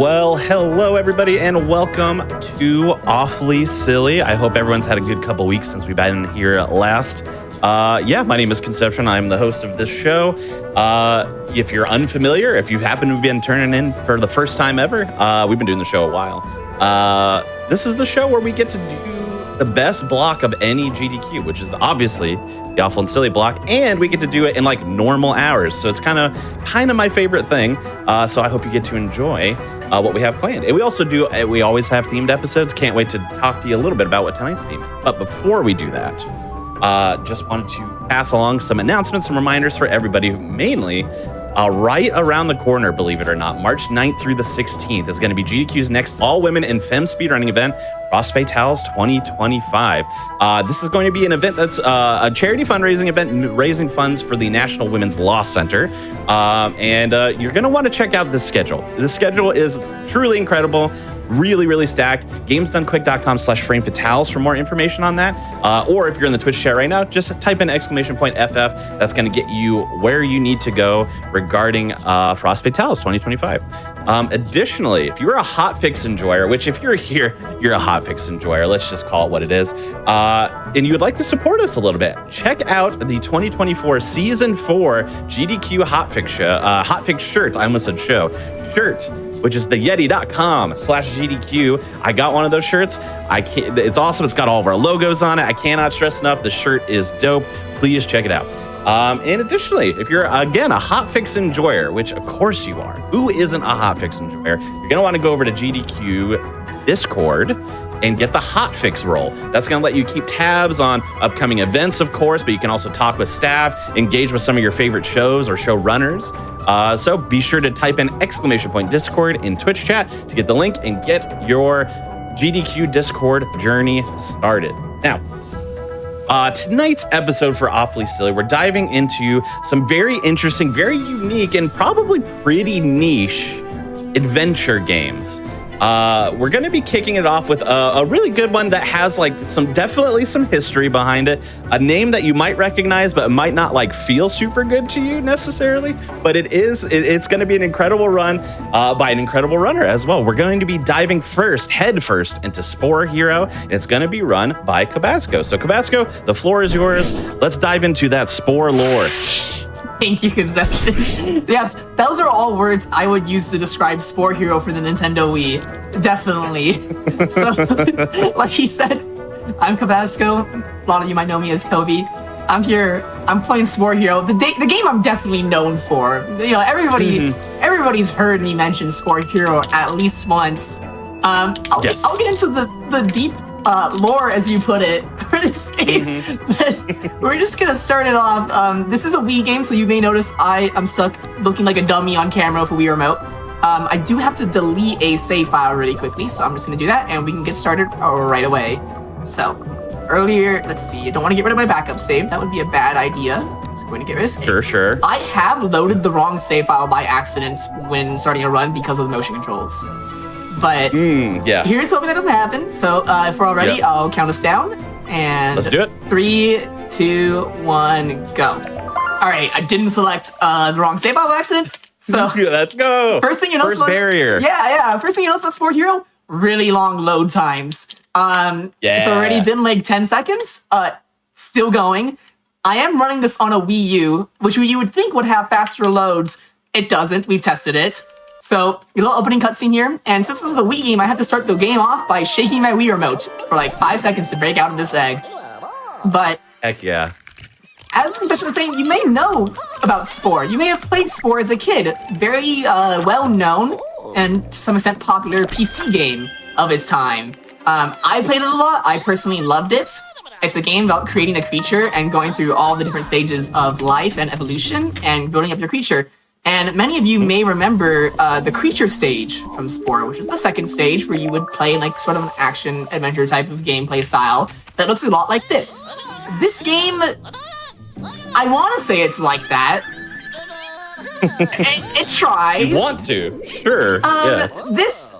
Well, hello everybody and welcome to Awfully Silly. I hope everyone's had a good couple weeks since we've been here last. My name is Conception. I'm the host of this show. If you're unfamiliar, if you happen to have been turning in for the first time ever, we've been doing the show a while. This is the show where we get to do the best block of any GDQ, which is obviously the Awful and Silly block, and we get to do it in like normal hours. So it's kind of my favorite thing. So I hope you get to enjoy what we have planned. And we also we always have themed episodes. Can't wait to talk to you a little bit about what tonight's theme is. But before we do that, just wanted to pass along some announcements, some reminders for everybody, mainly right around the corner, believe it or not, March 9th through the 16th is going to be GDQ's next all-women and femme speedrunning event, Cross Fatales 2025. This is going to be an event that's a charity fundraising event, raising funds for the National Women's Law Center. And you're going to want to check out this schedule. This schedule is truly incredible. Really, really stacked. GamesDoneQuick.com/framefatales for more information on that. Or if you're in the Twitch chat right now, just type in !FF. That's going to get you where you need to go regarding Frost Fatales 2025. Additionally, if you're a hotfix enjoyer, which if you're here, you're a hotfix enjoyer, let's just call it what it is, and you would like to support us a little bit, check out the 2024 Season 4 GDQ Hotfix shirt. I almost said shirt, which is the yeti.com/GDQ. I got one of those shirts. It's awesome. It's got all of our logos on it. I cannot stress enough. The shirt is dope. Please check it out. And additionally, if you're, again, a hotfix enjoyer, which of course you are, who isn't a hotfix enjoyer? You're going to want to go over to GDQ Discord and get the hotfix role. That's going to let you keep tabs on upcoming events, of course, but you can also talk with staff, engage with some of your favorite shows or showrunners. So be sure to type in !Discord in Twitch chat to get the link and get your GDQ Discord journey started. Now, tonight's episode for Awfully Silly, we're diving into some very interesting, very unique, and probably pretty niche adventure games. We're going to be kicking it off with a really good one that has definitely some history behind it. A name that you might recognize, but it might not feel super good to you necessarily. But it's going to be an incredible run by an incredible runner as well. We're going to be diving head first into Spore Hero. And it's going to be run by Cabasco. So Cabasco, the floor is yours. Let's dive into that Spore lore. Thank you, Conception. Yes, those are all words I would use to describe Spore Hero for the Nintendo Wii. Definitely. So, like he said, I'm Cabasco. A lot of you might know me as Kobe. I'm here. I'm playing Spore Hero, the game I'm definitely known for. You know, everybody's heard me mention Spore Hero at least once. I'll get into the deep lore, as you put it, for this game. But we're just gonna start it off. This is a Wii game, so you may notice I am stuck looking like a dummy on camera with a Wii remote. I do have to delete a save file really quickly, so I'm just gonna do that, and we can get started right away. So, earlier, let's see, I don't want to get rid of my backup save. That would be a bad idea. So I'm going to get rid of save. Sure. I have loaded the wrong save file by accident when starting a run because of the motion controls. But here's hoping that doesn't happen. So if we're all ready, I'll count us down. And let's do it. 3, 2, 1, go. All right, I didn't select the wrong save file by accident. So let's go. First thing you notice barrier. First thing you notice about Spore Hero, really long load times. It's already been like 10 seconds. Still going. I am running this on a Wii U, which you would think would have faster loads. It doesn't. We've tested it. So, a little opening cutscene here, and since this is a Wii game, I have to start the game off by shaking my Wii remote for like 5 seconds to break out of this egg. But heck yeah. As Confession was saying, you may know about Spore. You may have played Spore as a kid. Very well-known and to some extent popular PC game of its time. I played it a lot. I personally loved it. It's a game about creating a creature and going through all the different stages of life and evolution and building up your creature. And many of you may remember the creature stage from Spore, which is the second stage where you would play like sort of an action adventure type of gameplay style that looks a lot like this. This game, I want to say it's like that. it tries. You want to? Sure. This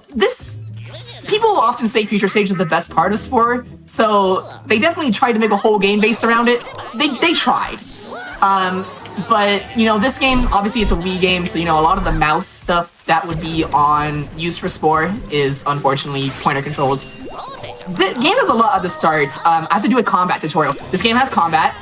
people often say creature stage is the best part of Spore, so they definitely tried to make a whole game based around it. They tried. But, you know, this game, obviously it's a Wii game, so, you know, a lot of the mouse stuff that would be used for Spore is unfortunately pointer controls. The game has a lot at the start. I have to do a combat tutorial. This game has combat.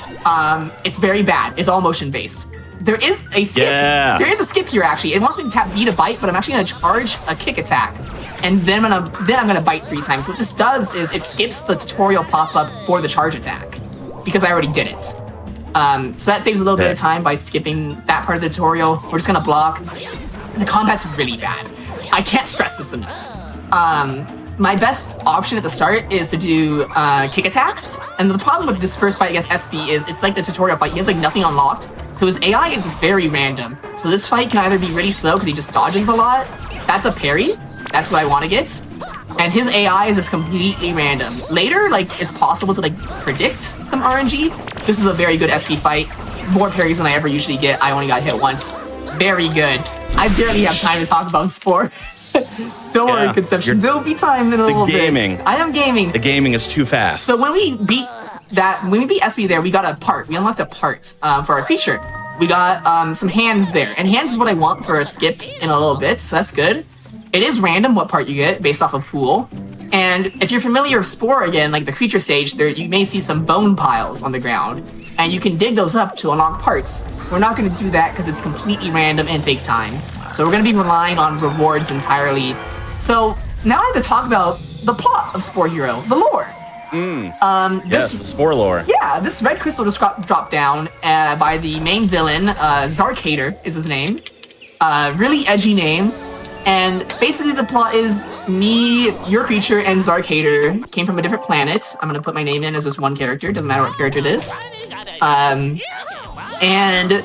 It's very bad. It's all motion based. There is a skip. Yeah. There is a skip here actually. It wants me to tap B to bite, but I'm actually gonna charge a kick attack, and then I'm gonna bite 3 times. So what this does is it skips the tutorial pop up for the charge attack because I already did it. So that saves a little bit of time by skipping that part of the tutorial. We're just gonna block. The combat's really bad. I can't stress this enough. My best option at the start is to do kick attacks. And the problem with this first fight against SB is it's like the tutorial fight. He has like nothing unlocked. So his AI is very random. So this fight can either be really slow because he just dodges a lot. That's a parry. That's what I want to get. And his AI is just completely random. Later, like, it's possible to like predict some RNG. This is a very good SB fight. More parries than I ever usually get. I only got hit once. Very good. I barely have time to talk about Spore. Don't worry, Conception. There'll be time in a little bit. I am gaming. The gaming is too fast. So when we beat SB there, we got a part. We unlocked a part for our creature. We got some hands there. And hands is what I want for a skip in a little bit, so that's good. It is random what part you get based off of pool. And if you're familiar with Spore again, like the creature stage, there you may see some bone piles on the ground. And you can dig those up to unlock parts. We're not going to do that because it's completely random and takes time. So we're going to be relying on rewards entirely. So now I have to talk about the plot of Spore Hero, the lore. Yes, the Spore lore. Yeah, this red crystal just dropped down by the main villain, Zarkator is his name. Really edgy name. And basically the plot is me, your creature, and Zarkator came from a different planet. I'm going to put my name in as just one character. Doesn't matter what character it is. And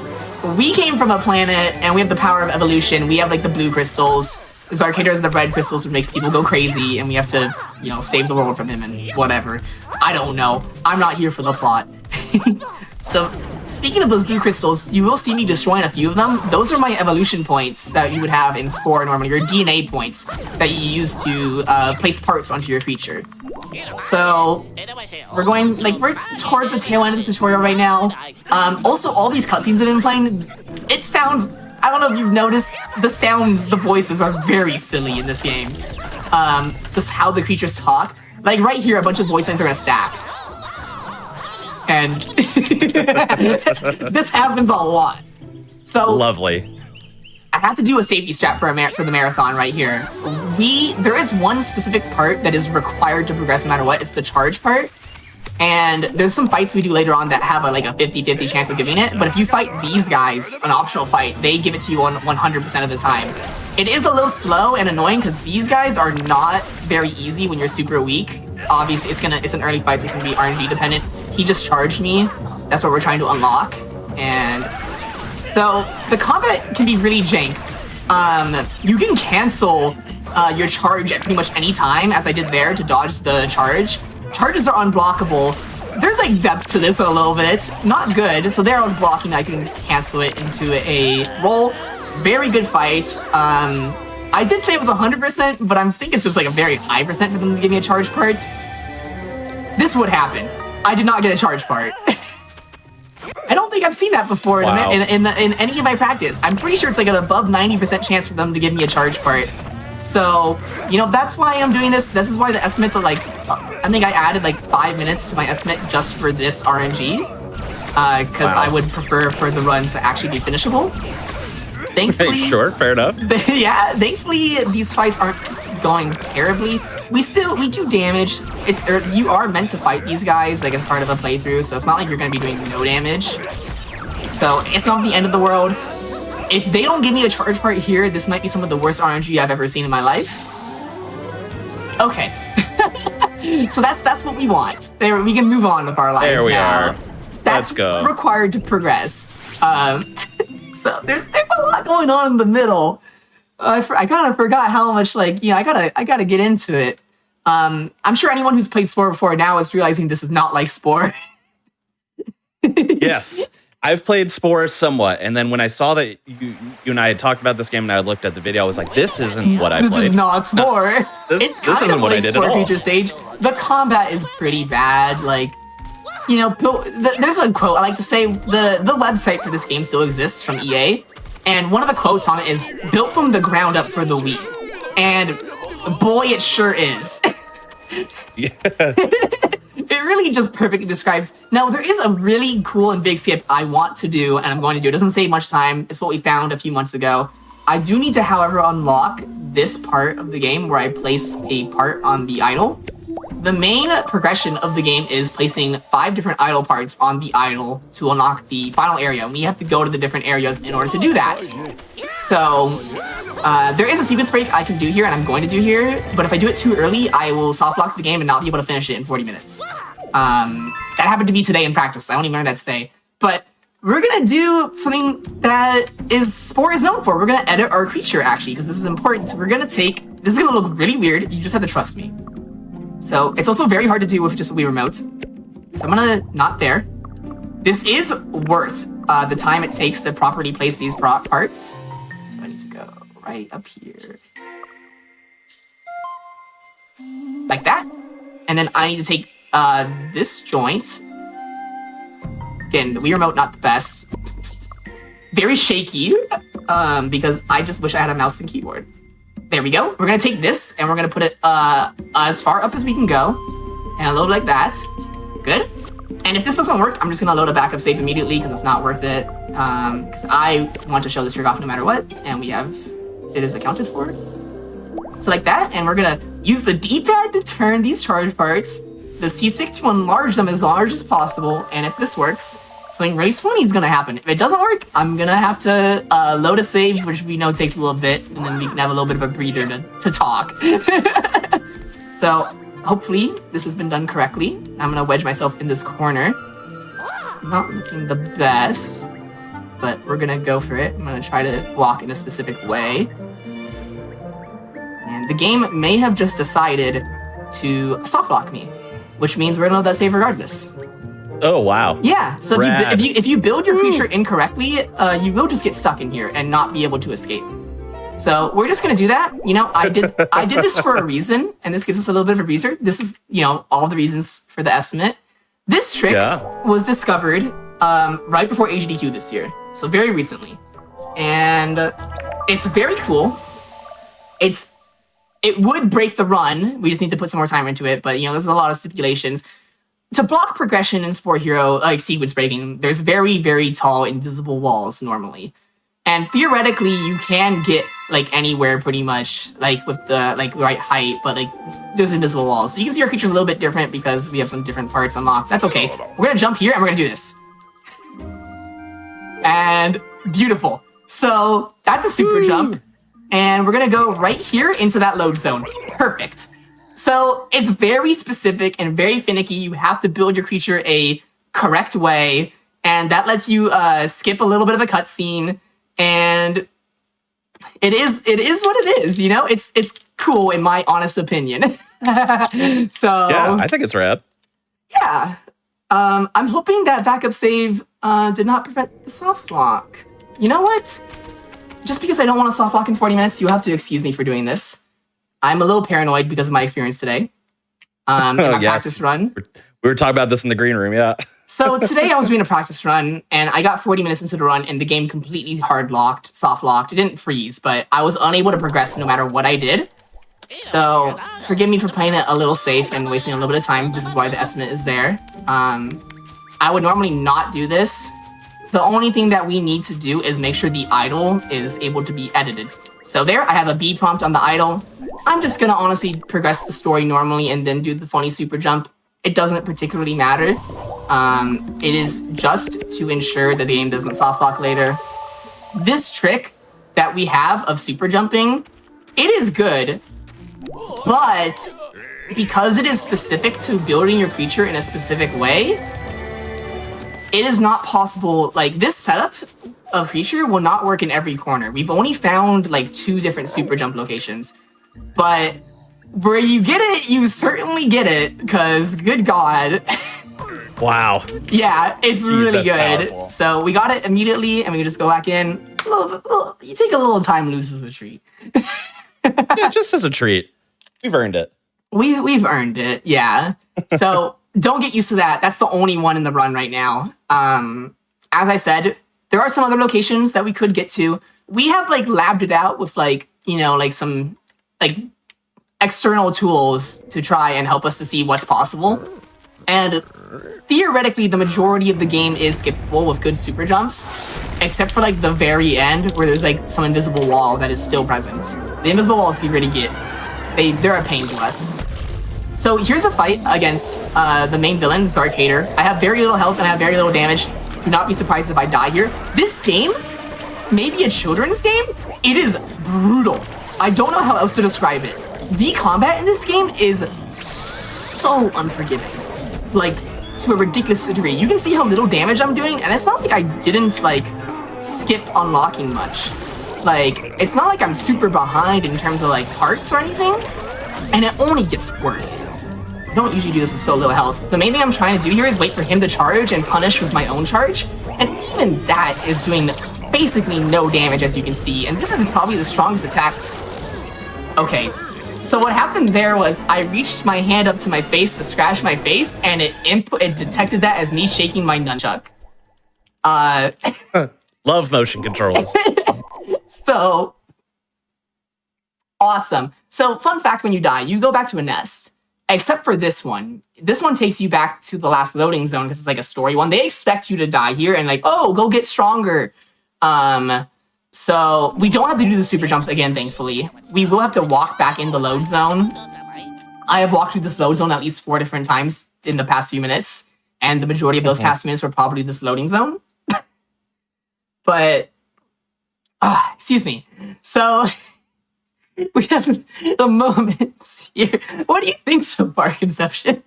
we came from a planet, and we have the power of evolution. We have, like, the blue crystals. Zarkator has the red crystals, which makes people go crazy, and we have to, you know, save the world from him and whatever. I don't know. I'm not here for the plot. So, speaking of those blue crystals, you will see me destroying a few of them. Those are my evolution points that you would have in Spore normally, your DNA points that you use to place parts onto your creature. So, we're towards the tail end of the tutorial right now. Also, all these cutscenes I've been playing, it sounds, I don't know if you've noticed, the voices are very silly in this game. Just how the creatures talk. Like right here, a bunch of voice lines are gonna stack. And this happens a lot. So lovely. I have to do a safety strat for the marathon right here. There is one specific part that is required to progress no matter what. It's the charge part. And there's some fights we do later on that have a 50-50 chance of giving it. But if you fight these guys, an optional fight, they give it to you on 100% of the time. It is a little slow and annoying because these guys are not very easy when you're super weak. Obviously, it's an early fight, so it's gonna be RNG dependent. He just charged me. That's what we're trying to unlock. And so the combat can be really jank. You can cancel your charge at pretty much any time, as I did there, to dodge the charge. Charges are unblockable. There's like depth to this a little bit. Not good. So there I was blocking. I can just cancel it into a roll. Very good fight. I did say it was 100%, but I think it's just like a very high percent for them to give me a charge part. This would happen. I did not get a charge part. I don't think I've seen that before in any of my practice. I'm pretty sure it's like an above 90% chance for them to give me a charge part. So, you know, that's why I'm doing this. This is why the estimates are like, I think I added like 5 minutes to my estimate just for this RNG. Because I would prefer for the run to actually be finishable. Thankfully, sure, fair enough. Yeah, thankfully these fights aren't going terribly. We do damage. You are meant to fight these guys like as part of a playthrough, so it's not like you're gonna be doing no damage. So it's not the end of the world. If they don't give me a charge part here, this might be some of the worst RNG I've ever seen in my life. Okay. So that's what we want. There, we can move on with our lives now. There we are. That's Let's go. Required to progress. So there's a lot going on in the middle. I kind of forgot how much I gotta get into it. I'm sure anyone who's played Spore before now is realizing this is not like Spore. Yes. I've played Spore somewhat, and then when I saw that you and I had talked about this game and I looked at the video, I was like, this isn't what I played. This is not Spore. This isn't what I did at all. Feature stage. The combat is pretty bad. There's a quote I like to say. The website for this game still exists from EA. And one of the quotes on it is, built from the ground up for the Wii. And boy, it sure is. Yeah. It really just perfectly describes. Now, there is a really cool and big skip I want to do, and I'm going to do. It doesn't save much time. It's what we found a few months ago. I do need to, however, unlock this part of the game where I place a part on the idol. The main progression of the game is placing 5 different idol parts on the idol to unlock the final area. And we have to go to the different areas in order to do that. So, there is a sequence break I can do here, and I'm going to do here. But if I do it too early, I will soft lock the game and not be able to finish it in 40 minutes. That happened to me today in practice. I only learned that today. But we're gonna do something that Spore is known for. We're gonna edit our creature, actually, because this is important. We're gonna this is gonna look really weird. You just have to trust me. So it's also very hard to do with just a Wii remote. So I'm gonna not there. This is worth the time it takes to properly place these parts. So I need to go right up here. Like that. And then I need to take this joint. Again, the Wii remote, not the best. Very shaky, because I just wish I had a mouse and keyboard. There we go. We're gonna take this and we're gonna put it as far up as we can go. And load like that. Good. And if this doesn't work, I'm just gonna load a backup save immediately because it's not worth it. Because I want to show this trick off no matter what. And it is accounted for. So like that, and we're gonna use the D-pad to turn these charge parts, the C-stick to enlarge them as large as possible, and if this works, something really funny is gonna happen. If it doesn't work, I'm gonna have to load a save, which we know takes a little bit, and then we can have a little bit of a breather to talk. So, hopefully, this has been done correctly. I'm gonna wedge myself in this corner. Not looking the best, but we're gonna go for it. I'm gonna try to walk in a specific way. And the game may have just decided to soft lock me, which means we're gonna load that save regardless. Oh, wow. Yeah, so if you build your creature incorrectly, you will just get stuck in here and not be able to escape. So we're just gonna do that. You know, I did this for a reason, and this gives us a little bit of a breather. This is, all the reasons for the estimate. This trick was discovered right before GDQ this year, so very recently. And it's very cool. It would break the run. We just need to put some more time into it, but there's a lot of stipulations. To block progression in Spore Hero, like sequence breaking, there's very, very tall invisible walls normally. And theoretically, you can get anywhere pretty much, with the right height, but there's invisible walls. So you can see our creature's a little bit different because we have some different parts unlocked. That's okay. We're gonna jump here and we're gonna do this. And beautiful. So that's a super jump. And we're gonna go right here into that load zone. Perfect. So it's very specific and very finicky. You have to build your creature a correct way, and that lets you skip a little bit of a cutscene. And it is what it is. It's cool in my honest opinion. So yeah, I think it's rad. Yeah, I'm hoping that backup save did not prevent the soft lock. You know what? Just because I don't want to soft lock in 40 minutes, you have to excuse me for doing this. I'm a little paranoid because of my experience today. In my practice run. We were talking about this in the green room, yeah. So today I was doing a practice run, and I got 40 minutes into the run, and the game completely hard-locked, soft-locked. It didn't freeze, but I was unable to progress no matter what I did. So forgive me for playing it a little safe and wasting a little bit of time. This is why the estimate is there. I would normally not do this. The only thing that we need to do is make sure the idol is able to be edited. So there, I have a B prompt on the idol. I'm just gonna honestly progress the story normally and then do the funny super jump. It doesn't particularly matter. It is just to ensure that the game doesn't soft lock later. This trick that we have of super jumping, it is good, but because it is specific to building your creature in a specific way, it is not possible. This setup of creature will not work in every corner. We've only found 2 different super jump locations, but where you get it, you certainly get it, because good God. Wow. Yeah, it's really good. Powerful. So we got it immediately, and we can just go back in. You take a little time, loses a treat. Yeah, just as a treat. We've earned it. We've earned it, yeah. So don't get used to that. That's the only one in the run right now. As I said, there are some other locations that we could get to, we have like labbed it out with like, you know, like some like external tools to try and help us to see what's possible. And theoretically, the majority of the game is skippable with good super jumps, except for like the very end where there's like some invisible wall that is still present. The invisible walls can really get, they're a pain to us. So here's a fight against the main villain, Zarkator. I have very little health and I have very little damage. Do not be surprised if I die here. This game, maybe a children's game, it is brutal. I don't know how else to describe it. The combat in this game is so unforgiving. Like, to a ridiculous degree. You can see how little damage I'm doing, and it's not like I didn't, like, skip unlocking much. Like, it's not like I'm super behind in terms of, like, parts or anything, and it only gets worse. I don't usually do this with so little health. The main thing I'm trying to do here is wait for him to charge and punish with my own charge, and even that is doing basically no damage, as you can see, and this is probably the strongest attack. Okay. So what happened there was I reached my hand up to my face to scratch my face, and it detected that as me shaking my nunchuck. Love motion controls. So awesome. So fun fact: when you die, you go back to a nest. Except for this one. This one takes you back to the last loading zone because it's like a story one. They expect you to die here and like, oh, go get stronger. So we don't have to do the super jump again, thankfully. We will have to walk back in the load zone. I have walked through this load zone at least 4 different times in the past few minutes, and the majority of those past few minutes were probably this loading zone. But, excuse me. So we have the moments here. What do you think so far, Conception?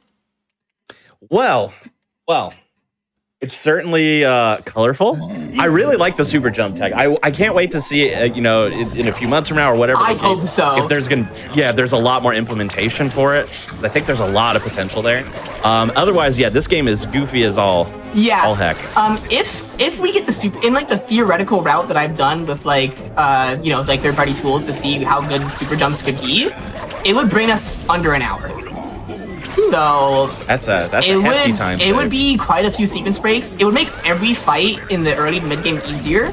Well, it's certainly colorful. I really like the super jump tech. I can't wait to see it, you know, in a few months from now or whatever. I hope so. If there's there's a lot more implementation for it. I think there's a lot of potential there. Otherwise, yeah, this game is goofy as all. Yeah. All heck. If we get the super in like the theoretical route that I've done with like you know, like third-party tools to see how good the super jumps could be, it would bring us under an hour. So that's a hefty time save. It would be quite a few sequence breaks. It would make every fight in the early to mid game easier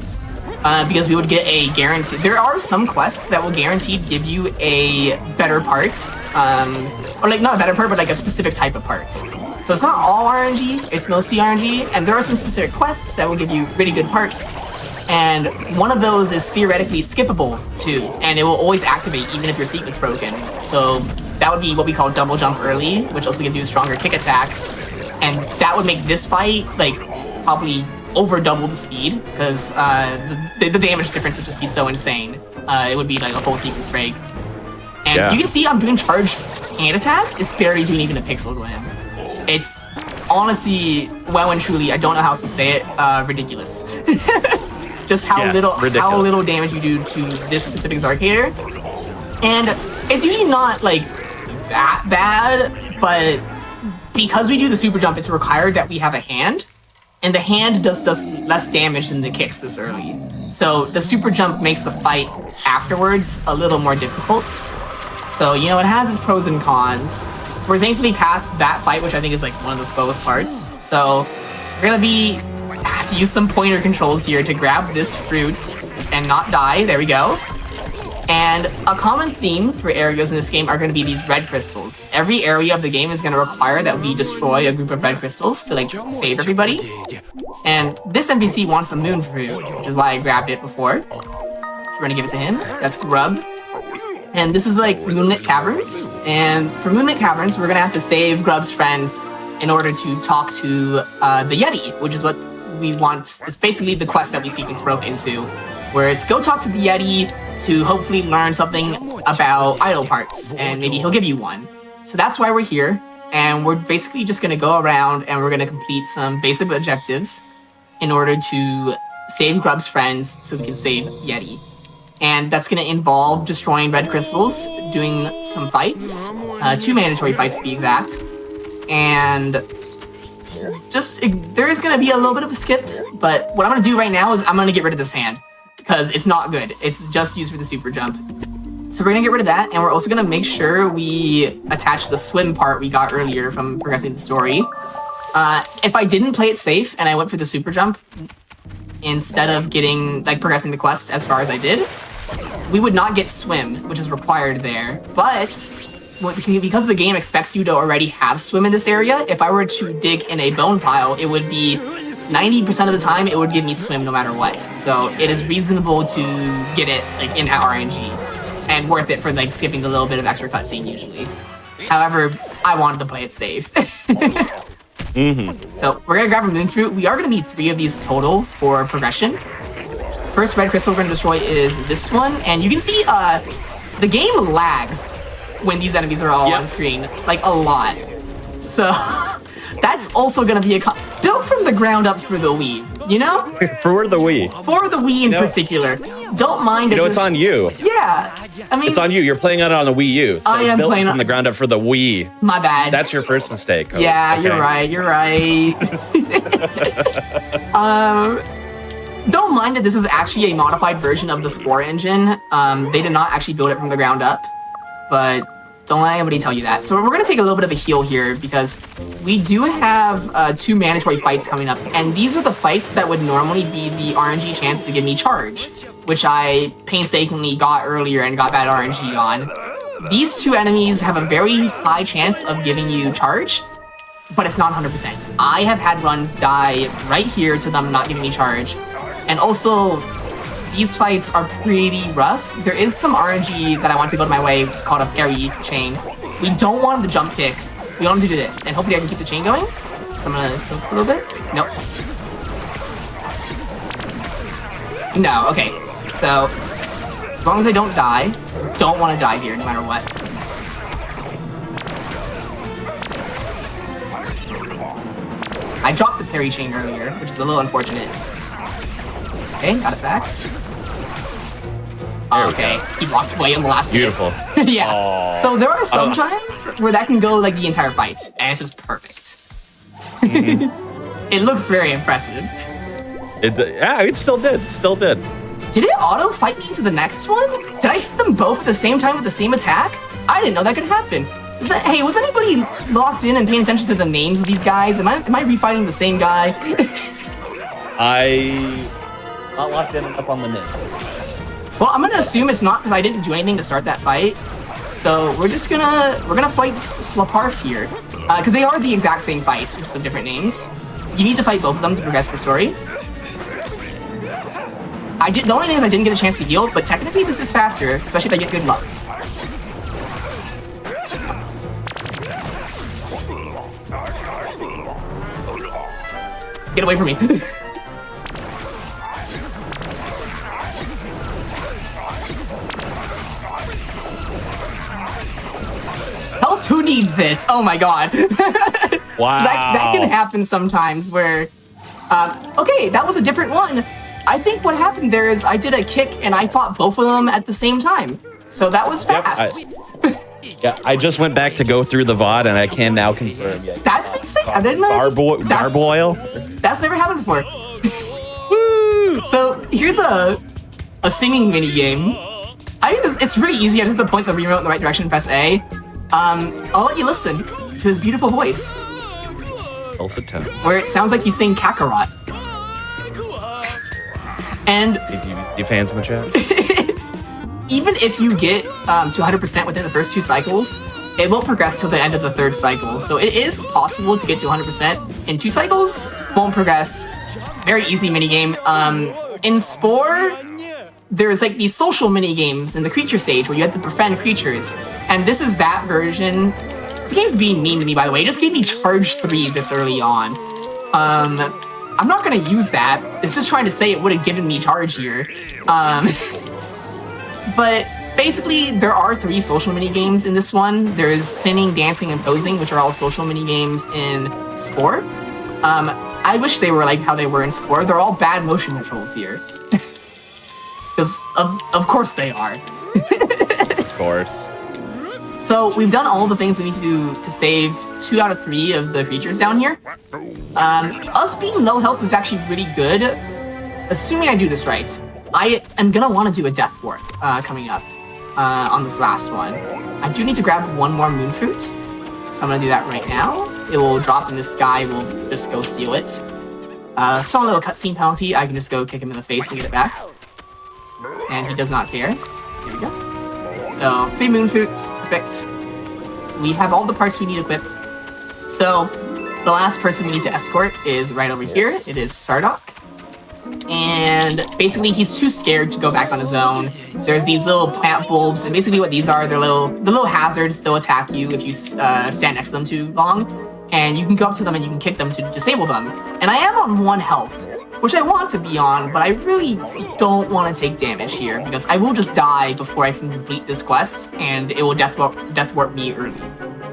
because we would get a guarantee. There are some quests that will guaranteed give you a better part, or like not a better part, but like a specific type of part. So it's not all RNG; it's mostly RNG, and there are some specific quests that will give you really good parts. And one of those is theoretically skippable too, and it will always activate even if your sequence broken. So that would be what we call double jump early, which also gives you a stronger kick attack. And that would make this fight like probably over double the speed because the damage difference would just be so insane. It would be like a full sequence break. And you can see I'm doing charged hand attacks. It's barely doing even a pixel to him. It's honestly, well and truly, I don't know how else to say it, ridiculous. Just how little damage you do to this specific Zarkator. And it's usually not like that bad, but because we do the super jump, it's required that we have a hand, and the hand does less damage than the kicks this early. So the super jump makes the fight afterwards a little more difficult. So, you know, it has its pros and cons. We're thankfully past that fight, which I think is like one of the slowest parts. So we're gonna have to use some pointer controls here to grab this fruit and not die. There we go. And a common theme for areas in this game are going to be these red crystals. Every area of the game is going to require that we destroy a group of red crystals to like save everybody. And this NPC wants a moon fruit, which is why I grabbed it before. So we're going to give it to him. That's Grub. And this is like Moonlit Caverns. And for Moonlit Caverns, we're going to have to save Grub's friends in order to talk to the Yeti, which is what we want. It's basically the quest that we sequence broke into, where it's go talk to the Yeti to hopefully learn something about idol parts, and maybe he'll give you one. So that's why we're here, and we're basically just gonna go around and we're gonna complete some basic objectives in order to save Grub's friends so we can save Yeti. And that's gonna involve destroying red crystals, doing some fights, 2 mandatory fights to be exact, and there is gonna be a little bit of a skip, but what I'm gonna do right now is I'm gonna get rid of this hand because it's not good. It's just used for the super jump. So we're gonna get rid of that, and we're also gonna make sure we attach the swim part we got earlier from progressing the story. If I didn't play it safe and I went for the super jump, instead of getting like progressing the quest as far as I did, we would not get swim, which is required there. But because the game expects you to already have swim in this area, if I were to dig in a bone pile, it would be 90% of the time it would give me swim no matter what. So it is reasonable to get it like in RNG and worth it for like skipping a little bit of extra cutscene usually. However, I wanted to play it safe. So we're gonna grab a moon fruit. We are gonna need 3 of these total for progression. First red crystal we're gonna destroy is this one, and you can see the game lags when these enemies are all on screen, like a lot. So that's also gonna be built from the ground up for the Wii, you know? For the Wii. For the Wii in particular. Don't mind it. It's on you. Yeah. I mean, it's on you. You're playing it on the Wii U. So I am built playing from the ground up for the Wii. My bad. That's your first mistake. Cody. Yeah, okay. You're right. Don't mind that this is actually a modified version of the Spore engine. They did not actually build it from the ground up, but don't let anybody tell you that. So we're gonna take a little bit of a heal here because we do have 2 mandatory fights coming up, and these are the fights that would normally be the RNG chance to give me charge, which I painstakingly got earlier and got bad RNG on. These 2 enemies have a very high chance of giving you charge, but it's not 100%. I have had runs die right here to them not giving me charge. And also, these fights are pretty rough. There is some RNG that I want to go to my way called a parry chain. We don't want him to jump kick. We want him to do this, and hopefully I can keep the chain going. So I'm gonna focus a little bit. Nope. No, okay. So, as long as I don't die, don't want to die here no matter what. I dropped the parry chain earlier, which is a little unfortunate. Okay, got it back. Okay, he walked away in the last Beautiful. yeah. Aww. So there are some times where that can go like the entire fight, and it's just perfect. It looks very impressive. It still did. Still did. Did it auto fight me to the next one? Did I hit them both at the same time with the same attack? I didn't know that could happen. Hey, was anybody locked in and paying attention to the names of these guys? Am I refighting the same guy? Not locked in enough on the name. Well, I'm gonna assume it's not because I didn't do anything to start that fight. So we're gonna fight Slaparf here, because they are the exact same fights, just with different names. You need to fight both of them to progress the story. The only thing is I didn't get a chance to heal, but technically this is faster, especially if I get good luck. Get away from me. Health, who needs it? Oh my god. Wow. So that can happen sometimes where... okay, that was a different one. I think what happened there is I did a kick and I fought both of them at the same time. So that was fast. Yep, I just went back to go through the VOD and I can now confirm. Yeah. That's insane. Garboil? That's never happened before. Woo! So here's a singing mini game. I think it's pretty easy. I just have to point the remote in the right direction and press A. I'll let you listen to his beautiful voice. Dulcet tone. Where it sounds like he's saying Kakarot. And you fans in the chat? Even if you get to 100% within the first 2 cycles, it will progress till the end of the 3rd cycle. So it is possible to get to 100% in 2 cycles. Won't progress. Very easy minigame. In Spore, there's like these social minigames in the creature stage where you have to befriend creatures. And this is that version. The game's being mean to me, by the way. It just gave me charge 3 this early on. I'm not gonna use that. It's just trying to say it would have given me charge here. But basically, there are 3 social mini-games in this one. There's singing, dancing, and posing, which are all social mini-games in Spore. I wish they were like how they were in Spore. They're all bad motion controls here. Because of course they are. Of course. So we've done all the things we need to do to save 2 out of 3 of the creatures down here. Us being low health is actually really good, assuming I do this right. I am gonna want to do a death ward coming up on this last one. I do need to grab 1 more moon fruit, so I'm gonna do that right now. It will drop in the sky. We'll just go steal it. Small little cutscene penalty. I can just go kick him in the face and get it back. And he does not care. Here we go. So, 3 moon fruits. Perfect. We have all the parts we need equipped. So, the last person we need to escort is right over here. It is Sardok. And basically, he's too scared to go back on his own. There's these little plant bulbs, and basically what these are, they're little hazards. They'll attack you if you stand next to them too long. And you can go up to them and you can kick them to disable them. And I am on 1 health, which I want to be on, but I really don't want to take damage here because I will just die before I can complete this quest, and it will death warp me early,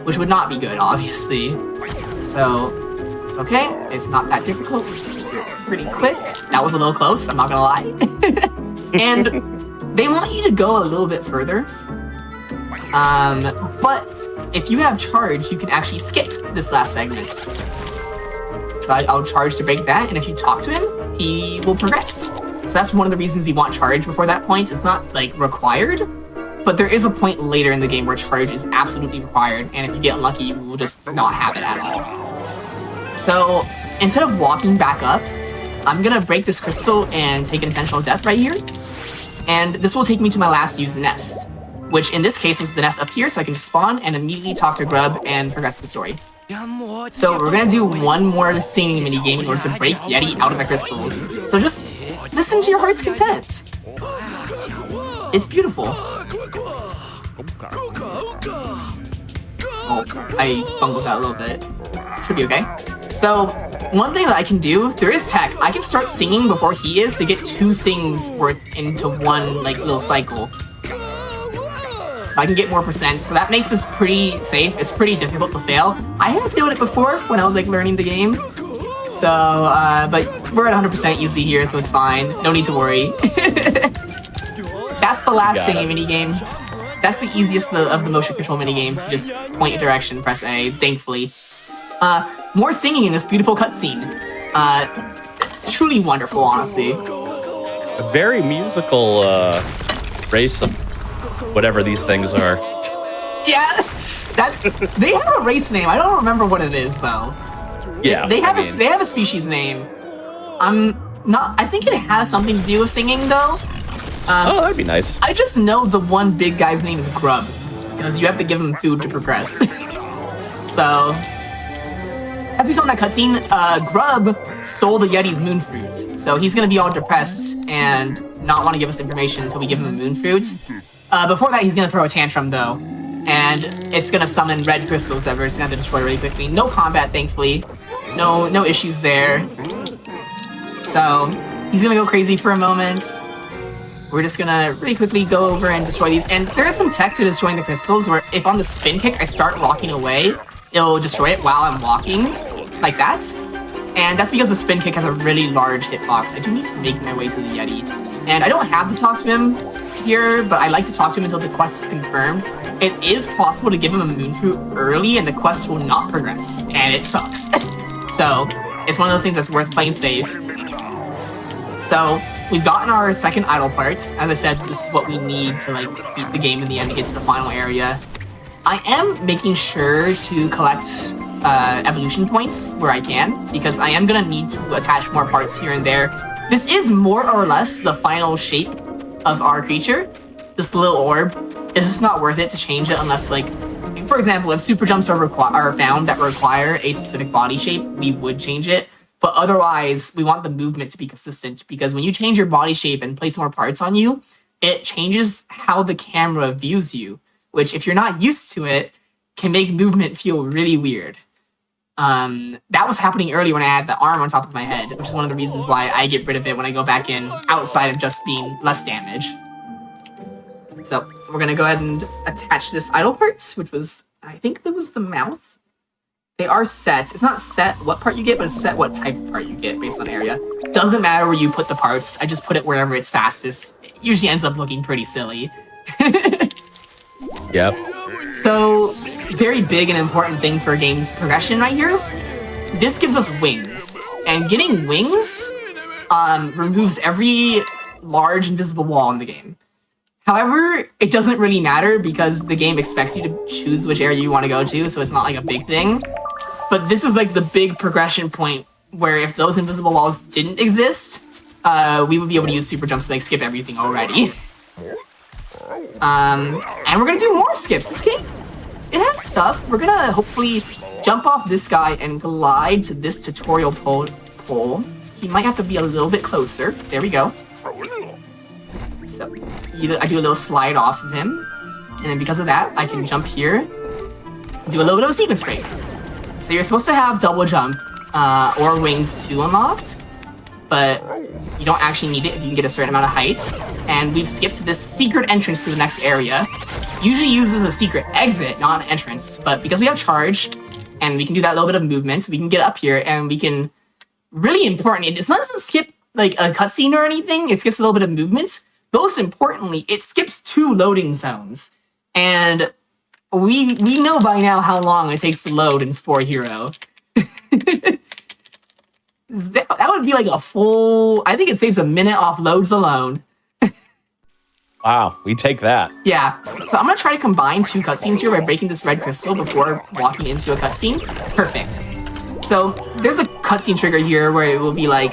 which would not be good, obviously. So it's okay. It's not that difficult. It's pretty quick. That was a little close, I'm not gonna lie. And they want you to go a little bit further. But if you have charge, you can actually skip this last segment. So I'll charge to break that, and if you talk to him, he will progress. So that's one of the reasons we want charge before that point. It's not, like, required, but there is a point later in the game where charge is absolutely required, and if you get unlucky, you will just not have it at all. So instead of walking back up, I'm gonna break this crystal and take an intentional death right here. And this will take me to my last used nest, which in this case was the nest up here, so I can just spawn and immediately talk to Grub and progress the story. So we're gonna do one more singing minigame in order to break Yeti out of the crystals. So just listen to your heart's content. It's beautiful. Oh, I bungled that a little bit. It should be okay. So one thing that I can do, there is tech. I can start singing before he is to get 2 sings worth into one like little cycle. So I can get more percent. So that makes this pretty safe. It's pretty difficult to fail. I have done it before when I was like learning the game. So, but we're at 100% easy here, so it's fine. No need to worry. That's the last singing minigame. That's the easiest of the motion control minigames. You just point your direction, press A, thankfully. More singing in this beautiful cutscene. Truly wonderful, honestly. A very musical race of whatever these things are. Yeah, they have a race name. I don't remember what it is though. Yeah, they have a species name. I think it has something to do with singing though. Oh, that'd be nice. I just know the one big guy's name is Grub because you have to give him food to progress. So, as we saw in that cutscene, Grub stole the Yeti's moon fruits. So he's gonna be all depressed and not want to give us information until we give him a moon fruit. Before that, he's gonna throw a tantrum though, and it's gonna summon red crystals that we're just gonna have to destroy really quickly. No combat, thankfully. No issues there. So he's gonna go crazy for a moment. We're just gonna really quickly go over and destroy these. And there is some tech to destroying the crystals where if on the spin kick I start walking away, it'll destroy it while I'm walking, like that. And that's because the spin kick has a really large hitbox. I do need to make my way to the Yeti. And I don't have to talk to him here, but I like to talk to him until the quest is confirmed. It is possible to give him a moon fruit early and the quest will not progress. And it sucks. So it's one of those things that's worth playing safe. So we've gotten our second idle part. As I said, this is what we need to like beat the game in the end to get to the final area. I am making sure to collect evolution points where I can, because I am gonna need to attach more parts here and there. This is more or less the final shape of our creature. This little orb. It's just not worth it to change it unless, like, for example, if super jumps are found that require a specific body shape, we would change it. But otherwise, we want the movement to be consistent, because when you change your body shape and place more parts on you, it changes how the camera views you, which, if you're not used to it, can make movement feel really weird. That was happening earlier when I had the arm on top of my head, which is one of the reasons why I get rid of it when I go back in, outside of just being less damage. So we're gonna go ahead and attach this idle parts, which was, I think that was the mouth. They are set. It's not set what part you get, but it's set what type of part you get based on area. Doesn't matter where you put the parts. I just put it wherever it's fastest. It usually ends up looking pretty silly. Yep. So, very big and important thing for a game's progression right here. This gives us wings. And getting wings removes every large invisible wall in the game. However, it doesn't really matter because the game expects you to choose which area you want to go to, so it's not like a big thing. But this is like the big progression point where if those invisible walls didn't exist, we would be able to use super jumps to like skip everything already. And we're gonna do more skips. This game, it has stuff. We're gonna hopefully jump off this guy and glide to this tutorial pole. He might have to be a little bit closer. There we go. So I do a little slide off of him, and then because of that, I can jump here, do a little bit of a sequence break. So you're supposed to have double jump or wings 2 unlocked, but you don't actually need it if you can get a certain amount of height. And we've skipped this secret entrance to the next area. Usually uses a secret exit, not an entrance, but because we have charge and we can do that little bit of movement, we can get up here and we can, really important, it doesn't skip like a cutscene or anything, it skips a little bit of movement. Most importantly, it skips 2 loading zones. And we know by now how long it takes to load in Spore Hero. That would be like a full, I think it saves a minute off loads alone. Wow, we take that. Yeah, so I'm gonna try to combine 2 cutscenes here by breaking this red crystal before walking into a cutscene. Perfect. So there's a cutscene trigger here where it will be like,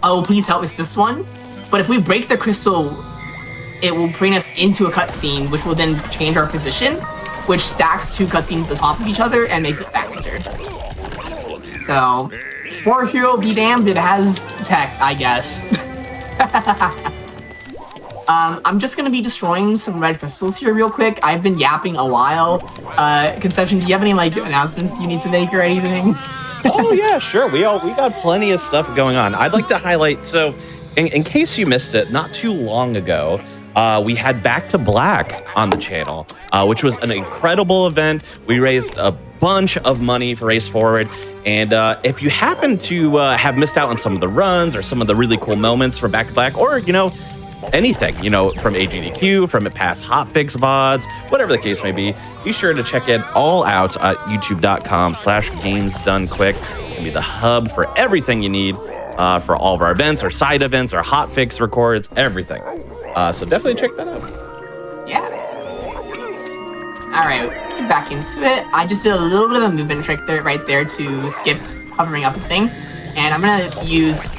oh, please help us this one. But if we break the crystal, it will bring us into a cutscene, which will then change our position, which stacks 2 cutscenes on top of each other and makes it faster. So, Spore Hero be damned, it has tech, I guess. I'm just gonna be destroying some red crystals here real quick. I've been yapping a while. Conception, do you have any like announcements you need to make or anything? Oh yeah, sure. We got plenty of stuff going on. I'd like to highlight, so in case you missed it, not too long ago, we had Back to Black on the channel, which was an incredible event. We raised a bunch of money for Race Forward. And if you happen to have missed out on some of the runs or some of the really cool moments from Back to Black, or, anything, from AGDQ, from past Hotfix VODs, whatever the case may be sure to check it all out at youtube.com/gamesdonequick. It can be the hub for everything you need for all of our events, our side events, our Hotfix records, everything. So definitely check that out. Yeah. All right, get back into it. I just did a little bit of a movement trick there, right there to skip hovering up a thing. And I'm gonna use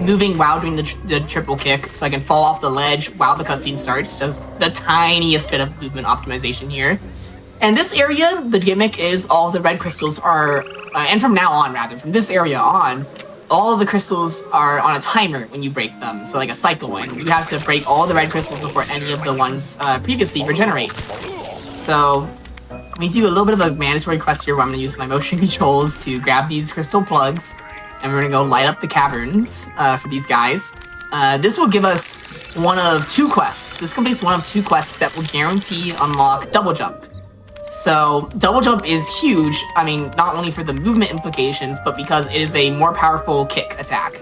moving while doing the triple kick so I can fall off the ledge while the cutscene starts. Just the tiniest bit of movement optimization here. And this area, the gimmick is all the red crystals are, and from now on rather, from this area on, all of the crystals are on a timer when you break them. So like a cycle one. You have to break all the red crystals before any of the ones previously regenerate. So we do a little bit of a mandatory quest here where I'm gonna use my motion controls to grab these crystal plugs. And we're gonna go light up the caverns for these guys. This will give us one of 2 quests. This completes one of 2 quests that will guarantee unlock double jump. So double jump is huge. I mean, not only for the movement implications, but because it is a more powerful kick attack.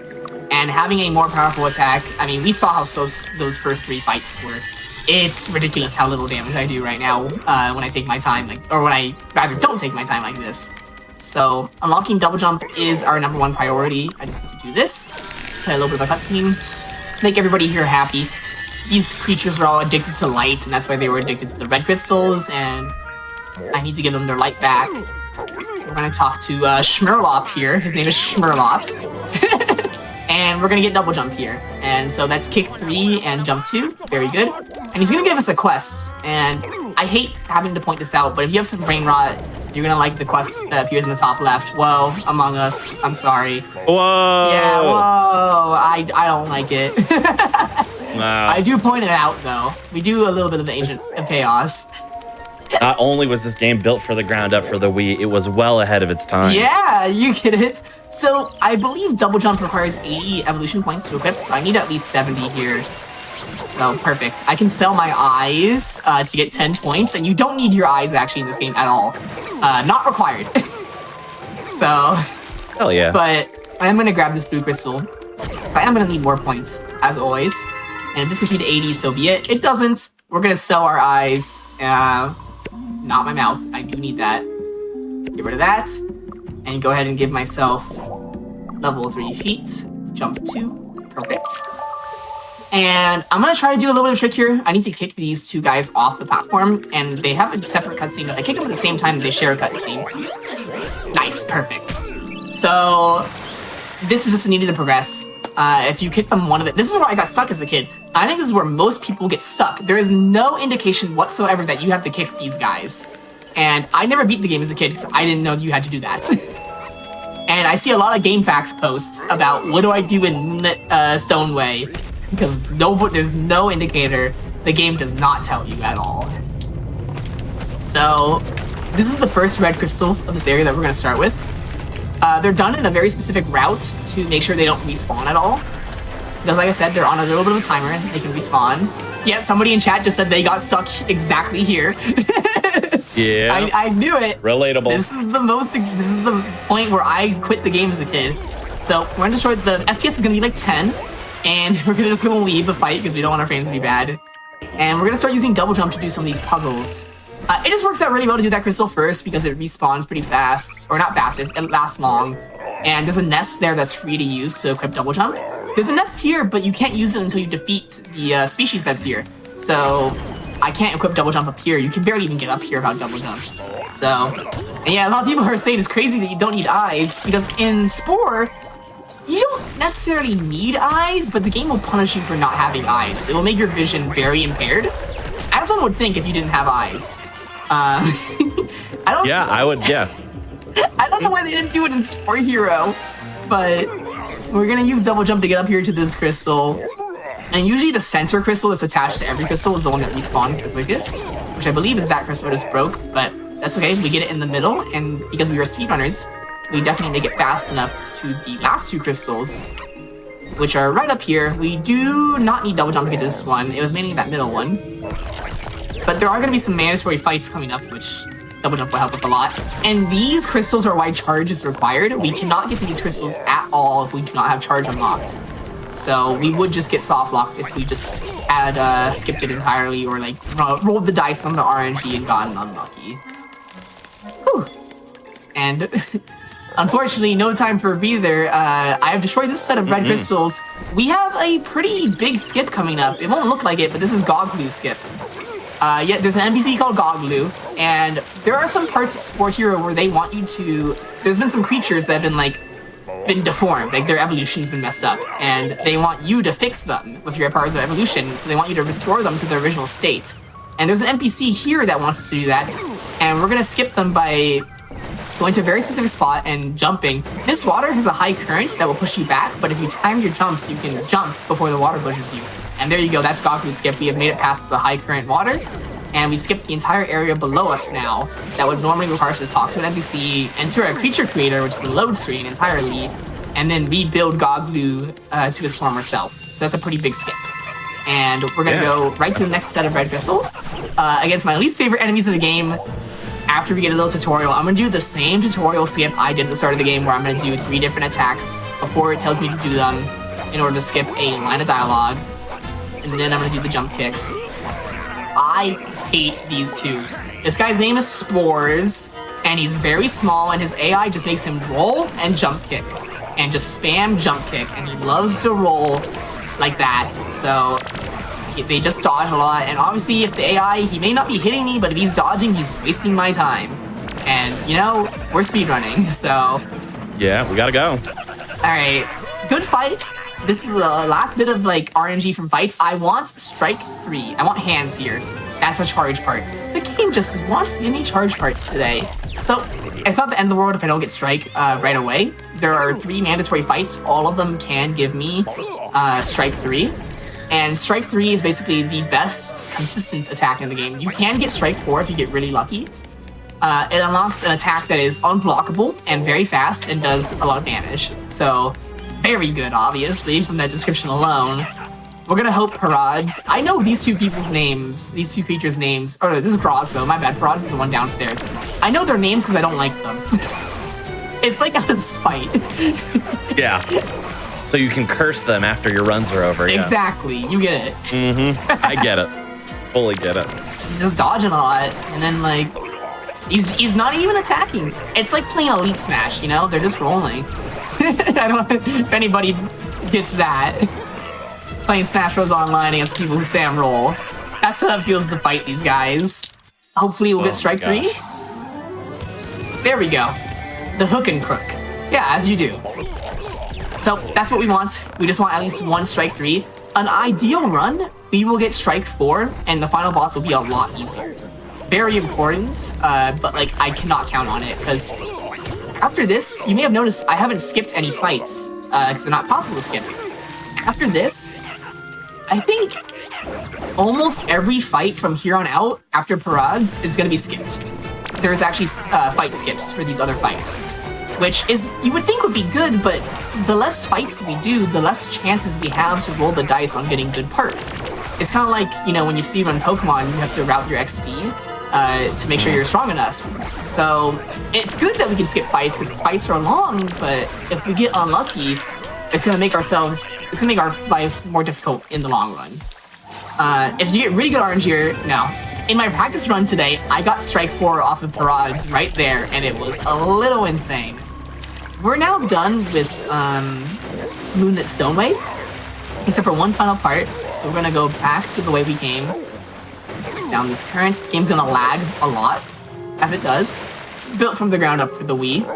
And having a more powerful attack, I mean, we saw how those first 3 fights were. It's ridiculous how little damage I do right now when I take my time, or when I rather don't take my time like this. So unlocking double jump is our #1 priority. I just need to do this, play a little bit of a cutscene, make everybody here happy. These creatures are all addicted to light, and that's why they were addicted to the red crystals, and I need to give them their light back. So we're gonna talk to Schmurlop here. His name is Schmurlop. And we're gonna get double jump here. And so that's kick 3 and jump 2. Very good. And he's gonna give us a quest. And I hate having to point this out, but if you have some brain rot, you're gonna like the quest that appears in the top left. Whoa, Among Us. I'm sorry. Whoa. Yeah, whoa. I don't like it. Wow. I do point it out though. We do a little bit of the Agent of Chaos. Not only was this game built for the ground up for the Wii, it was well ahead of its time. Yeah, you get it. So I believe double jump requires 80 evolution points to equip, so I need at least 70 here. So perfect. I can sell my eyes to get 10 points, and you don't need your eyes actually in this game at all. Not required. So. Hell yeah. But I am gonna grab this blue crystal. I am gonna need more points, as always. And if this gets me to 80, so be it. It doesn't. We're gonna sell our eyes. Not my mouth. I do need that. Get rid of that. And go ahead and give myself level 3 feet. Jump 2. Perfect. And I'm gonna try to do a little bit of trick here. I need to kick these 2 guys off the platform, and they have a separate cutscene. If I kick them at the same time, they share a cutscene. Nice, perfect. So this is just needed to progress. If you kick them this is where I got stuck as a kid. I think this is where most people get stuck. There is no indication whatsoever that you have to kick these guys. And I never beat the game as a kid because I didn't know you had to do that. And I see a lot of GameFAQs posts about what do I do in Stoneway, because there's no indicator. The game does not tell you at all. So this is the first red crystal of this area that we're going to start with. They're done in a very specific route to make sure they don't respawn at all. Because like I said, they're on a little bit of a timer and they can respawn. Yeah, somebody in chat just said they got stuck exactly here. Yeah. I knew it. Relatable. This is the point where I quit the game as a kid. So we're gonna destroy the FPS is gonna be like 10, and we're just gonna leave the fight because we don't want our frames to be bad. And we're gonna start using double jump to do some of these puzzles. It just works out really well to do that crystal first because it respawns pretty fast, or not fast, it lasts long. And there's a nest there that's free to use to equip double jump. There's a nest here, but you can't use it until you defeat the species that's here. So I can't equip double jump up here. You can barely even get up here without double jump. So, and yeah, a lot of people are saying it's crazy that you don't need eyes, because in Spore, you don't necessarily need eyes, but the game will punish you for not having eyes. It will make your vision very impaired, as one would think if you didn't have eyes. I would. I don't know why they didn't do it in Spore Hero, but we're gonna use double jump to get up here to this crystal. And usually the center crystal that's attached to every crystal is the one that respawns the quickest, which I believe is that crystal I just broke, but that's okay. We get it in the middle, and because we are speedrunners, we definitely make it fast enough to the last two crystals, which are right up here. We do not need double jump to get to this one. It was mainly that middle one. But there are going to be some mandatory fights coming up, which double jump will help with a lot. And these crystals are why charge is required. We cannot get to these crystals at all if we do not have charge unlocked. So we would just get soft locked if we just had skipped it entirely, or like rolled the dice on the RNG and gotten unlucky. Whew. And unfortunately, no time for a breather. I have destroyed this set of red crystals. We have a pretty big skip coming up. It won't look like it, but this is Goglu skip. Yeah, there's an NPC called Goglu, and there are some parts of Spore Hero where they want you to. There's been some creatures that have been deformed, like their evolution's been messed up, and they want you to fix them with your powers of evolution, so they want you to restore them to their original state. And there's an NPC here that wants us to do that, and we're gonna skip them by going to a very specific spot and jumping. This water has a high current that will push you back, but if you time your jumps, you can jump before the water pushes you. And there you go, that's Goglu's skip. We have made it past the high current water, and we skipped the entire area below us now that would normally require us to talk to an NPC, enter a creature creator, which is the load screen entirely, and then rebuild Goglu to his former self. So that's a pretty big skip. And we're gonna go right to the next set of red crystals against my least favorite enemies in the game. After we get a little tutorial, I'm gonna do the same tutorial skip I did at the start of the game, where I'm gonna do 3 different attacks before it tells me to do them in order to skip a line of dialogue. And then I'm gonna do the jump kicks. I hate these two. This guy's name is Spores, and he's very small, and his AI just makes him roll and jump kick, and just spam jump kick, and he loves to roll like that. So they just dodge a lot, and obviously if the AI, he may not be hitting me, but if he's dodging, he's wasting my time. And you know, we're speedrunning, so yeah, we gotta go. Alright, good fight. This is the last bit of like RNG from fights. I want strike 3. I want hands here. That's a charge part. The game just wants to give me charge parts today. So it's not the end of the world if I don't get strike right away. There are 3 mandatory fights. All of them can give me strike 3. And strike 3 is basically the best consistent attack in the game. You can get strike 4 if you get really lucky. It unlocks an attack that is unblockable and very fast and does a lot of damage. So very good, obviously, from that description alone. We're gonna hope Parads. I know these two people's names, these two creatures' names. Oh no, this is Graz though, my bad. Parads is the one downstairs. I know their names because I don't like them. It's like out of spite. Yeah. So you can curse them after your runs are over. Yeah. Exactly, you get it. I get it. Fully get it. He's just dodging a lot, and then like, he's not even attacking. It's like playing Elite Smash, you know? They're just rolling. I don't know if anybody gets that. Playing Smash Bros. Online against people who spam roll. That's how it feels to fight these guys. Hopefully we'll get strike 3. There we go. The hook and crook. Yeah, as you do. So that's what we want. We just want at least one strike 3. An ideal run, we will get strike 4, and the final boss will be a lot easier. Very important, but like I cannot count on it because after this, you may have noticed I haven't skipped any fights because they're not possible to skip. After this, I think almost every fight from here on out after parades is going to be skipped. There's actually fight skips for these other fights, which is, you would think would be good, but the less fights we do, the less chances we have to roll the dice on getting good parts. It's kind of like, you know, when you speedrun Pokemon, you have to route your XP to make sure you're strong enough. So it's good that we can skip fights because fights are long, but if we get unlucky, it's gonna make our lives more difficult in the long run. If you get really good RNG here, now, in my practice run today, I got strike 4 off of parades right there, and it was a little insane. We're now done with Moonlit Stoneway, except for one final part. So we're gonna go back to the way we came. Just down this current. Game's gonna lag a lot, as it does. Built from the ground up for the Wii,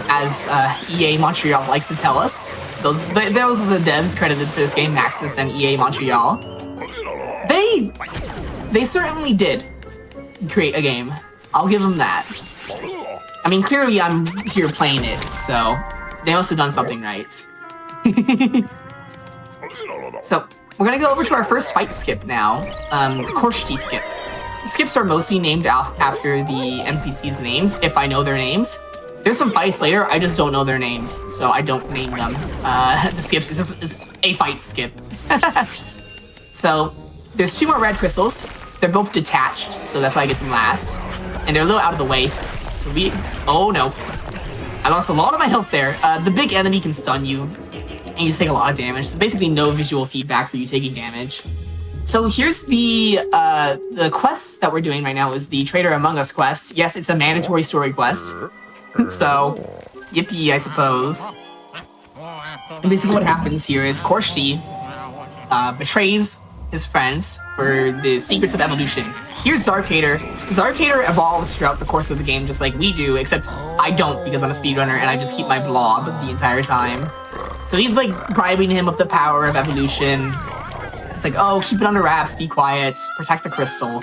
as EA Montreal likes to tell us. Those are the devs credited for this game, Maxis and EA Montreal. They certainly did create a game. I'll give them that. I mean, clearly I'm here playing it, so they must have done something right. So we're gonna go over to our first fight skip now, Korshti skip. Skips are mostly named after the NPCs' names, if I know their names. There's some fights later, I just don't know their names, so I don't name them. The skips is just a fight skip. So there's 2 more red crystals. They're both detached, so that's why I get them last. And they're a little out of the way. So oh no. I lost a lot of my health there. The big enemy can stun you, and you just take a lot of damage. There's basically no visual feedback for you taking damage. So here's the quest that we're doing right now is the Traitor Among Us quest. Yes, it's a mandatory story quest. So, yippee, I suppose. And basically what happens here is Korshti betrays his friends for the secrets of evolution. Here's Zarkator. Zarkator evolves throughout the course of the game just like we do, except I don't because I'm a speedrunner and I just keep my blob the entire time. So he's like bribing him with the power of evolution. It's like, oh, keep it under wraps, be quiet, protect the crystal.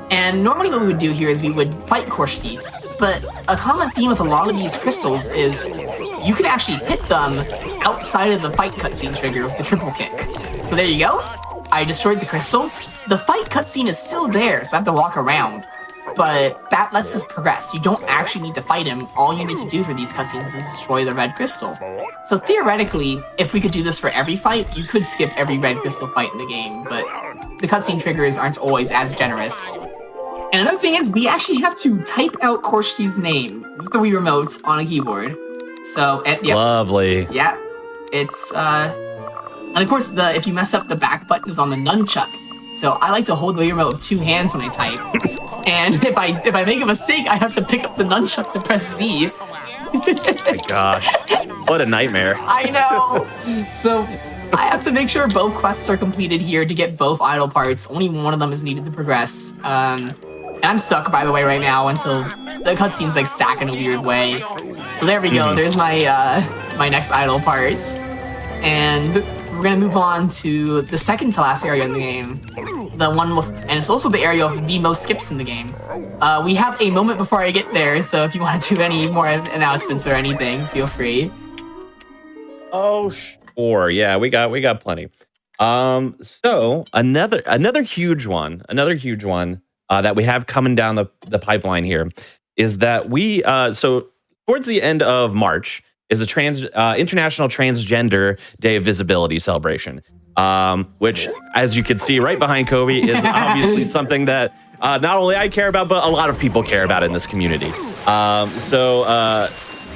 And normally what we would do here is we would fight Korshti. But a common theme with a lot of these crystals is you can actually hit them outside of the fight cutscene trigger with the triple kick. So there you go. I destroyed the crystal. The fight cutscene is still there, so I have to walk around. But that lets us progress. You don't actually need to fight him. All you need to do for these cutscenes is destroy the red crystal. So theoretically, if we could do this for every fight, you could skip every red crystal fight in the game, but the cutscene triggers aren't always as generous. And another thing is, we actually have to type out Korshti's name with the Wii Remote on a keyboard. So, yeah. Lovely. Yeah. It's, and of course, if you mess up, the back button is on the nunchuck. So I like to hold the Wii Remote with 2 hands when I type. And if I make a mistake, I have to pick up the nunchuck to press Z. Oh my gosh. What a nightmare. I know. So I have to make sure both quests are completed here to get both idle parts. Only one of them is needed to progress. And I'm stuck, by the way, right now until the cutscenes like stack in a weird way. So there we go. There's my my next idle part. And we're gonna move on to the second to last area in the game. The one with, and it's also the area of the most skips in the game. We have a moment before I get there, so if you want to do any more announcements or anything, feel free. Oh, sure. Yeah, we got plenty. So another huge one that we have coming down the pipeline here is that we so towards the end of March is the International Transgender Day of Visibility celebration, which, as you can see right behind Kobe, is obviously something that not only I care about, but a lot of people care about in this community. So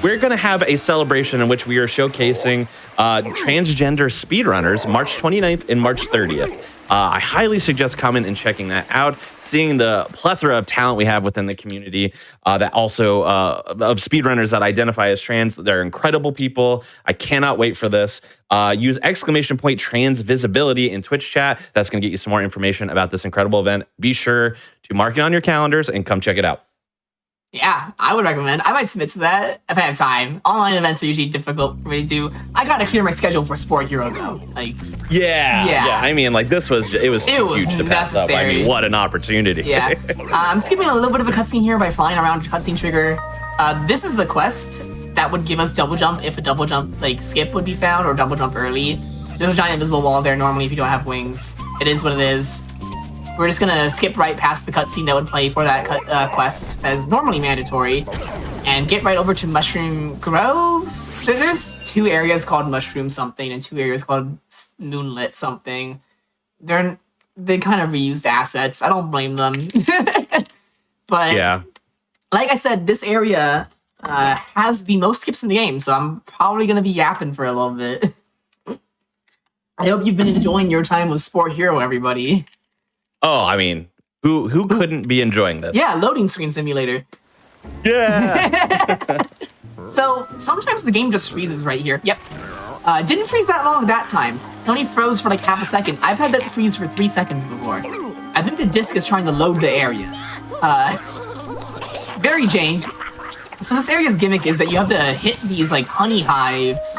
we're going to have a celebration in which we are showcasing transgender speedrunners March 29th and March 30th. I highly suggest coming and checking that out, seeing the plethora of talent we have within the community that also of speedrunners that identify as trans. They're incredible people. I cannot wait for this. Use !trans visibility in Twitch chat. That's going to get you some more information about this incredible event. Be sure to mark it on your calendars and come check it out. Yeah, I would recommend. I might submit to that if I have time. Online events are usually difficult for me to do. I gotta clear my schedule for Spore Hero though. Like, yeah. I mean, like it was too huge to pass up. I mean, what an opportunity. Yeah. I'm skipping a little bit of a cutscene here by flying around cutscene trigger. This is the quest that would give us double jump if a double jump like skip would be found or double jump early. There's a giant invisible wall there normally if you don't have wings. It is what it is. We're just gonna skip right past the cutscene that would play for that quest as normally mandatory, and get right over to Mushroom Grove. There's 2 areas called Mushroom something and 2 areas called Moonlit something. They kind of reused assets. I don't blame them. But yeah, like I said, this area has the most skips in the game, so I'm probably gonna be yapping for a little bit. I hope you've been enjoying your time with Spore Hero, everybody. Oh, I mean, who couldn't be enjoying this? Yeah, loading screen simulator. Yeah. So sometimes the game just freezes right here. Yep. Didn't freeze that long that time. It only froze for like half a second. I've had that freeze for 3 seconds before. I think the disc is trying to load the area. Very jank. So this area's gimmick is that you have to hit these like honey hives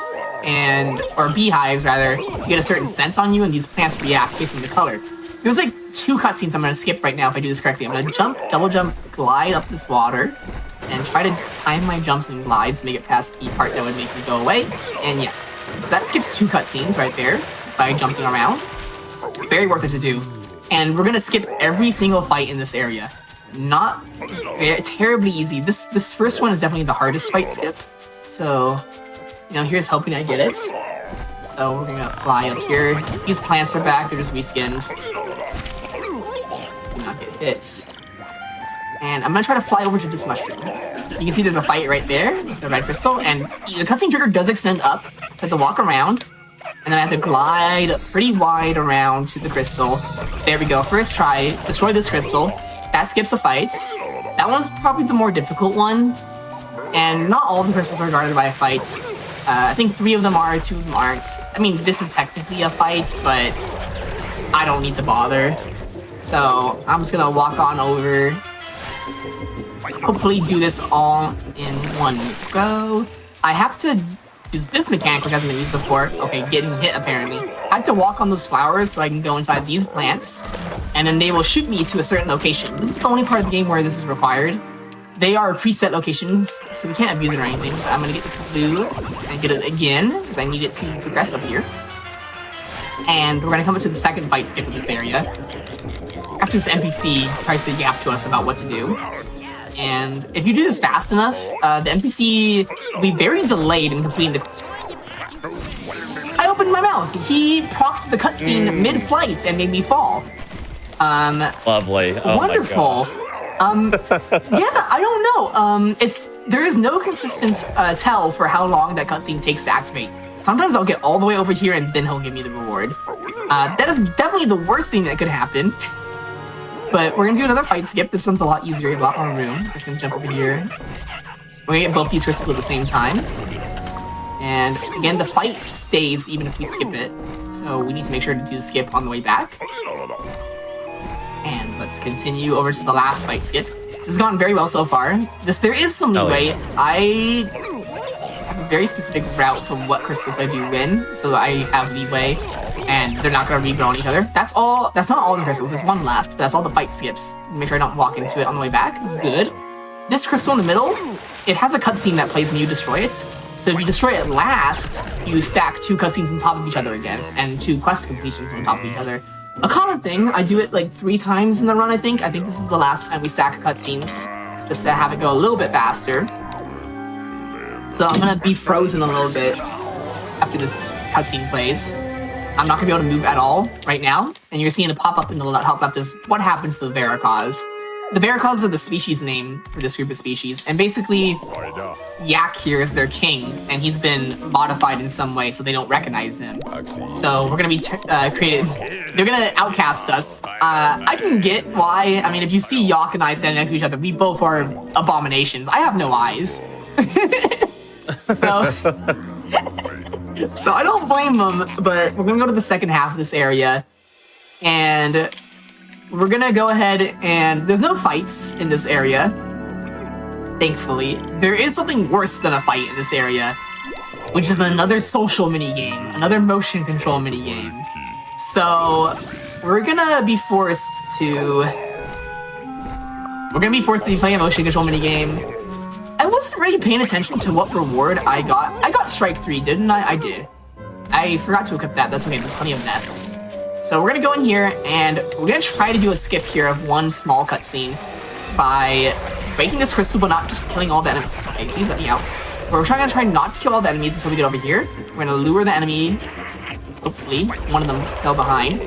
or beehives rather to get a certain scent on you, and these plants react based on the color. There's like 2 cutscenes I'm gonna skip right now if I do this correctly. I'm gonna jump, double jump, glide up this water, and try to time my jumps and glides to make it past the part that would make me go away. And yes, so that skips 2 cutscenes right there by jumping around. Very worth it to do. And we're gonna skip every single fight in this area. Not terribly easy. This first one is definitely the hardest fight skip. So, here's hoping I get it. So we're gonna fly up here. These plants are back, they're just reskinned. Do not get hit. And I'm gonna try to fly over to this mushroom. You can see there's a fight right there with the red crystal, and the cutscene trigger does extend up, so I have to walk around, and then I have to glide pretty wide around to the crystal. There we go, first try, destroy this crystal. That skips a fight. That one's probably the more difficult one, and not all the crystals are guarded by a fight. I think 3 of them are, 2 of them aren't. I mean, this is technically a fight, but I don't need to bother. So I'm just gonna walk on over. Hopefully do this all in one go. I have to use this mechanic, which hasn't been used before. Okay, getting hit apparently. I have to walk on those flowers so I can go inside these plants, and then they will shoot me to a certain location. This is the only part of the game where this is required. They are preset locations, so we can't abuse it or anything. But I'm gonna get this blue and get it again, because I need it to progress up here. And we're gonna come into the second fight skip in this area. After this NPC tries to yap to us about what to do. And if you do this fast enough, the NPC will be very delayed in completing the... I opened my mouth! He procced the cutscene mid-flight and made me fall. Lovely. Oh wonderful. Yeah, I don't know. There is no consistent tell for how long that cutscene takes to activate. Sometimes I'll get all the way over here and then he'll give me the reward. That is definitely the worst thing that could happen. But we're gonna do another fight skip. This one's a lot easier. You block on a room. Just gonna jump over here. We're gonna get both these crystals at the same time. And again, the fight stays even if we skip it. So we need to make sure to do the skip on the way back. And let's continue over to the last fight skip. This has gone very well so far. There is some leeway. I have a very specific route for what crystals I do win, so I have leeway, and they're not gonna regrow on each other. That's not all the crystals. There's one left, but that's all the fight skips. Make sure I don't walk into it on the way back. Good. This crystal in the middle, it has a cutscene that plays when you destroy it. So if you destroy it last, you stack 2 cutscenes on top of each other again, and 2 quest completions on top of each other. A common thing, I do it like 3 times in the run, I think. I think this is the last time we stack cutscenes, just to have it go a little bit faster. So I'm gonna be frozen a little bit after this cutscene plays. I'm not gonna be able to move at all right now, and you're seeing it pop up in the top left is what happens to the Veracause. The Veracause are the species name for this group of species, and basically, Yak here is their king, and he's been modified in some way so they don't recognize him. So we're gonna be created. They're gonna outcast us. I can get why. I mean, if you see Yak and I standing next to each other, we both are abominations. I have no eyes. So I don't blame them, but we're gonna go to the second half of this area, and we're gonna go ahead and there's no fights in this area. thankfully, there is something worse than a fight in this area, which is another social minigame, another motion control minigame. So we're gonna be forced to be playing a motion control minigame. I wasn't really paying attention to what reward I got. I got strike 3, didn't I? I did. I forgot to equip that. That's okay, there's plenty of nests. So we're gonna go in here and we're gonna try to do a skip here of one small cutscene by breaking this crystal but not just killing all the enemies. Okay, please let me out. We're trying to not to kill all the enemies until we get over here. We're gonna lure the enemy. Hopefully, one of them fell behind.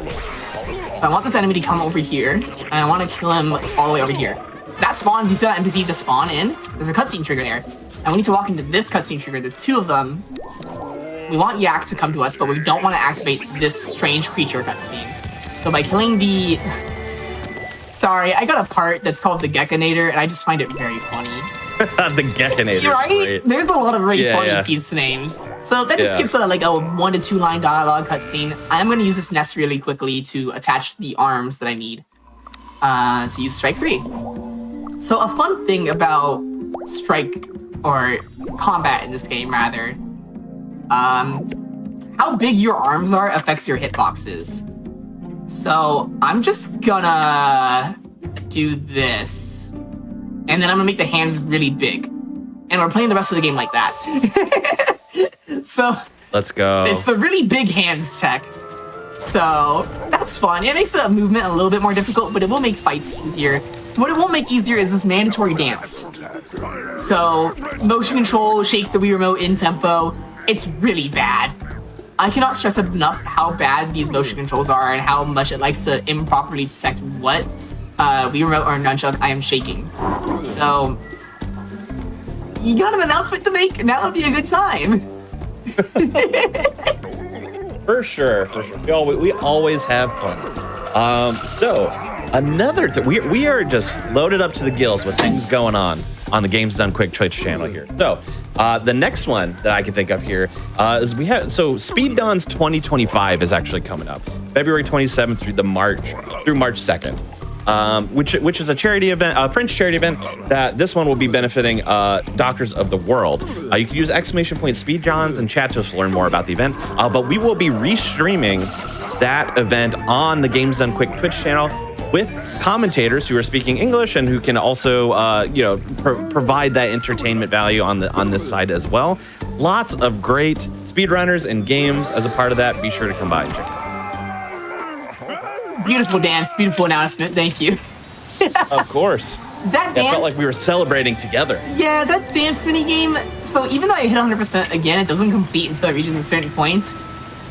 So I want this enemy to come over here, and I want to kill him all the way over here. So that spawns, you see that NPCs just spawn in. There's a cutscene trigger there. And we need to walk into this cutscene trigger. There's 2 of them. We want Yak to come to us, but we don't want to activate this strange creature cutscene. So by killing the... Sorry, I got a part that's called the Gekkonator, and I just find it very funny. The Gekkonator. Right? Great. There's a lot of really funny piece names. So that just skips like a 1 to 2 line dialogue cutscene. I'm going to use this nest really quickly to attach the arms that I need to use strike 3. So a fun thing about strike, or combat in this game rather, how big your arms are affects your hitboxes. So I'm just gonna do this. And then I'm gonna make the hands really big. And we're playing the rest of the game like that. So let's go. It's the really big hands tech. So that's fun. It makes the movement a little bit more difficult, but it will make fights easier. What it won't make easier is this mandatory dance. So motion control, shake the Wii remote in tempo. It's really bad. I cannot stress enough how bad these motion controls are and how much it likes to improperly detect what Wii remote or nunchuck I am shaking. So, you got an announcement to make? Now would be a good time. For sure. We always have fun. So, another thing, we are just loaded up to the gills with things going on the Games Done Quick Twitch channel here. So, the next one that I can think of here is Speedruns 2025 is actually coming up, February 27th through March 2nd. Which is a charity event, a French charity event that this one will be benefiting doctors of the world. You can use !Speedruns in chat to learn more about the event, but we will be restreaming that event on the Games Done Quick Twitch channel with commentators who are speaking English and who can also provide that entertainment value on this side as well. Lots of great speedrunners and games as a part of that. Be sure to come by and check it out. Beautiful dance, beautiful announcement. Thank you. Of course. That dance felt like we were celebrating together. Yeah, that dance minigame. So even though I hit 100% again, it doesn't complete until it reaches a certain point.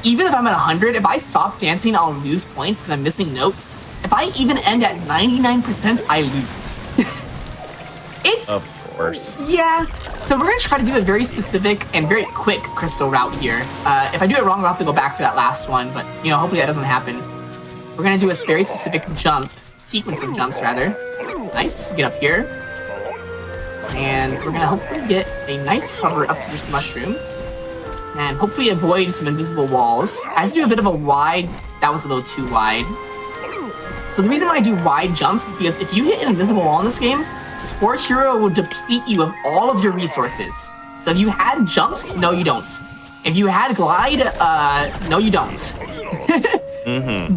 Even if I'm at 100, if I stop dancing, I'll lose points because I'm missing notes. If I even end at 99%, I lose. It's... Of course. Yeah. So we're going to try to do a very specific and very quick crystal route here. If I do it wrong, I'll have to go back for that last one, but, hopefully that doesn't happen. We're going to do a very specific sequence of jumps, rather. Nice. Get up here. And we're going to hopefully get a nice hover up to this mushroom. And hopefully avoid some invisible walls. I have to do a bit of a wide... That was a little too wide. So the reason why I do wide jumps is because if you hit an invisible wall in this game, Spore Hero will deplete you of all of your resources. So if you had jumps, no you don't. If you had glide, no you don't.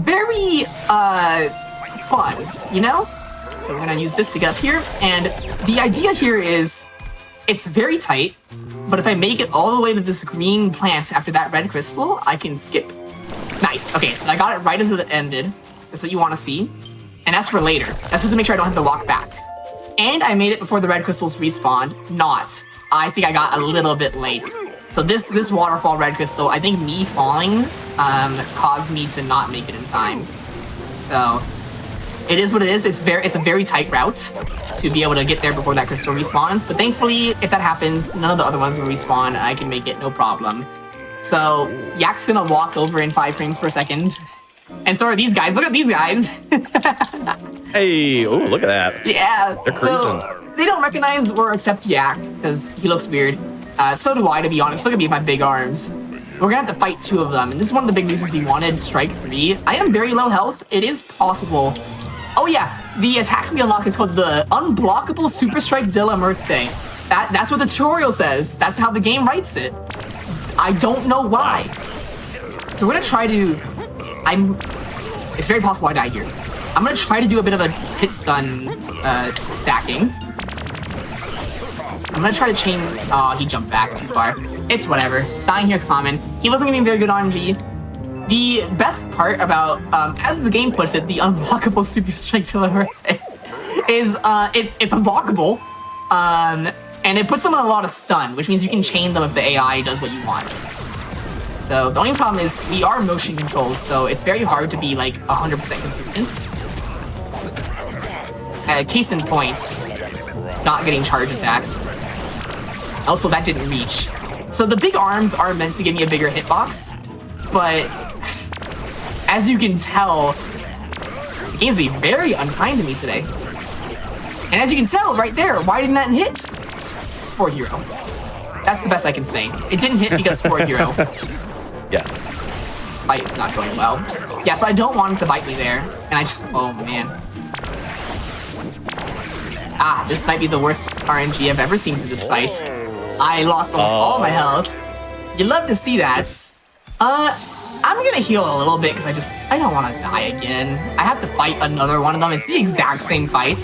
Very, fun, So we're gonna use this to get up here, and the idea here is, it's very tight, but if I make it all the way to this green plant after that red crystal, I can skip. Nice, okay, so I got it right as it ended. That's what you want to see. And that's for later. That's just to make sure I don't have to walk back. And I made it before the red crystals respawned. I think I got a little bit late. So this waterfall red crystal, I think me falling caused me to not make it in time. So it is what it is. It's a very tight route to be able to get there before that crystal respawns. But thankfully, if that happens, none of the other ones will respawn and I can make it no problem. So Yak's gonna walk over in 5 frames per second. And so are these guys. Look at these guys. Hey, oh, look at that. Yeah. They're cruising. So they don't recognize or accept Yak because he looks weird. So do I, to be honest. Look at me with my big arms. We're gonna have to fight 2 of them, and this is one of the big reasons we wanted strike 3. I am very low health. It is possible. Oh yeah, the attack we unlock is called the Unblockable Super Strike de la Muerte. That's what the tutorial says. That's how the game writes it. I don't know why. So we're gonna try to... It's very possible I die here. I'm gonna try to do a bit of a hit stun stacking. I'm gonna try to chain... Oh, he jumped back too far. It's whatever. Dying here is common. He wasn't getting very good RNG. The best part about, as the game puts it, the Unblockable Super Strike de la Muerte is it's unblockable. And it puts them on a lot of stun, which means you can chain them if the AI does what you want. So the only problem is we are motion controls, so it's very hard to be like 100% consistent. Case in point, not getting charge attacks. Also, that didn't reach. So the big arms are meant to give me a bigger hitbox, but as you can tell, the game's being very unkind to me today. And as you can tell right there, why didn't that hit? Spore Hero. That's the best I can say. It didn't hit because Spore Hero. Yes. This fight is not going well. Yeah, so I don't want him to bite me there. And I just, oh man. Ah, this might be the worst RNG I've ever seen for this fight. I lost almost all my health. You love to see that. I'm gonna heal a little bit because I don't want to die again. I have to fight another one of them. It's the exact same fight.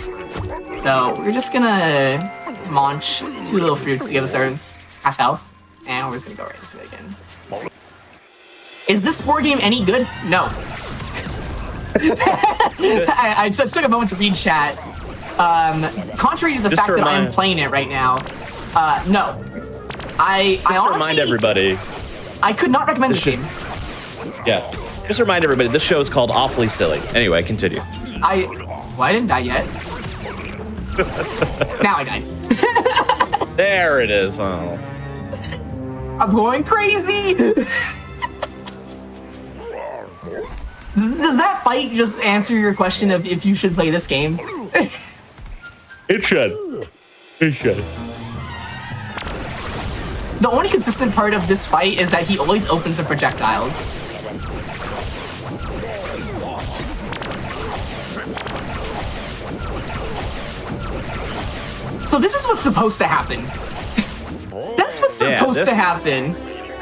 So we're just gonna launch 2 little fruits to give us our half health. And we're just gonna go right into it again. Is this Spore game any good? No. I just took a moment to read chat. Contrary to the fact that I am playing it right now, no. I honestly, remind everybody. I could not recommend this game. Yes. Just remind everybody, this show is called Awfully Silly. Anyway, continue. Well, I didn't die yet. Now I died. There it is. Oh. I'm going crazy. Does that fight just answer your question of if you should play this game? It should. It should. The only consistent part of this fight is that he always opens the projectiles. So this is what's supposed to happen. That's what's supposed to happen.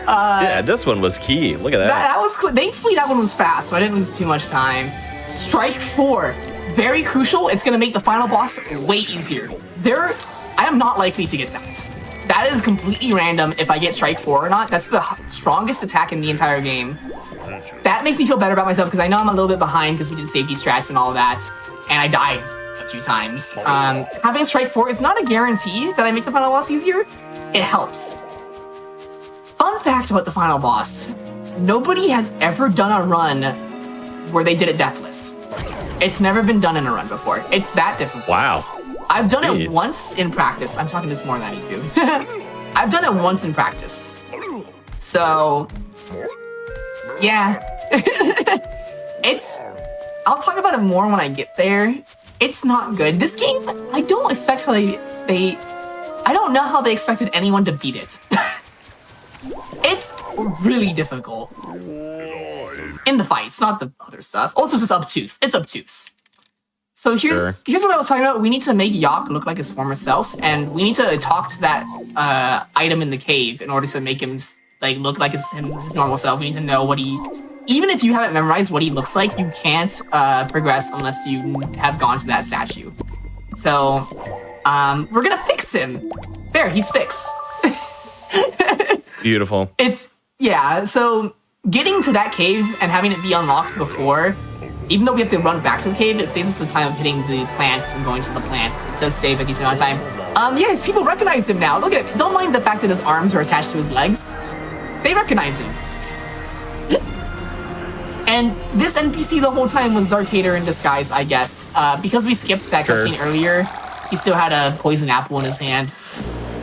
Yeah, this one was key. Look at that. That was thankfully that one was fast, so I didn't lose too much time. Strike 4, very crucial. It's gonna make the final boss way easier. I am not likely to get that. That is completely random if I get Strike 4 or not. That's the strongest attack in the entire game. That makes me feel better about myself because I know I'm a little bit behind because we did safety strats and all that, and I died a few times. Having Strike 4 is not a guarantee that I make the final boss easier. It helps. Fun fact about the final boss. Nobody has ever done a run where they did it deathless. It's never been done in a run before. It's that difficult. Wow. I've done it once in practice. I'm talking this more than I need to. I've done it once in practice. So, yeah. I'll talk about it more when I get there. It's not good. This game, I don't expect how I don't know how they expected anyone to beat it. It's really difficult. In the fights, not the other stuff. Also, it's just obtuse. It's obtuse. So here's what I was talking about. We need to make Yak look like his former self, and we need to talk to that item in the cave in order to make him like look like his normal self. We need to know what he... Even if you haven't memorized what he looks like, you can't progress unless you have gone to that statue. So, we're gonna fix him. There, he's fixed. Beautiful. Yeah, so getting to that cave and having it be unlocked before, even though we have to run back to the cave, it saves us the time of hitting the plants and going to the plants. It does save a decent amount of time. Yeah, his people recognize him now. Look at him. Don't mind the fact that his arms are attached to his legs. They recognize him. And this NPC the whole time was Zarkator in disguise, I guess. Because we skipped that cutscene earlier, he still had a poison apple in his hand.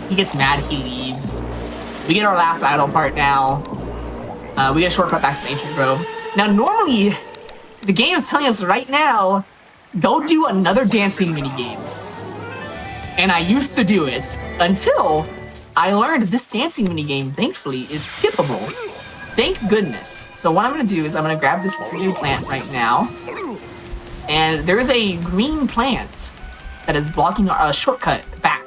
He gets mad, he leaves. We get our last idle part now. We get a shortcut back to the Ancient Grove. Now, normally, the game is telling us right now, go do another dancing minigame. And I used to do it until I learned this dancing minigame, thankfully, is skippable. Thank goodness. So what I'm gonna do is I'm gonna grab this blue plant right now. And and there is a green plant that is blocking a shortcut back.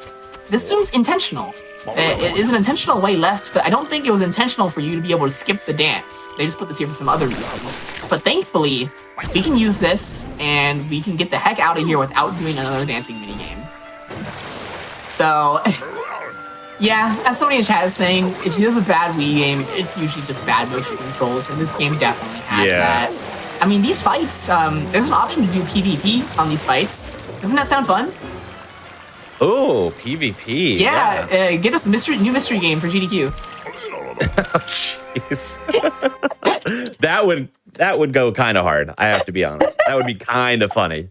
This seems intentional. It is an intentional way left, but I don't think it was intentional for you to be able to skip the dance. They just put this here for some other reason. But thankfully, we can use this, and we can get the heck out of here without doing another dancing minigame. So, yeah, as somebody in chat is saying, if there's a bad Wii game, it's usually just bad motion controls, and this game definitely has that. I mean, these fights, there's an option to do PvP on these fights. Doesn't that sound fun? Oh, PvP. Yeah, get us a new mystery game for GDQ. Oh, jeez. that would go kind of hard. I have to be honest. That would be kind of funny.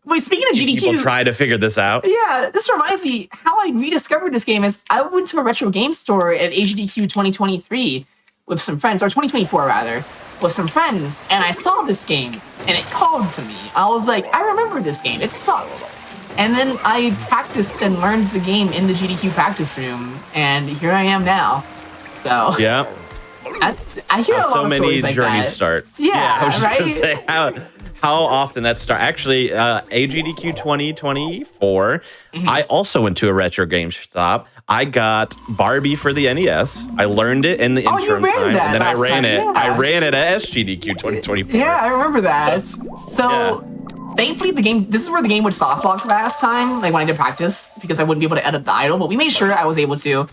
Wait, speaking of GDQ, people try to figure this out. Yeah, this reminds me how I rediscovered this game is I went to a retro game store at GDQ 2023 with some friends, or 2024 rather, with some friends, and I saw this game and it called to me. I was like, I remember this game. It sucked. And then I practiced and learned the game in the GDQ practice room, and here I am now. So yeah, I hear a lot so of many stories like journeys that. start. Yeah, I was just right? gonna say how often that start. Actually, AGDQ 2024. I also went to a retro game shop. I got Barbie for the NES. I learned it in the interim time, and then I ran it. Yeah. I ran it at SGDQ 2024. Yeah, I remember that. So. Thankfully, this is where the game would soft lock last time, like when I did practice, because I wouldn't be able to edit the idle, but we made sure I was able to.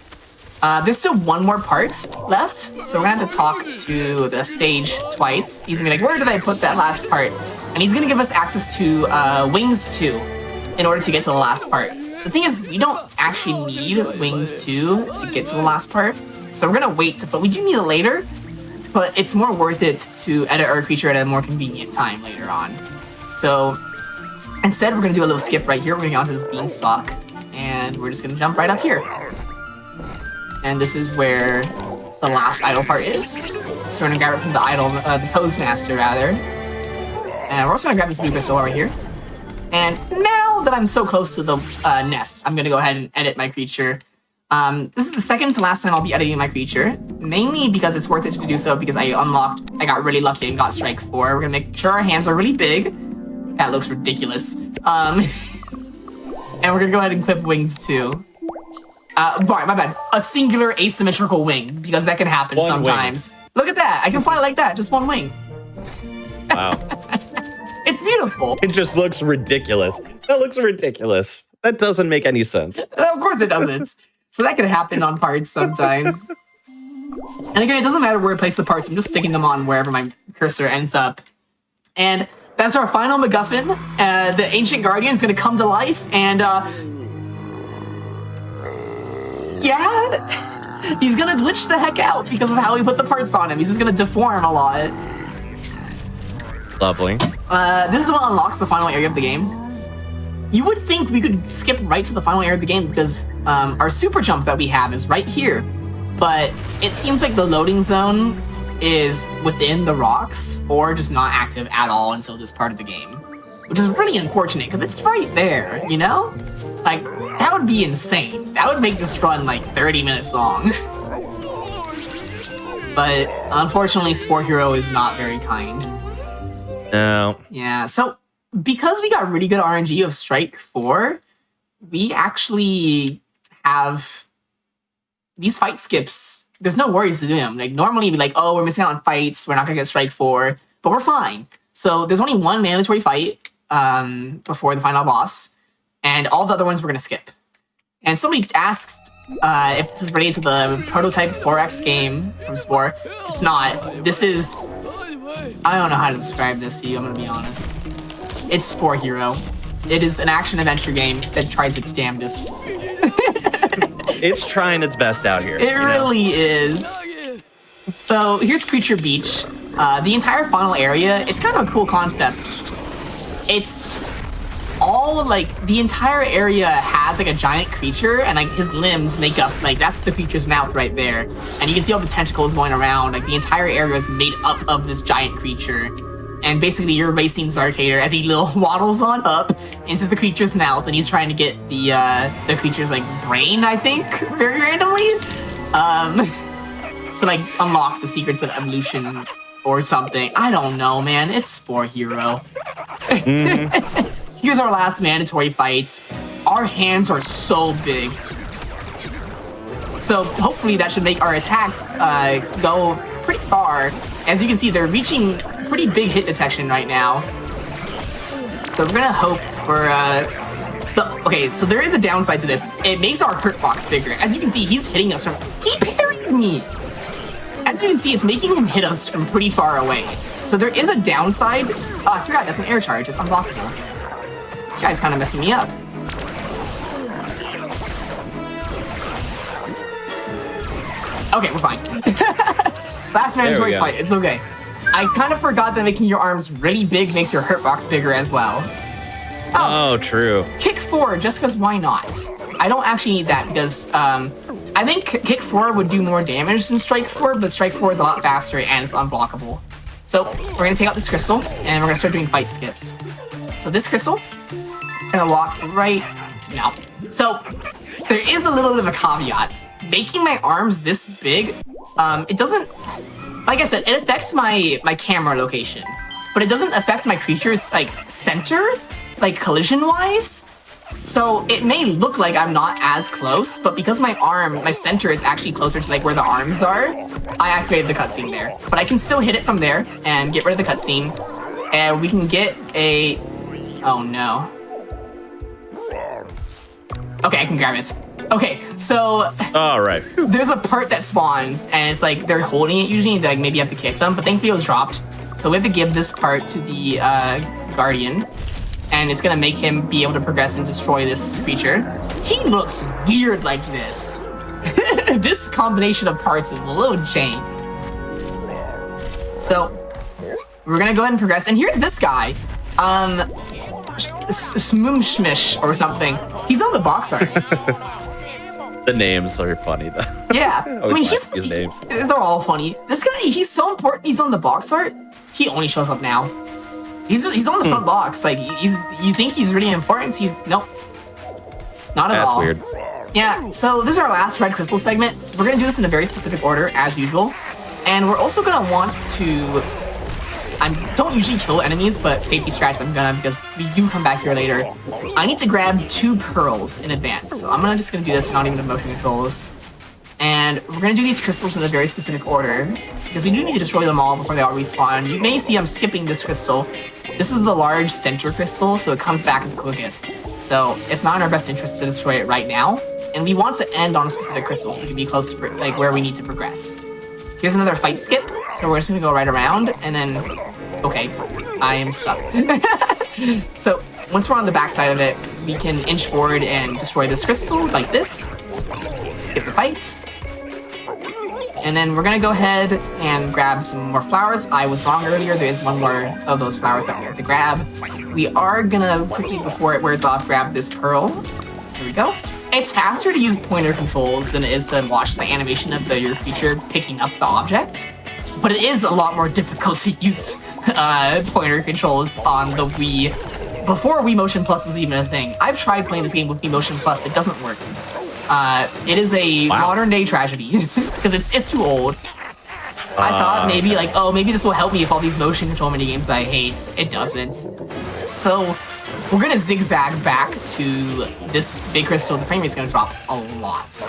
There's still one more part left, so we're gonna have to talk to the sage twice. He's gonna be like, where did I put that last part? And he's gonna give us access to Wings 2 in order to get to the last part. The thing is, we don't actually need Wings 2 to get to the last part, so we're gonna wait, but we do need it later, but it's more worth it to edit our creature at a more convenient time later on. So instead, we're going to do a little skip right here. We're going to get onto this beanstalk, and we're just going to jump right up here. And this is where the last idle part is. So we're going to grab it from the idle, the pose master, rather. And we're also going to grab this blue crystal right here. And now that I'm so close to the nest, I'm going to go ahead and edit my creature. This is the second to last time I'll be editing my creature, mainly because it's worth it to do so because I got really lucky and got strike 4. We're going to make sure our hands are really big. That looks ridiculous. And we're gonna go ahead and clip Wings 2. Sorry, my bad. A singular asymmetrical wing, because that can happen sometimes. Wing. Look at that, I can fly like that, just one wing. Wow. It's beautiful. It just looks ridiculous. That looks ridiculous. That doesn't make any sense. Of course it doesn't. So that can happen on parts sometimes. And again, it doesn't matter where I place the parts, I'm just sticking them on wherever my cursor ends up. And that's our final MacGuffin. The Ancient Guardian is going to come to life, and yeah, he's going to glitch the heck out because of how we put the parts on him. He's just going to deform a lot. Lovely. This is what unlocks the final area of the game. You would think we could skip right to the final area of the game because our super jump that we have is right here, but it seems like the loading zone is within the rocks or just not active at all until this part of the game, which is really unfortunate because it's right there, you know? Like, that would be insane. That would make this run like 30 minutes long. But unfortunately, Spore Hero is not very kind. No. Yeah, so because we got really good RNG of Strike 4, we actually have these fight skips. There's no worries to do them. Like, normally, we'd be like, oh, we're missing out on fights. We're not going to get Strike 4. But we're fine. So there's only one mandatory fight before the final boss. And all the other ones we're going to skip. And somebody asked if this is related to the prototype 4X game from Spore. It's not. This is... I don't know how to describe this to you, I'm going to be honest. It's Spore Hero. It is an action-adventure game that tries its damnedest. It's trying its best out here. It really is. So here's Creature Beach. The entire final area, it's kind of a cool concept. It's all like, the entire area has like a giant creature and like his limbs make up, like that's the creature's mouth right there. And you can see all the tentacles going around. Like the entire area is made up of this giant creature. And basically you're racing Zarkator as he little waddles on up into the creature's mouth and he's trying to get the creature's like brain, I think, very randomly. So like unlock the secrets of evolution or something. I don't know, man. It's Spore Hero. Here's our last mandatory fight. Our hands are so big. So hopefully that should make our attacks go pretty far. As you can see, they're reaching pretty big hit detection right now. So we're gonna hope for okay, so there is a downside to this. It makes our hurt box bigger. As you can see, he's hitting us from... He parried me! As you can see, it's making him hit us from pretty far away. So there is a downside. Oh, I forgot, that's an air charge. It's unblockable. This guy's kind of messing me up. Okay, we're fine. Last mandatory fight, it's okay. I kind of forgot that making your arms really big makes your hurt box bigger as well. Oh, true. Kick 4, just because why not? I don't actually need that because I think Kick 4 would do more damage than Strike 4, but Strike 4 is a lot faster and it's unblockable. So we're going to take out this crystal and we're going to start doing fight skips. So this crystal, I'm going to walk right now. So there is a little bit of a caveat. Making my arms this big, it doesn't, like I said, it affects my camera location, but it doesn't affect my creature's like center, like collision-wise. So it may look like I'm not as close, but because my center is actually closer to like where the arms are, I activated the cutscene there. But I can still hit it from there and get rid of the cutscene, and we can get a, oh no. Okay, I can grab it. Okay, so all right. There's a part that spawns, and it's like they're holding it usually, like maybe you have to kick them, but thankfully it was dropped. So we have to give this part to the Guardian, and it's gonna make him be able to progress and destroy this creature. He looks weird like this. This combination of parts is a little jank. So we're gonna go ahead and progress, and here's this guy. Smoomshmish or something. He's on the box art. The names are funny though. Yeah, I mean his names. They're all funny. This guy, he's so important. He's on the box art. He only shows up now. He's on the front box. Like you think he's really important? He's nope, not at all. That's weird. Yeah. So this is our last red crystal segment. We're gonna do this in a very specific order as usual, and we're also gonna want to. I don't usually kill enemies, but safety strats I'm gonna because we do come back here later. I need to grab 2 pearls in advance, so I'm just gonna do this, not even the motion controls. And we're gonna do these crystals in a very specific order because we do need to destroy them all before they all respawn. You may see I'm skipping this crystal. This is the large center crystal, so it comes back the quickest. So it's not in our best interest to destroy it right now, and we want to end on a specific crystal so we can be close to like where we need to progress. Here's another fight skip, so we're just gonna go right around, and then, okay, I am stuck. So once we're on the back side of it, we can inch forward and destroy this crystal like this. Skip the fight. And then we're gonna go ahead and grab some more flowers. I was wrong earlier, there is one more of those flowers that we have to grab. We are gonna quickly, before it wears off, grab this pearl. Here we go. It's faster to use pointer controls than it is to watch the animation of your creature picking up the object, but it is a lot more difficult to use pointer controls on the Wii before Wii Motion Plus was even a thing. I've tried playing this game with Wii Motion Plus, it doesn't work. It is a modern day tragedy because it's too old. I thought maybe like, oh, maybe this will help me with all these motion control mini games that I hate. It doesn't. So we're gonna zigzag back to this big crystal. The frame rate's gonna drop a lot.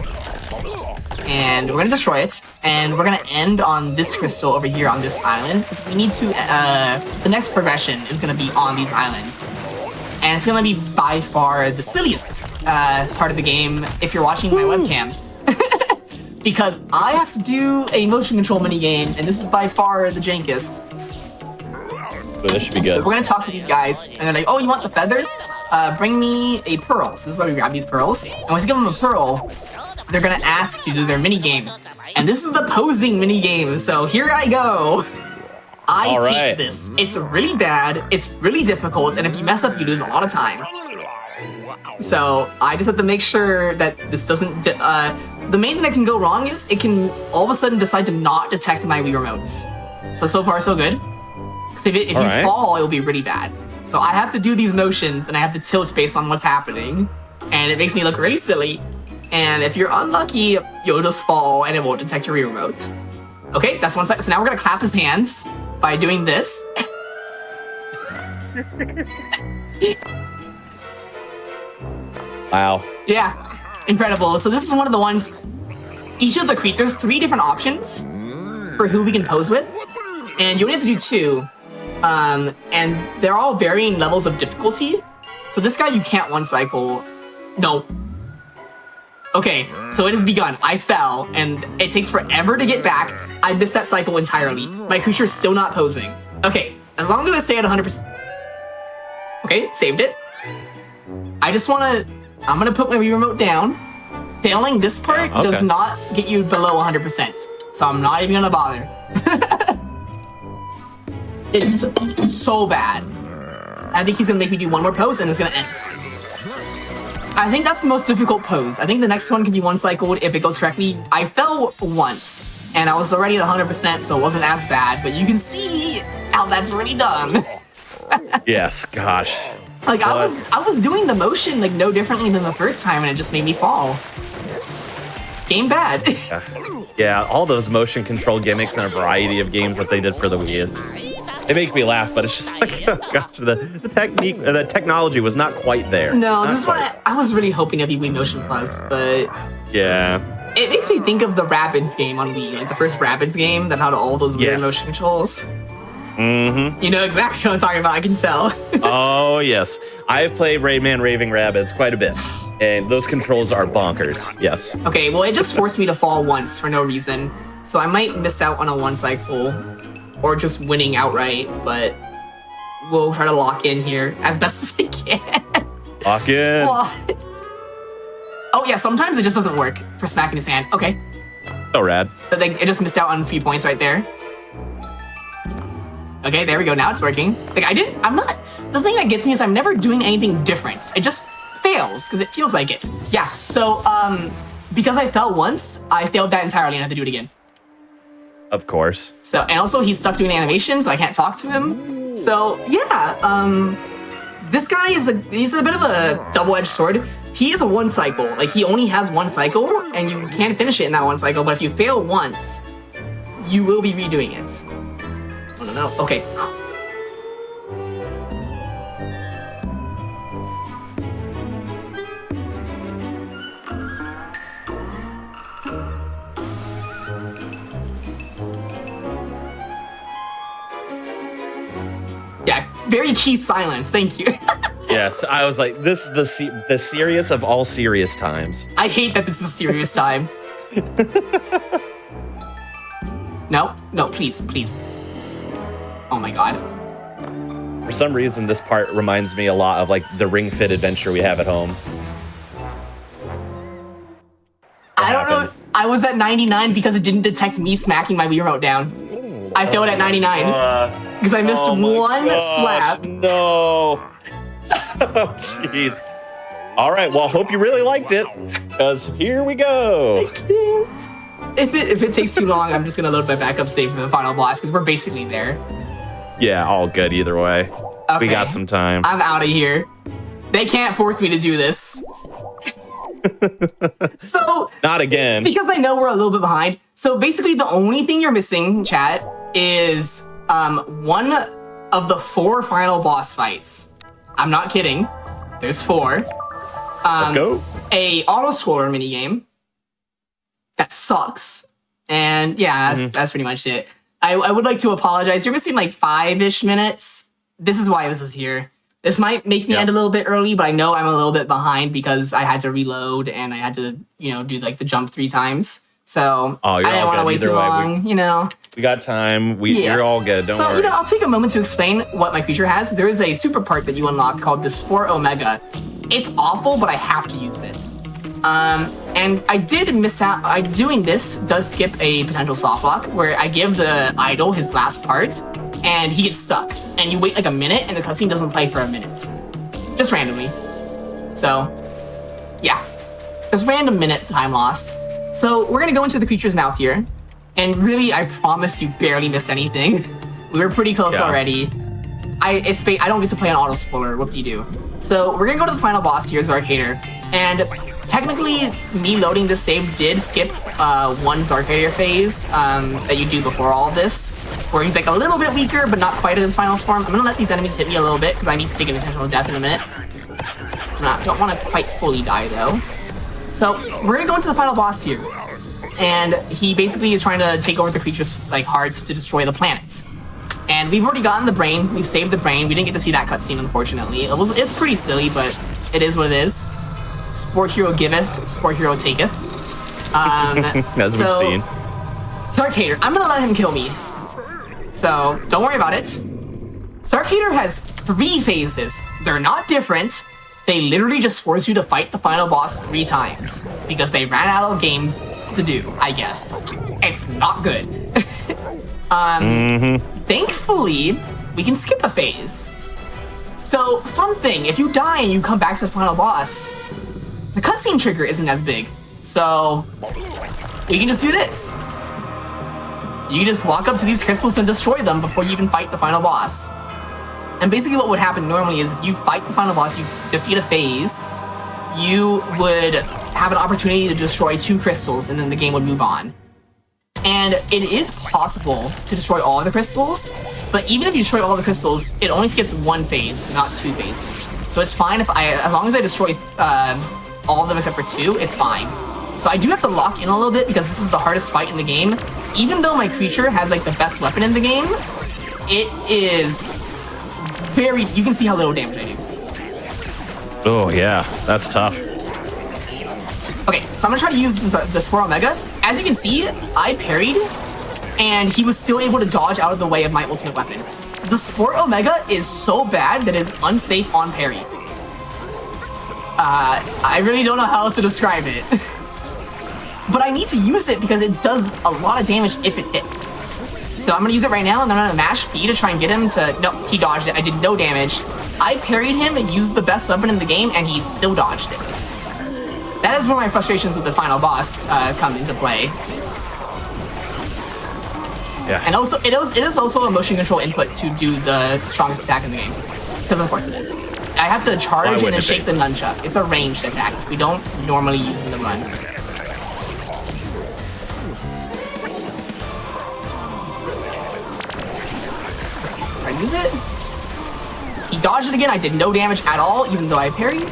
And we're gonna destroy it. And we're gonna end on this crystal over here on this island. Because we need to, the next progression is gonna be on these islands. And it's gonna be by far the silliest part of the game if you're watching my webcam. Because I have to do a motion control minigame, and this is by far the jankest. So this should be good. So we're gonna talk to these guys, and they're like, oh, you want the feather? Bring me a pearl. So this is why we grab these pearls. And once you give them a pearl, they're gonna ask to do their minigame. And this is the posing minigame, so here I go. I hate this. It's really bad, it's really difficult, and if you mess up, you lose a lot of time. So I just have to make sure that this doesn't, the main thing that can go wrong is it can all of a sudden decide to not detect my Wii remotes. So far so good. So if you fall, it'll be really bad. So I have to do these motions and I have to tilt based on what's happening. And it makes me look really silly. And if you're unlucky, you'll just fall and it won't detect your Wii remote. Okay, that's one side. So now we're gonna clap his hands by doing this. Wow. Yeah, incredible. So this is one of the ones, each of the creatures, 3 different options for who we can pose with, and you only have to do 2. And they're all varying levels of difficulty. So this guy you can't one cycle. No. Okay, so it has begun. I fell, and it takes forever to get back. I missed that cycle entirely. My creature's still not posing. Okay, as long as I stay at 100%. Okay, saved it. I'm gonna put my Wii remote down. Failing this part does not get you below 100%. So I'm not even gonna bother. It's so bad. I think he's gonna make me do one more pose and it's gonna end. I think that's the most difficult pose. I think the next one can be one cycled if it goes correctly. I fell once and I was already at 100%, so it wasn't as bad, but you can see how that's already done. Yes, gosh. Like I was doing the motion like no differently than the first time and it just made me fall. Game bad. Yeah, all those motion control gimmicks and a variety of games that they did for the Wii is just, they make me laugh, but it's just like, oh gosh, the technology was not quite there. No, this is why I was really hoping it'd be Wii Motion Plus, but yeah. It makes me think of the Rabbids game on Wii, like the first Rabbids game that had all those weird motion controls. Mm-hmm. You know exactly what I'm talking about, I can tell. Oh, yes. I've played Rayman Raving Rabbids quite a bit, and those controls are bonkers, yes. Okay, well, it just forced me to fall once for no reason, so I might miss out on a one cycle, or just winning outright, but we'll try to lock in here as best as I can. Lock in. Oh, yeah, sometimes it just doesn't work for smacking his hand. Okay. So rad. But it just missed out on a few points right there. Okay, there we go. Now it's working. Like, the thing that gets me is I'm never doing anything different. It just fails, because it feels like it. Yeah, so, because I fell once, I failed that entirely and I have to do it again. Of course. So, and also he's stuck doing animation, so I can't talk to him. So, yeah, this guy he's a bit of a double-edged sword. He is a one cycle. Like, he only has one cycle, and you can finish it in that one cycle, but if you fail once, you will be redoing it. Oh, no. Okay. Yeah, very key silence. Thank you. Yes, I was like, this is the serious of all serious times. I hate that this is a serious time. No, please. Oh my god. For some reason, this part reminds me a lot of like the Ring Fit adventure we have at home. I don't know. I was at 99 because it didn't detect me smacking my Wii remote down. I failed at 99 because I missed one slap. No. Oh, jeez. All right. Well, I hope you really liked it, because here we go. I can't. If it takes too long, I'm just gonna load my backup save for the final boss because we're basically there. Yeah, all good either way. Okay. We got some time. I'm out of here. They can't force me to do this. So not again. Because I know we're a little bit behind. So basically, the only thing you're missing, chat, is one of the 4 final boss fights. I'm not kidding. There's 4. Let's go. A auto-scroller minigame. That sucks. And yeah, that's pretty much it. I would like to apologize. You're missing like 5-ish minutes. This is why this is here. This might make me end a little bit early, but I know I'm a little bit behind because I had to reload and I had to, do like the jump 3 times. So I didn't want to wait too long, We got time. You're all good. Don't worry. So, I'll take a moment to explain what my creature has. There is a super part that you unlock called the Spore Omega. It's awful, but I have to use it. And I did miss out. Doing this does skip a potential soft lock where I give the idol his last part and he gets stuck. And you wait like a minute and the cutscene doesn't play for a minute. Just randomly. So, yeah. Just random minutes time loss. So we're gonna go into the creature's mouth here. And really, I promise you barely missed anything. We were pretty close already. I don't get to play an auto spoiler. What do you do? So we're gonna go to the final boss here, Zarkator. And technically, me loading this save did skip one Zarkator phase that you do before all of this. where he's like a little bit weaker, but not quite at his final form. I'm gonna let these enemies hit me a little bit because I need to take an intentional death in a minute. Don't want to quite fully die though. So we're gonna go into the final boss here, and he basically is trying to take over the creature's like hearts to destroy the planet. And we've already gotten the brain. We've saved the brain. We didn't get to see that cutscene, unfortunately. It's pretty silly, but it is what it is. Spore Hero giveth, Spore Hero taketh. As we've seen. Zarkator, I'm gonna let him kill me. So don't worry about it. Zarkator has 3 phases. They're not different. They literally just force you to fight the final boss 3 times because they ran out of games to do, I guess. It's not good. Thankfully, we can skip a phase. So, fun thing, if you die and you come back to the final boss, the cutscene trigger isn't as big. So, we can just do this. You can just walk up to these crystals and destroy them before you even fight the final boss. And basically what would happen normally is if you fight the final boss, you defeat a phase, you would have an opportunity to destroy 2 crystals and then the game would move on. And it is possible to destroy all of the crystals, but even if you destroy all the crystals, it only skips 1 phase, not 2 phases. So it's fine as long as I destroy all of them except for 2, it's fine. So I do have to lock in a little bit because this is the hardest fight in the game. Even though my creature has like the best weapon in the game, it is very, you can see how little damage I do. Oh yeah, that's tough. Okay, so I'm gonna try to use the Spore Omega. As you can see, I parried, and he was still able to dodge out of the way of my ultimate weapon. The Spore Omega is so bad that it's unsafe on parry. I really don't know how else to describe it. But I need to use it because it does a lot of damage if it hits. So I'm gonna use it right now, and then I'm gonna mash B to try and get him to, nope, he dodged it. I did no damage. I parried him and used the best weapon in the game, and he still dodged it. That is where my frustrations with the final boss come into play. Yeah. And also, it is also a motion control input to do the strongest attack in the game. Because of course it is. I have to charge and then shake the nunchuck. It's a ranged attack, which we don't normally use in the run. Try to use it. He dodged it again. I did no damage at all, even though I parried.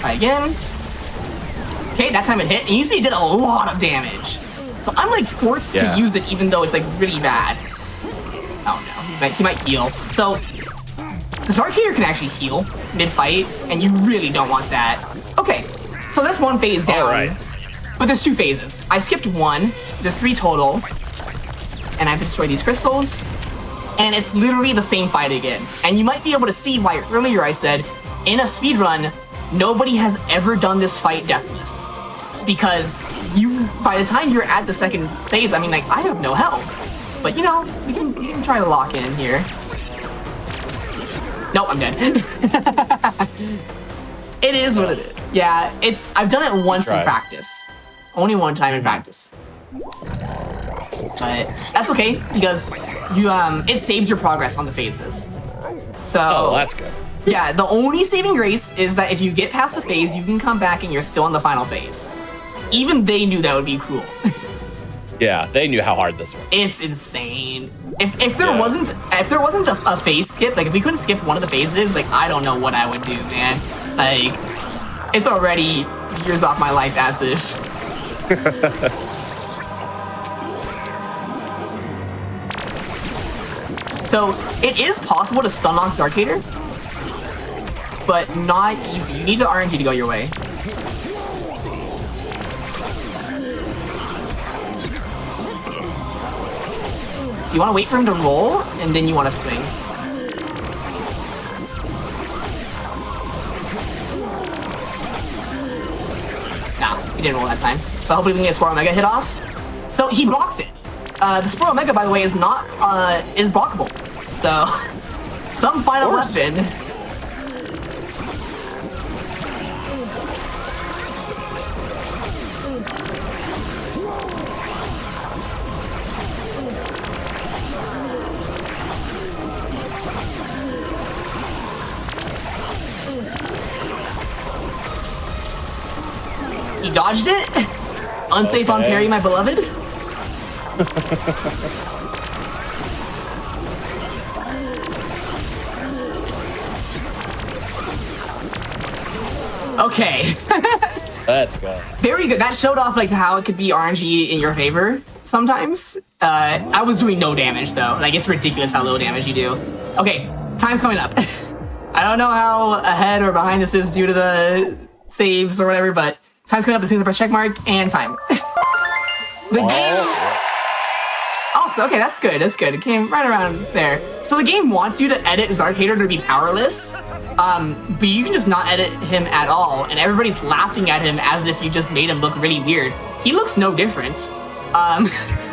Try again. Okay, that time it hit. And you see it did a lot of damage. So I'm like forced to use it even though it's like really bad. Oh no, he might heal. So the Zarkator can actually heal mid-fight, and you really don't want that. Okay, so there's 1 phase down. All right. But there's 2 phases. I skipped 1. There's 3 total. And I have to destroy these crystals. And it's literally the same fight again. And you might be able to see why earlier I said, in a speedrun, nobody has ever done this fight deathless. Because by the time you're at the 2nd phase, I mean, like, I have no health. But, you know, we can try to lock in here. Nope, I'm dead. It is what it is. Yeah, I've done it once in practice. Only 1 time in practice. But that's okay, because it saves your progress on the phases. So, oh, that's good. Yeah, the only saving grace is that if you get past a phase, you can come back and you're still on the final phase. Even they knew that would be cruel. Yeah, they knew how hard this was. It's insane. If there wasn't a phase skip, like if we couldn't skip one of the phases, like I don't know what I would do, man. Like it's already years off my life as is. So it is possible to stun lock Zarkator, but not easy. You need the RNG to go your way. So you want to wait for him to roll, and then you want to swing. Nah, he didn't roll that time. But hopefully we can get Spore Omega hit off. So he blocked it. The Spore Omega, by the way, is blockable. So some final weapon. unsafe on parry, my beloved. Okay. Let's go. Very good. That showed off like how it could be RNG in your favor sometimes. I was doing no damage though. Like it's ridiculous how little damage you do. Okay, time's coming up. I don't know how ahead or behind this is due to the saves or whatever, but time's coming up as soon as I press check mark and time. The game. Also, okay, that's good. That's good. It came right around there. So the game wants you to edit Zarkator to be powerless, but you can just not edit him at all, and everybody's laughing at him as if you just made him look really weird. He looks no different.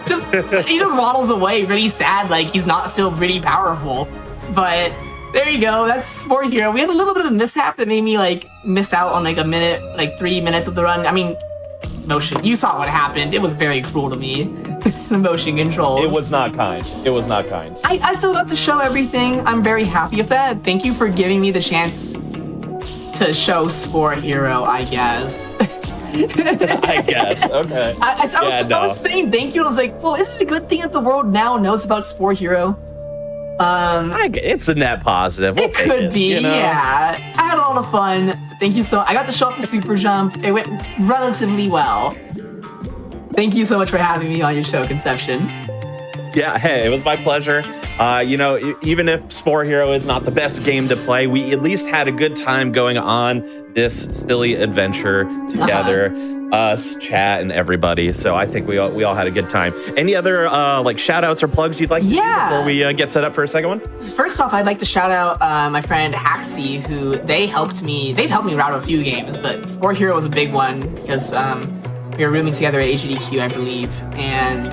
He just waddles away really sad, like he's not still really powerful. But there you go. That's Spore Hero. We had a little bit of a mishap that made me like miss out on like a minute, like 3 minutes of the run. I mean, motion. You saw what happened. It was very cruel to me. The motion controls. It was not kind. It was not kind. I still got to show everything. I'm very happy with that. Thank you for giving me the chance to show Spore Hero, I guess. I guess. Okay. I was saying thank you, and I was like, well, is it a good thing that the world now knows about Spore Hero? It's a net positive. We'll it could be, you know? Yeah. I had a lot of fun. Thank you I got to show off the super jump. It went relatively well. Thank you so much for having me on your show, Conception. Yeah, hey, it was my pleasure. You know, even if Spore Hero is not the best game to play, we at least had a good time going on this silly adventure together. Us, chat, and everybody. So I think we all had a good time. Any other like shout outs or plugs you'd like to do before we get set up for a second one? First off, I'd like to shout out my friend Haxie, who they've helped me route a few games, but Spore Hero was a big one because we were rooming together at GDQ, I believe, and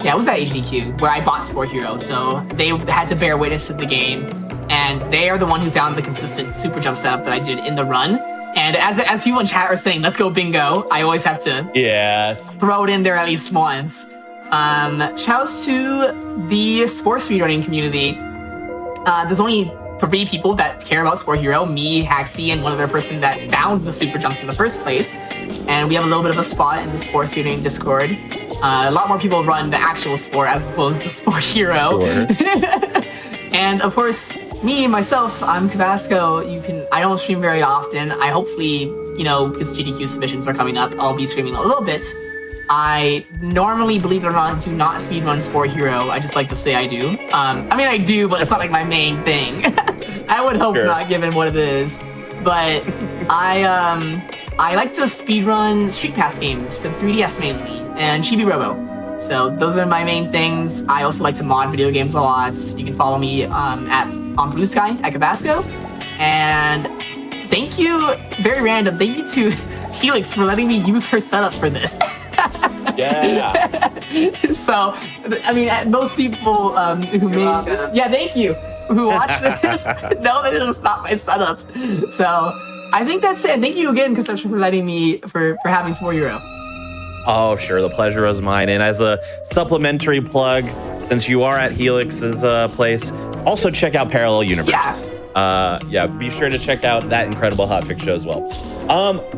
yeah, it was at GDQ where I bought Spore Hero, so they had to bear witness to the game, and they are the one who found the consistent super jump setup that I did in the run. And as people in chat are saying, let's go bingo, I always have to throw it in there at least once. Shouts to the Spore speedrunning community. There's only 3 people that care about Spore Hero, me, Haxie, and one other person that found the super jumps in the first place. And we have a little bit of a spot in the Spore speedrunning Discord. A lot more people run the actual Spore as opposed to Spore Hero. Sure. And of course, me, myself, I'm Tabasco. I don't stream very often. I hopefully, you know, because GDQ submissions are coming up, I'll be streaming a little bit. I normally, believe it or not, do not speedrun Spore Hero. I just like to say I do. I mean, I do, but it's not like my main thing. I would hope not, given what it is. But I like to speedrun Street Pass games for the 3DS mainly, and Chibi Robo. So those are my main things. I also like to mod video games a lot. You can follow me on Blue Sky at Cabasco. And thank you, very random, thank you to Helix for letting me use her setup for this. Yeah. So, I mean, most people who thank you, who watch this know that it was not my setup. So I think that's it. Thank you again, Conception, for letting me, for having Spore Hero. Oh, sure. The pleasure was mine. And as a supplementary plug, since you are at Helix's place, also check out Parallel Universe. Yeah, be sure to check out that incredible hotfix show as well.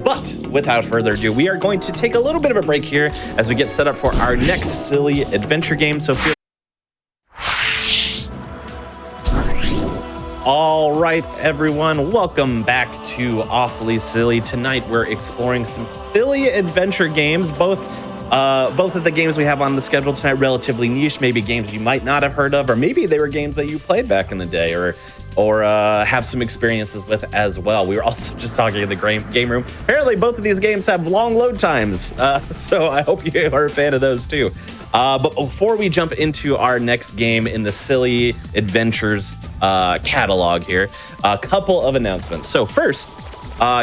But without further ado, we are going to take a little bit of a break here as we get set up for our next silly adventure game. So all right, everyone, welcome back to Awfully Silly. Tonight we're exploring some silly adventure games. Both of the games we have on the schedule tonight relatively niche, maybe games you might not have heard of, or maybe they were games that you played back in the day or have some experiences with as well. We were also just talking in the game room. Apparently both of these games have long load times, so I hope you are a fan of those too. But before we jump into our next game in the Silly Adventures catalog here, a couple of announcements. So first,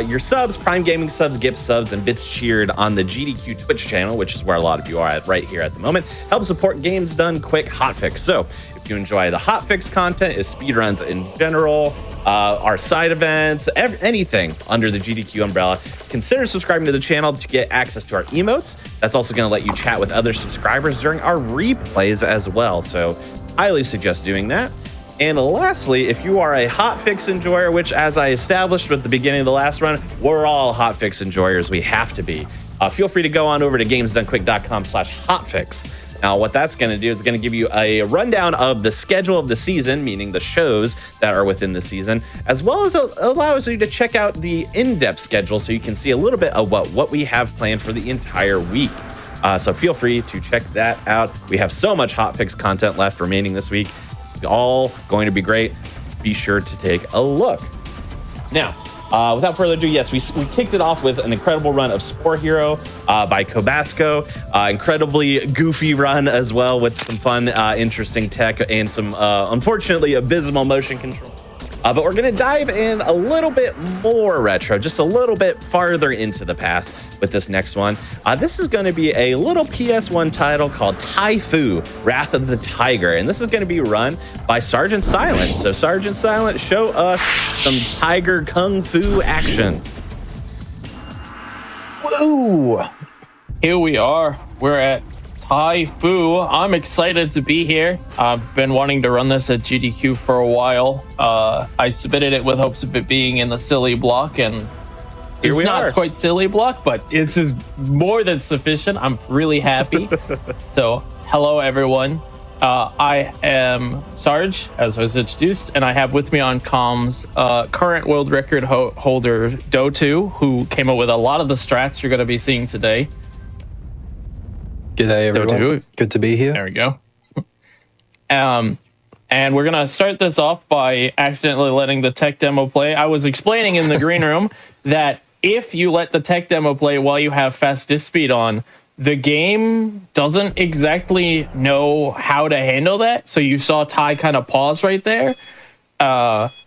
your subs, Prime Gaming subs, gift subs, and bits cheered on the GDQ Twitch channel, which is where a lot of you are at right here at the moment, help support Games Done Quick Hotfix. So if you enjoy the hotfix content, is speedruns in general, our side events, anything under the GDQ umbrella, consider subscribing to the channel to get access to our emotes. That's also going to let you chat with other subscribers during our replays as well. So highly suggest doing that. And lastly, if you are a hotfix enjoyer, which as I established at the beginning of the last run, we're all hotfix enjoyers, we have to be. feel free to go on over to gamesdonequick.com/hotfix. Now, what that's going to do is going to give you a rundown of the schedule of the season, meaning the shows that are within the season, as well as allows you to check out the in-depth schedule so you can see a little bit of what we have planned for the entire week. So feel free to check that out. We have so much Hotfix content left remaining this week. It's all going to be great. Be sure to take a look. Now, without further ado, yes, we kicked it off with an incredible run of Spore Hero by Kobasco. Incredibly goofy run as well with some fun, interesting tech and some, unfortunately, abysmal motion control. But we're going to dive in a little bit more retro, just a little bit farther into the past with this next one. This is going to be a little PS1 title called Tai-Fu, Wrath of the Tiger. And this is going to be run by Sergeant Silent. So Sergeant Silent, show us some tiger kung fu action. Whoa! Here we are. We're at Tai-Fu. I'm excited to be here. I've been wanting to run this at GDQ for a while. I submitted it with hopes of it being in the silly block, and it's not quite silly block, but it's more than sufficient. I'm really happy. So, hello everyone. I am Sarge, as I was introduced, and I have with me on comms current world record holder Do2, who came up with a lot of the strats you're going to be seeing today. G'day everyone. Good to be here. There we go. And we're gonna start this off by accidentally letting the tech demo play. I was explaining in the green room that if you let the tech demo play while you have fast disk speed on, the game doesn't exactly know how to handle that. So you saw Ty kind of pause right there.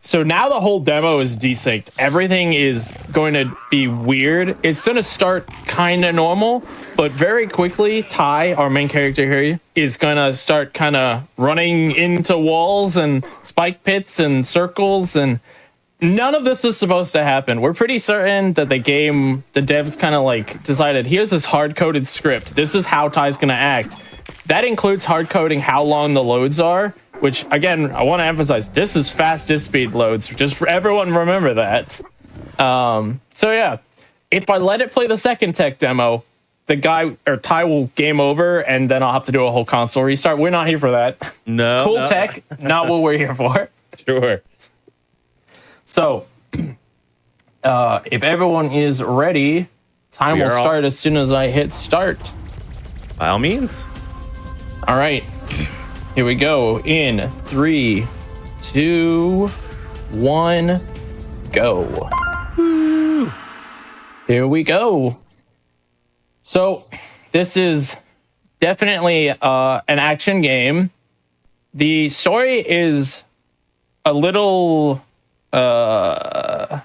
So now the whole demo is desynced. Everything is going to be weird. It's going to start kind of normal, but very quickly, Ty, our main character here, is going to start kind of running into walls and spike pits and circles, and none of this is supposed to happen. We're pretty certain that the devs kind of like decided, here's this hard-coded script. This is how Ty's going to act. That includes hard-coding how long the loads are, which, again, I want to emphasize, this is fast disk speed loads. Just for everyone, remember that. So, yeah, if I let it play the second tech demo, the guy, or Ty, will game over, and then I'll have to do a whole console restart. We're not here for that. No. Cool tech, not what we're here for. Sure. So, if everyone is ready, time will start as soon as I hit start. By all means. All right. Here we go. In 3, 2, 1, go. Woo. Here we go. So, this is definitely an action game. The story is a little... where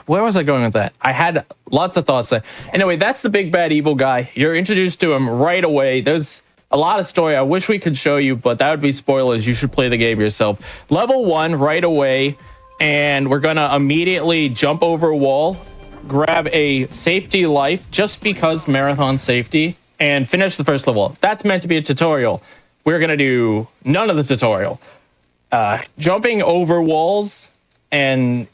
was I going with that? I had lots of thoughts there. Anyway, that's the big bad evil guy. You're introduced to him right away. There's a lot of story I wish we could show you, but that would be spoilers. You should play the game yourself. Level 1 right away, and we're gonna immediately jump over a wall, grab a safety life just because marathon safety, and finish the first level. That's meant to be a tutorial. We're gonna do none of the tutorial. Jumping over walls and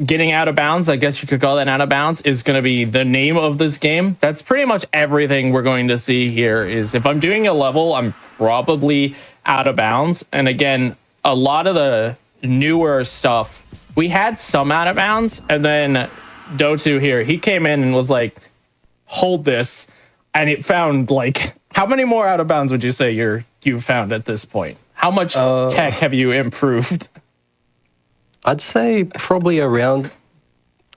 getting out of bounds, I guess you could call that out of bounds, is going to be the name of this game. That's pretty much everything we're going to see here. Is if I'm doing a level, I'm probably out of bounds. And again, a lot of the newer stuff, we had some out of bounds, and then Do2 here, he came in and was like, hold this, and it found like, how many more out of bounds would you say you've found at this point? How much tech have you improved? I'd say probably about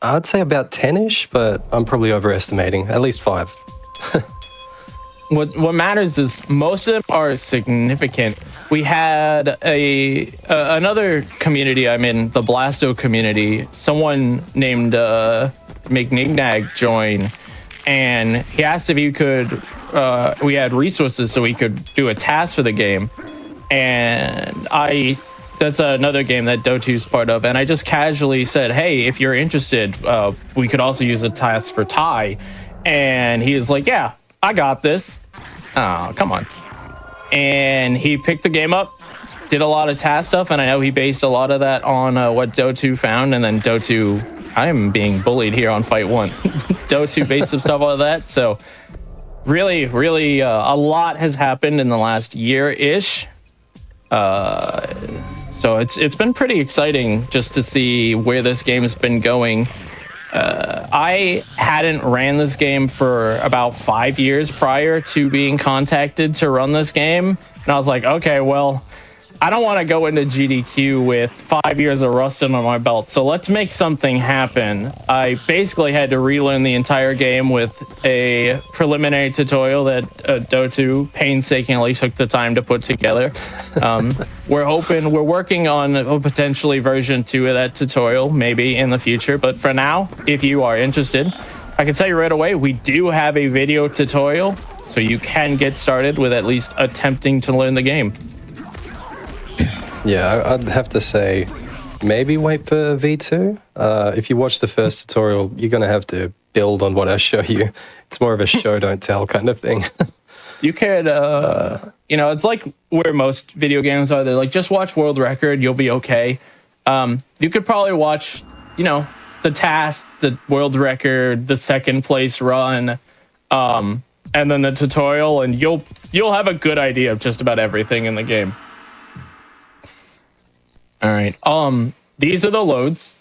10-ish, but I'm probably overestimating. At least 5. What matters is most of them are significant. We had another community I'm in, the Blasto community. Someone named McNignag join, and he asked if you could. We had resources so we could do a task for the game, and that's another game that Do2's part of, and I just casually said, hey, if you're interested, we could also use a task for Ty. And he was like, yeah, I got this. Oh, come on. And he picked the game up, did a lot of task stuff, and I know he based a lot of that on what Do2 found. And then Do2, I'm being bullied here on Fight 1. Dota based of stuff like that. So really, really, a lot has happened in the last year-ish. So it's been pretty exciting just to see where this game has been going. I hadn't ran this game for about 5 years prior to being contacted to run this game. And I was like, okay, well, I don't want to go into GDQ with 5 years of Rust under my belt, so let's make something happen. I basically had to relearn the entire game with a preliminary tutorial that Dota painstakingly took the time to put together. We're working on a potentially version 2 of that tutorial, maybe in the future, but for now, if you are interested, I can tell you right away, we do have a video tutorial, so you can get started with at least attempting to learn the game. Yeah, I'd have to say maybe wait for V2. If you watch the first tutorial, you're going to have to build on what I show you. It's more of a show, don't tell kind of thing. You could, it's like where most video games are. They're like, just watch World Record, you'll be okay. You could probably watch, the task, the World Record, the second place run, and then the tutorial, and you'll have a good idea of just about everything in the game. All right. These are the loads.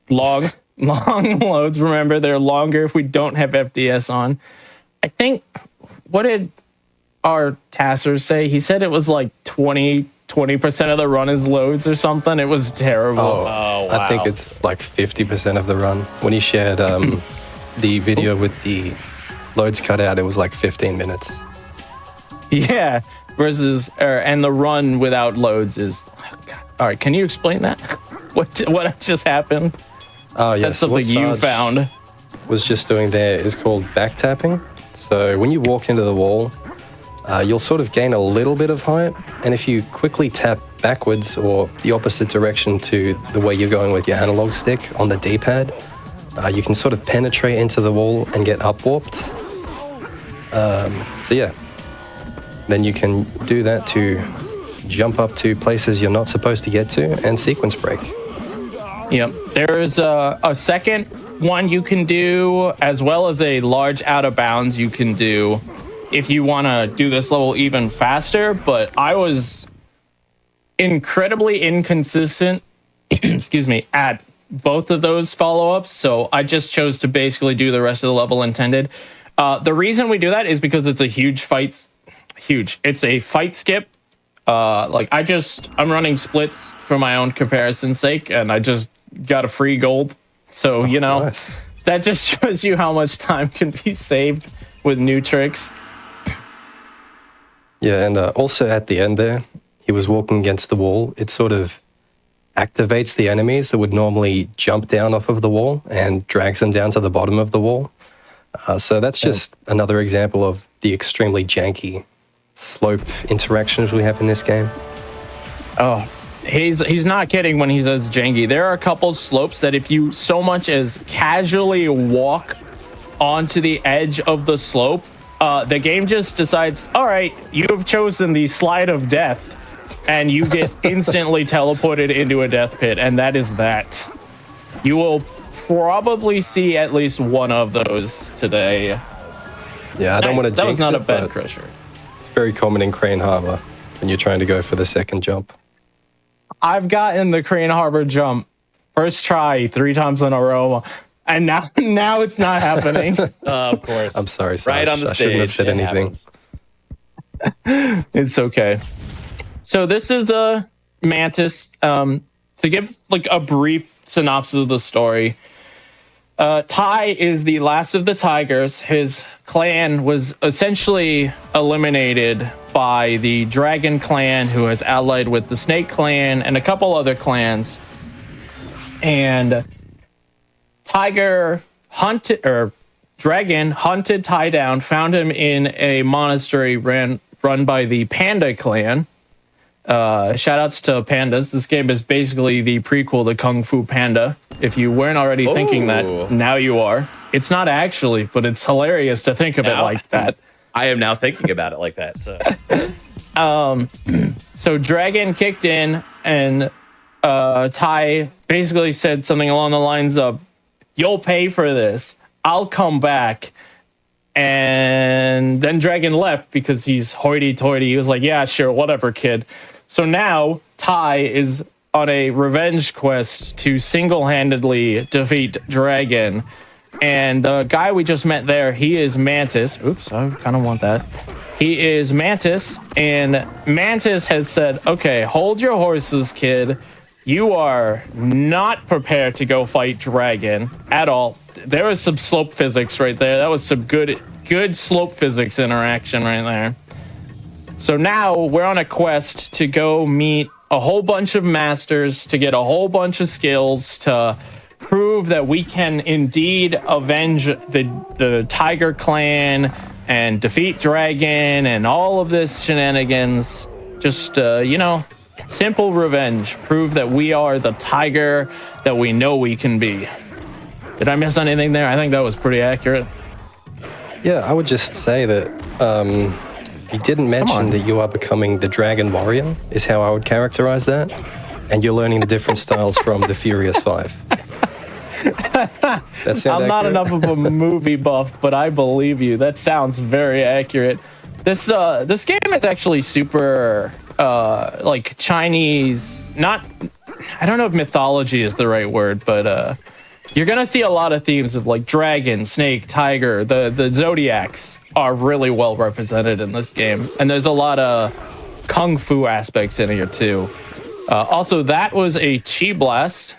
Long loads. Remember, they're longer if we don't have FDS on. I think, what did our tasser say? He said it was like 20% of the run is loads or something. It was terrible. Oh, wow. I think it's like 50% of the run. When he shared the video with the loads cut out, it was like 15 minutes. Yeah. Versus, and the run without loads is... Oh God. All right, can you explain that? What just happened? Oh, yeah. That's something you found. Was just doing there is called back tapping. So when you walk into the wall, you'll sort of gain a little bit of height, and if you quickly tap backwards or the opposite direction to the way you're going with your analog stick on the D-pad, you can sort of penetrate into the wall and get up warped. So yeah. Then you can do that to jump up to places you're not supposed to get to and sequence break. Yep. There's a second one you can do, as well as a large out of bounds you can do if you want to do this level even faster. But I was incredibly inconsistent, excuse me, at both of those follow-ups. So I just chose to basically do the rest of the level intended. The reason we do that is because it's a it's a fight skip. I'm running splits for my own comparison's sake, and I just got a free gold. So, nice. That just shows you how much time can be saved with new tricks. Yeah, and also at the end there, he was walking against the wall. It sort of activates the enemies that would normally jump down off of the wall and drags them down to the bottom of the wall. So that's just another example of the extremely janky slope interactions we have in this game. Oh, he's not kidding when he says janky. There are a couple slopes that if you so much as casually walk onto the edge of the slope, the game just decides, all right, you have chosen the slide of death, and you get instantly teleported into a death pit, and that is that. You will probably see at least one of those today. Yeah, I don't want to jinx it. That was not a bad crusher. Very common in Crane Harbor when you're trying to go for the second jump. I've gotten the Crane Harbor jump first try 3 times in a row, and now it's not happening. Of course. I'm sorry, Sarge. Right on the stage. I shouldn't have said anything. It's okay. So this is a Mantis. To give like a brief synopsis of the story, Ty is the last of the Tigers. His clan was essentially eliminated by the Dragon Clan, who has allied with the Snake Clan and a couple other clans. And Dragon hunted Ty down, found him in a monastery run by the Panda Clan. Shout outs to pandas. This game is basically the prequel to Kung Fu Panda. If you weren't already thinking that, now you are. It's not actually, but it's hilarious to think of it like that. I am now thinking about it like that. So Dragon kicked in, and Ty basically said something along the lines of, you'll pay for this. I'll come back. And then Dragon left because he's hoity-toity. He was like, yeah, sure, whatever, kid. So now Ty is on a revenge quest to single-handedly defeat Dragon. And the guy we just met there, he is Mantis. Oops, I kind of want that. He is Mantis, and Mantis has said, okay, hold your horses, kid. You are not prepared to go fight Dragon at all. There was some slope physics right there. That was some good slope physics interaction right there. So now we're on a quest to go meet a whole bunch of masters, to get a whole bunch of skills, to prove that we can indeed avenge the Tiger Clan and defeat Dragon and all of this shenanigans. Just, simple revenge. Prove that we are the tiger that we know we can be. Did I miss anything there? I think that was pretty accurate. Yeah, I would just say that you didn't mention that you are becoming the Dragon Warrior, is how I would characterize that. And you're learning the different styles from the Furious Five. I'm not enough of a movie buff, but I believe you. That sounds very accurate. This game is actually super like Chinese. I don't know if mythology is the right word, but you're gonna see a lot of themes of like dragon, snake, tiger. The zodiacs are really well represented in this game, and there's a lot of kung fu aspects in here too. Also, that was a chi blast.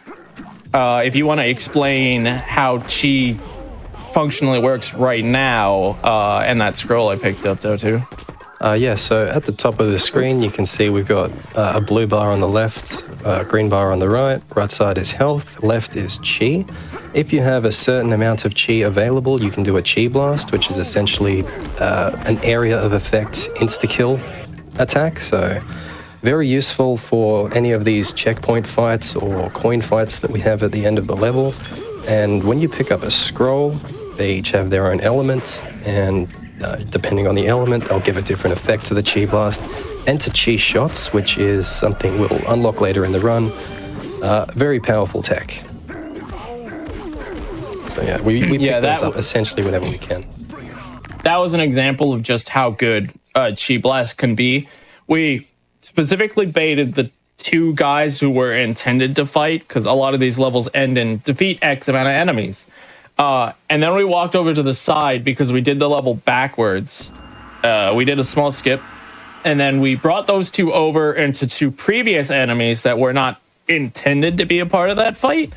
If you want to explain how chi functionally works right now, and that scroll I picked up though too. So at the top of the screen, you can see we've got a blue bar on the left, green bar on the right. Right side is health, left is chi. If you have a certain amount of chi available, you can do a chi blast, which is essentially an area of effect insta-kill attack. So very useful for any of these checkpoint fights or coin fights that we have at the end of the level. And when you pick up a scroll, they each have their own element, and depending on the element, they'll give a different effect to the chi blast and to chi shots, which is something we'll unlock later in the run. Very powerful tech. So yeah, we pick those up essentially whenever we can. That was an example of just how good chi blast can be. We specifically baited the two guys who were intended to fight, because a lot of these levels end in defeat X amount of enemies. And then we walked over to the side because we did the level backwards. We did a small skip, and then we brought those two over into two previous enemies that were not intended to be a part of that fight.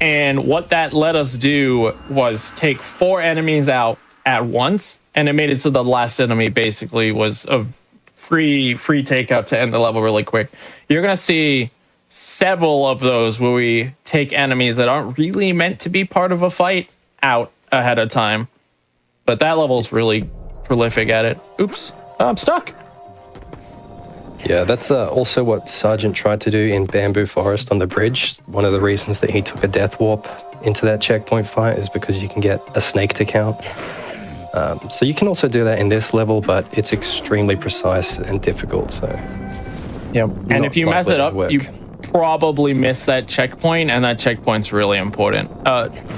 And what that let us do was take 4 enemies out at once, and it made it so the last enemy basically was a free takeout to end the level really quick. You're gonna see several of those where we take enemies that aren't really meant to be part of a fight out ahead of time. But that level's really prolific at it. Oops, I'm stuck. Yeah, that's also what Sergeant tried to do in Bamboo Forest on the bridge. One of the reasons that he took a death warp into that checkpoint fight is because you can get a snake to count. So you can also do that in this level, but it's extremely precise and difficult. So yeah, and if you mess it up, you probably miss that checkpoint, and that checkpoint's really important.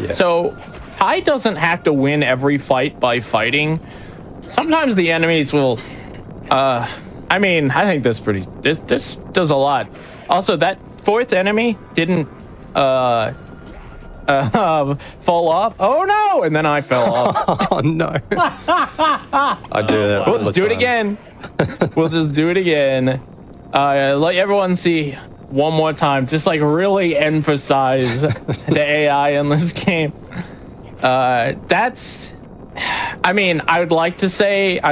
So Ty doesn't have to win every fight by fighting. Sometimes the enemies will. I think this does a lot. Also, that 4th enemy didn't fall off. Oh no! And then I fell off. Oh no! I do that. We'll just do it again. We'll just do it again. Let everyone see one more time. Just like really emphasize the AI in this game. I'd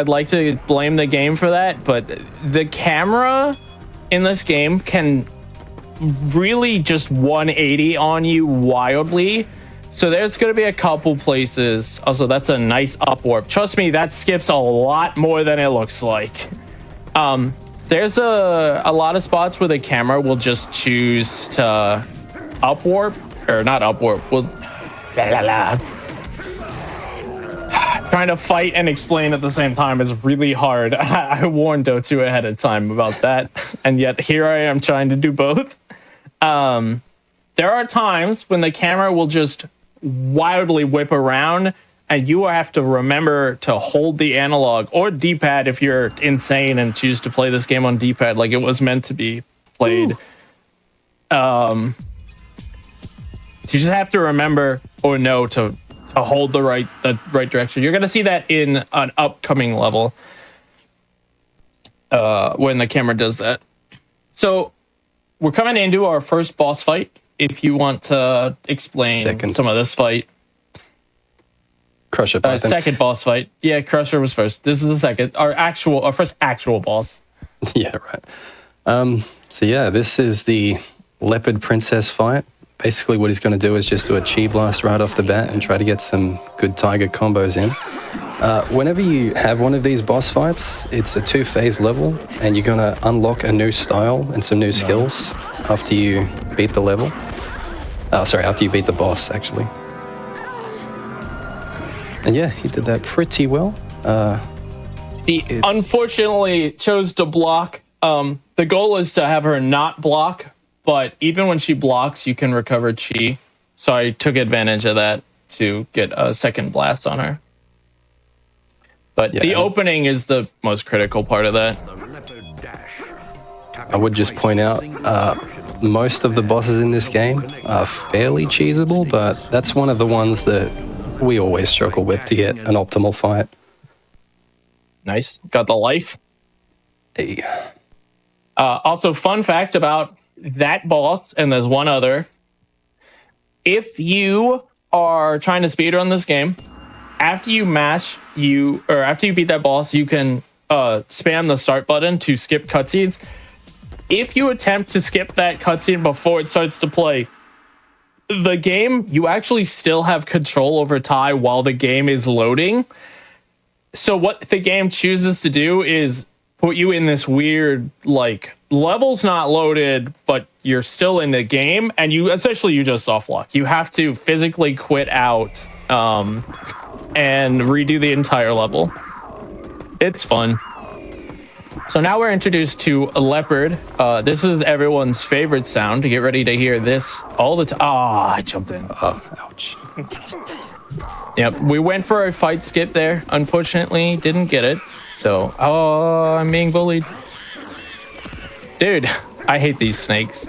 like to blame the game for that, but the camera in this game can really just 180 on you wildly. So there's going to be a couple places. Also, that's a nice up warp. Trust me, that skips a lot more than it looks like. There's a lot of spots where the camera will just choose to up warp, or not up warp. Trying to fight and explain at the same time is really hard. I warned Dotu ahead of time about that, and yet here I am trying to do both. There are times when the camera will just wildly whip around, and you have to remember to hold the analog or D-pad if you're insane and choose to play this game on D-pad like it was meant to be played. You just have to remember or know to hold the right direction. You're gonna see that in an upcoming level when the camera does that. So we're coming into our first boss fight. If you want to explain some of this fight. Crusher Python. Second boss fight. Yeah, Crusher was first. This is the second. Our first actual boss. Yeah, right. So yeah, this is the Leopard Princess fight. Basically what he's going to do is just do a chi blast right off the bat and try to get some good tiger combos in. Whenever you have one of these boss fights, it's a 2-phase level, and you're going to unlock a new style and some new skills after you beat the level. After you beat the boss, actually. And yeah, he did that pretty well. He unfortunately chose to block. The goal is to have her not block, but even when she blocks, you can recover chi. So I took advantage of that to get a second blast on her. But the opening is the most critical part of that. I would just point out, most of the bosses in this game are fairly cheesable, but that's one of the ones that we always struggle with to get an optimal fight. Nice. Got the life. Hey. Also, fun fact about that boss, and there's one other. If you are trying to speedrun this game, after you beat that boss, you can spam the start button to skip cutscenes. If you attempt to skip that cutscene before it starts to play, the game, you actually still have control over Ty while the game is loading. So what the game chooses to do is put you in this weird, like, level's not loaded, but you're still in the game, and you just soft lock. You have to physically quit out and redo the entire level. It's fun. So now we're introduced to a leopard. This is everyone's favorite sound. Get ready to hear this all the time. Ah, I jumped in. Oh, ouch. Yep, we went for a fight skip there. Unfortunately, didn't get it. So, I'm being bullied. Dude, I hate these snakes.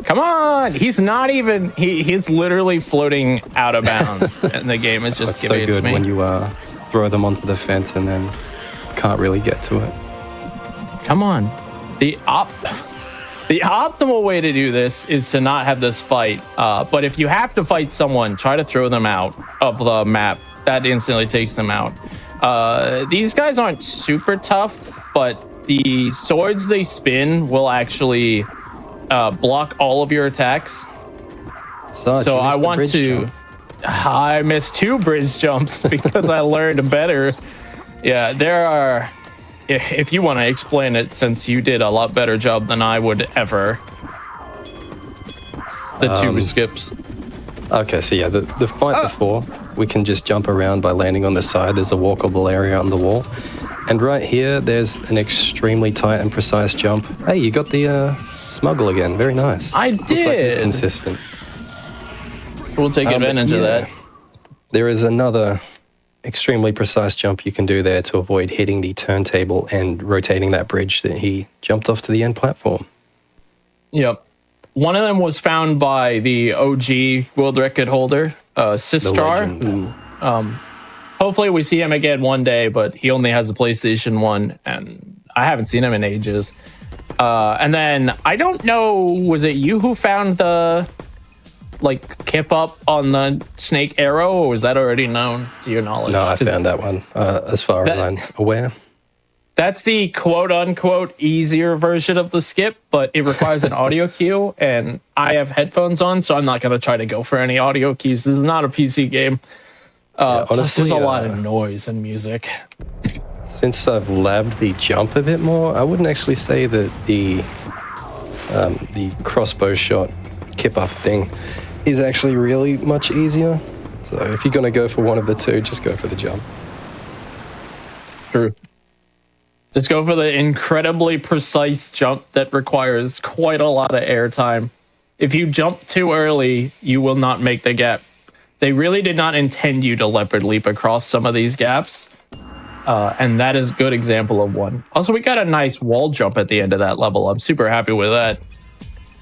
Come on! He's not even... He's literally floating out of bounds. And the game is just giving it to me. It's so good when you throw them onto the fence and then can't really get to it. Come on. The optimal way to do this is to not have this fight. But if you have to fight someone, try to throw them out of the map. That instantly takes them out. These guys aren't super tough, but the swords they spin will actually block all of your attacks. So I want to... I missed 2 bridge jumps because I learned better. Yeah, there are... If you want to explain it, since you did a lot better job than I would ever. The 2 skips. Okay, so yeah, the fight before, we can just jump around by landing on the side. There's a walkable area on the wall. And right here, there's an extremely tight and precise jump. Hey, you got the smuggle again. Very nice. I Looks did. like it's consistent. We'll take advantage of that. There is another extremely precise jump you can do there to avoid hitting the turntable and rotating that bridge that he jumped off to the end platform. Yep. One of them was found by the OG world record holder, Sistar. Hopefully we see him again one day, but he only has a PlayStation 1, and I haven't seen him in ages. And then, I don't know, was it you who found the... kip up on the snake arrow, or was that already known to your knowledge? No, I found that one, as far as I'm aware. That's the quote-unquote easier version of the skip, but it requires an audio cue, and I have headphones on, so I'm not going to try to go for any audio cues. This is not a PC game. Honestly, plus there's a lot of noise and music. Since I've labbed the jump a bit more, I wouldn't actually say that the crossbow shot kip-up thing is actually really much easier. So if you're going to go for one of the 2, just go for the jump. True. Just go for the incredibly precise jump that requires quite a lot of air time. If you jump too early, you will not make the gap. They really did not intend you to leopard leap across some of these gaps. And that is a good example of one. Also, we got a nice wall jump at the end of that level. I'm super happy with that.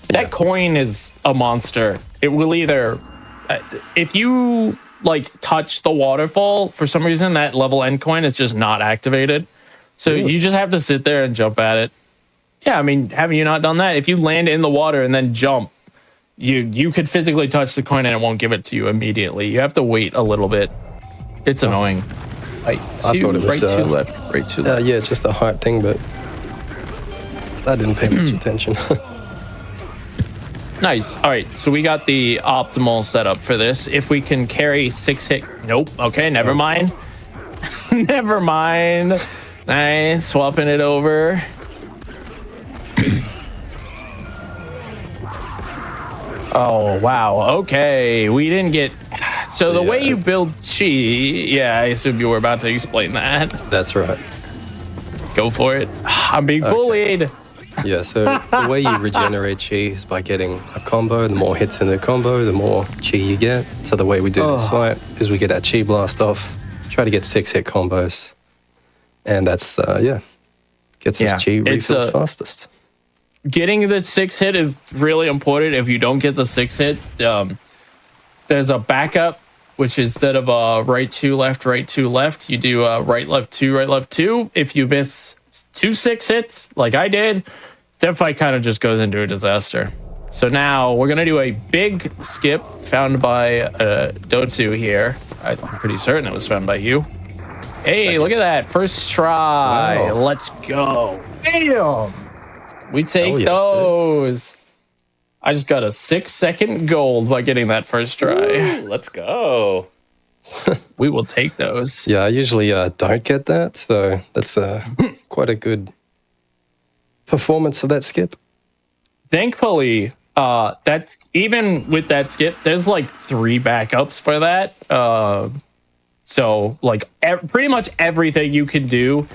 That coin is a monster. It will either, if you like touch the waterfall, for some reason that level end coin is just not activated. So you just have to sit there and jump at it. Yeah, I mean, have you not done that? If you land in the water and then jump, you could physically touch the coin and it won't give it to you immediately. You have to wait a little bit. It's annoying. Right, two, right, two, left, right, two, left. Yeah, it's just a height thing, but I didn't pay much attention. Nice. All right, so we got the optimal setup for this. If we can carry 6 hit... Nope. Okay, never mind. Never mind. Nice, swapping it over. Oh, wow. Okay, we didn't get... So the way you build chi... Yeah, I assume you were about to explain that. That's right. Go for it. I'm being bullied. Yeah, so the way you regenerate chi is by getting a combo. The more hits in the combo, the more chi you get. So the way we do this fight is we get our chi blast off, try to get 6 hit combos. And that's, gets us chi refills fastest. Getting the 6 hit is really important. If you don't get the 6 hit, there's a backup, which is instead of right, 2, left, you do right, left, 2. If you miss 2 6 hits, like I did, that fight kind of just goes into a disaster. So now we're going to do a big skip found by Dotsu here. I'm pretty certain it was found by you. Hey, look at that. First try. Wow. Let's go. Bam! We take those. Dude. I just got a 6-second gold by getting that first try. Ooh, let's go. We will take those. Yeah, I usually don't get that, so that's quite a good performance of that skip. Thankfully, that's even with that skip, there's like 3 backups for that. So like pretty much everything you can do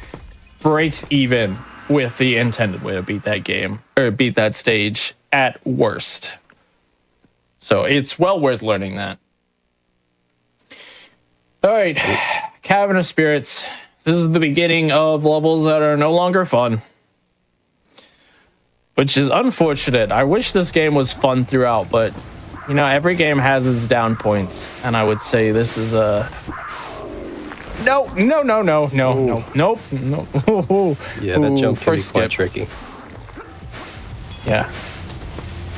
breaks even with the intended way to beat that game or beat that stage at worst. So it's well worth learning that. All right, Cavern of Spirits. This is the beginning of levels that are no longer fun, which is unfortunate. I wish this game was fun throughout, but you know, every game has its down points, and I would say this is a no. Yeah, that jump can be quite tricky. Yeah.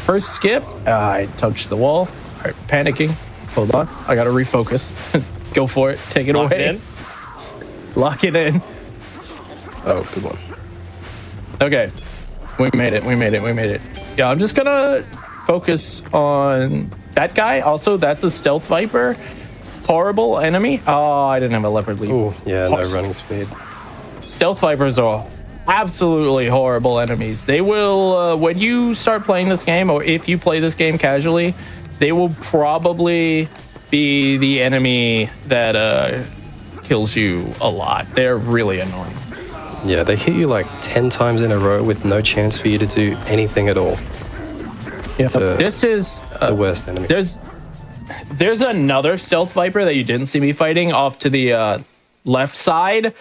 First skip. I touched the wall. All right, panicking. Hold on. I gotta refocus. Go for it. Take it away. Lock it in. Oh, good one. Okay. We made it. Yeah, I'm just gonna focus on that guy. Also, that's a stealth viper. Horrible enemy. Oh, I didn't have a leopard leap. Oh, yeah, no running speed. Stealth vipers are absolutely horrible enemies. They will, when you start playing this game, or if you play this game casually, they will probably be the enemy that kills you a lot. They're really annoying. Yeah, they hit you like 10 times in a row with no chance for you to do anything at all. Yeah, this is the worst enemy. There's another stealth viper that you didn't see me fighting off to the left side.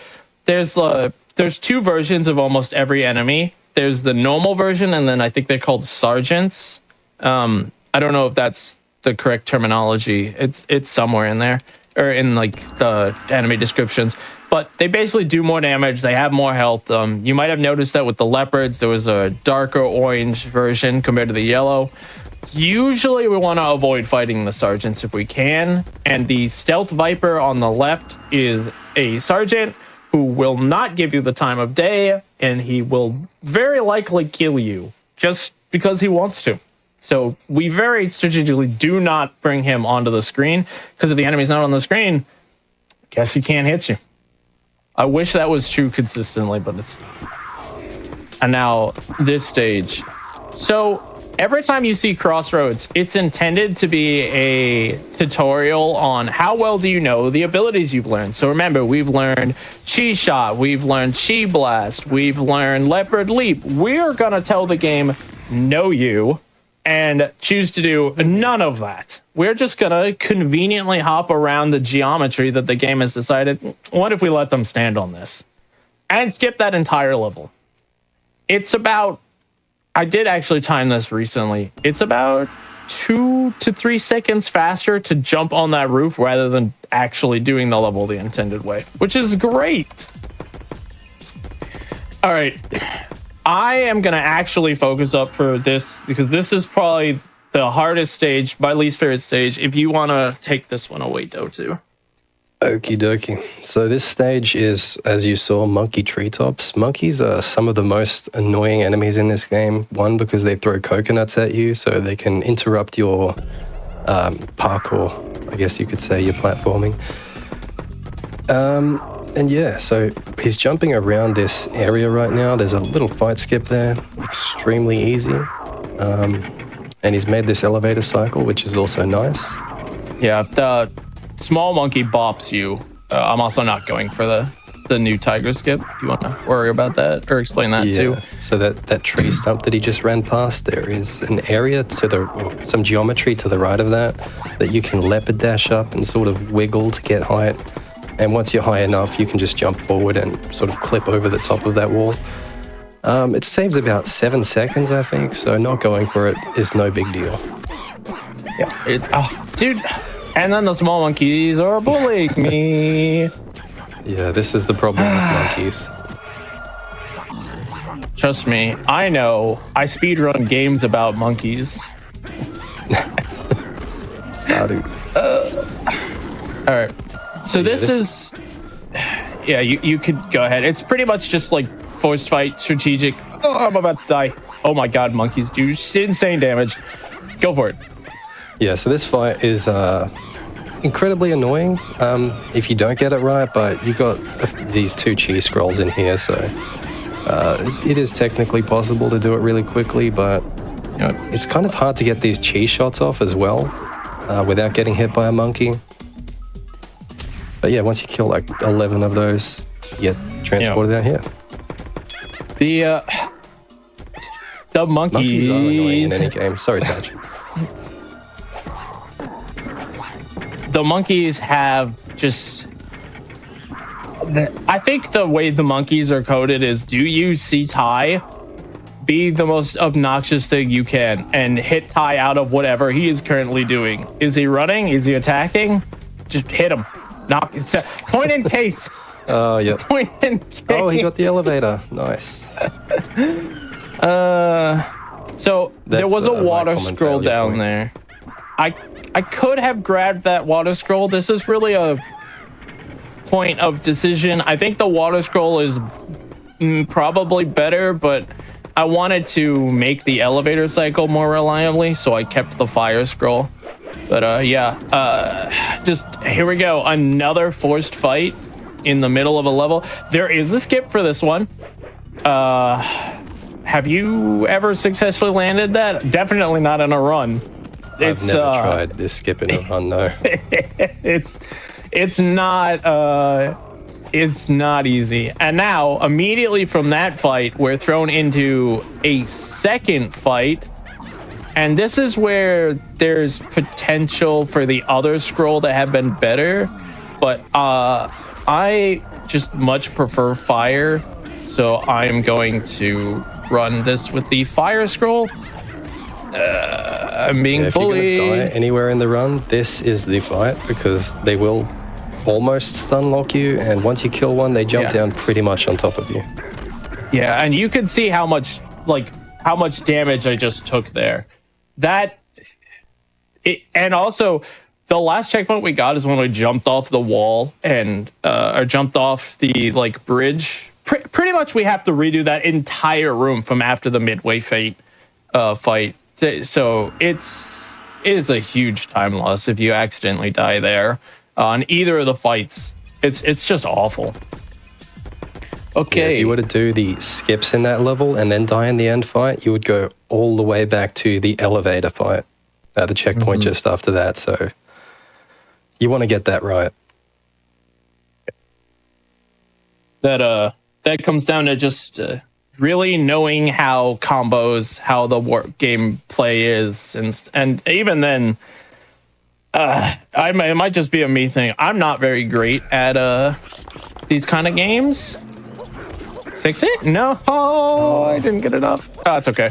There's 2 versions of almost every enemy. There's the normal version, and then I think they're called sergeants. I don't know if that's the correct terminology. It's somewhere in there, or in like the enemy descriptions. But they basically do more damage. They have more health. You might have noticed that with the leopards, there was a darker orange version compared to the yellow. Usually we want to avoid fighting the sergeants if we can. And the stealth viper on the left is a sergeant who will not give you the time of day, and he will very likely kill you just because he wants to. So we very strategically do not bring him onto the screen, because if the enemy's not on the screen, guess he can't hit you. I wish that was true consistently, but it's not. And now this stage. So every time you see Crossroads, it's intended to be a tutorial on how well do you know the abilities you've learned. So remember, we've learned Chi Shot, we've learned Chi Blast, we've learned Leopard Leap. We're gonna tell the game, know you, and choose to do none of that. We're just gonna conveniently hop around the geometry that the game has decided. What if we let them stand on this? And skip that entire level. It's about, I did actually time this recently. It's about 2 to 3 seconds faster to jump on that roof rather than actually doing the level the intended way, which is great. All right. I am going to actually focus up for this because this is probably the hardest stage, my least favorite stage, if you want to take this one away, Dotu. Okie dokie. So this stage is, as you saw, monkey treetops. Monkeys are some of the most annoying enemies in this game. One, because they throw coconuts at you, so they can interrupt your parkour, I guess you could say, your platforming. And yeah, so he's jumping around this area right now. There's a little fight skip there, extremely easy. And he's made this elevator cycle, which is also nice. Yeah, if the small monkey bops you, I'm also not going for the new tiger skip. If you want to worry about that or explain that too. So that tree stump that he just ran past, there is an area some geometry to the right of that you can leopard dash up and sort of wiggle to get height. And once you're high enough, you can just jump forward and sort of clip over the top of that wall. It saves about 7 seconds, I think, so not going for it is no big deal. Yeah, dude. And then the small monkeys are bullying me. Yeah, this is the problem with monkeys. Trust me, I know. I speedrun games about monkeys. Started. All right. So this is... Yeah, you could go ahead. It's pretty much just like forced fight, strategic. Oh, I'm about to die. Oh my god, monkeys do insane damage. Go for it. Yeah, so this fight is incredibly annoying if you don't get it right, but you've got these 2 cheese scrolls in here, so it is technically possible to do it really quickly, but it's kind of hard to get these cheese shots off as well without getting hit by a monkey. But yeah, once you kill like 11 of those, you get transported out here. The monkeys are annoying in any game. Sorry, Saj. The monkeys have just... I think the way the monkeys are coded is do you see Ty? Be the most obnoxious thing you can and hit Ty out of whatever he is currently doing. Is he running? Is he attacking? Just hit him. Knock. Point in case. Oh, yeah. Point in case. Oh, he got the elevator. Nice. So there was a water scroll down there. I could have grabbed that water scroll. This is really a point of decision. I think the water scroll is probably better, but I wanted to make the elevator cycle more reliably, so I kept the fire scroll. But just here we go. Another forced fight in the middle of a level. There is a skip for this one. Have you ever successfully landed that? Definitely not in a run. I've never tried this skip in a run, no. It's not easy. And now, immediately from that fight, we're thrown into a second fight. And this is where there's potential for the other scroll to have been better. But I just much prefer fire. So I'm going to run this with the fire scroll. I'm being bullied. If you're gonna die anywhere in the run, this is the fight because they will almost stun lock you, and once you kill one, they jump down pretty much on top of you. Yeah, and you can see how much damage I just took there. And also the last checkpoint we got is when we jumped off the wall and or jumped off the bridge. Pretty much we have to redo that entire room from after the midway fight. So it is a huge time loss if you accidentally die there on either of the fights. It's just awful. Okay. Yeah, if you were to do the skips in that level and then die in the end fight, you would go all the way back to the elevator fight, the checkpoint just after that. So you want to get that right. That comes down to just really knowing how combos, how the game play is, and even then, it might just be a me thing. I'm not very great at these kind of games. 6 hit? No, I didn't get enough. Oh, it's okay.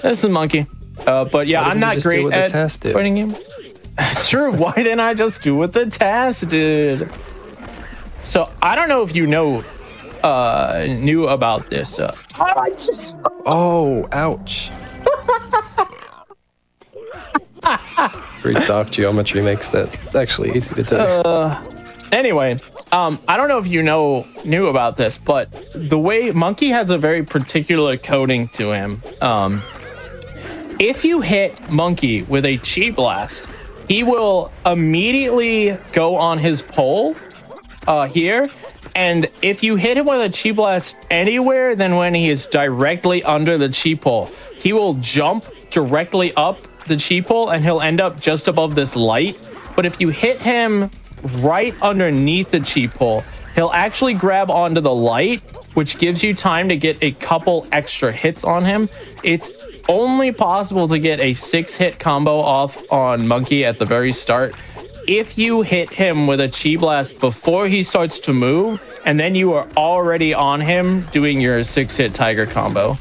This is Monkey. But yeah, I'm not great at fighting game. True. Why didn't I just do what the task did? So I don't know if you knew about this. Oh, ouch. Very dark geometry makes that actually easy to do. Anyway, I don't know if you knew about this, but the way Monkey has a very particular coding to him. If you hit Monkey with a Chi Blast, he will immediately go on his pole here. And if you hit him with a Chi Blast anywhere than when he is directly under the Chi pole, he will jump directly up the Chi pole and he'll end up just above this light. But if you hit him right underneath the Chi pole, he'll actually grab onto the light, which gives you time to get a couple extra hits on him. It's only possible to get a 6-hit combo off on Monkey at the very start if you hit him with a Chi Blast before he starts to move, and then you are already on him doing your 6-hit Tiger combo.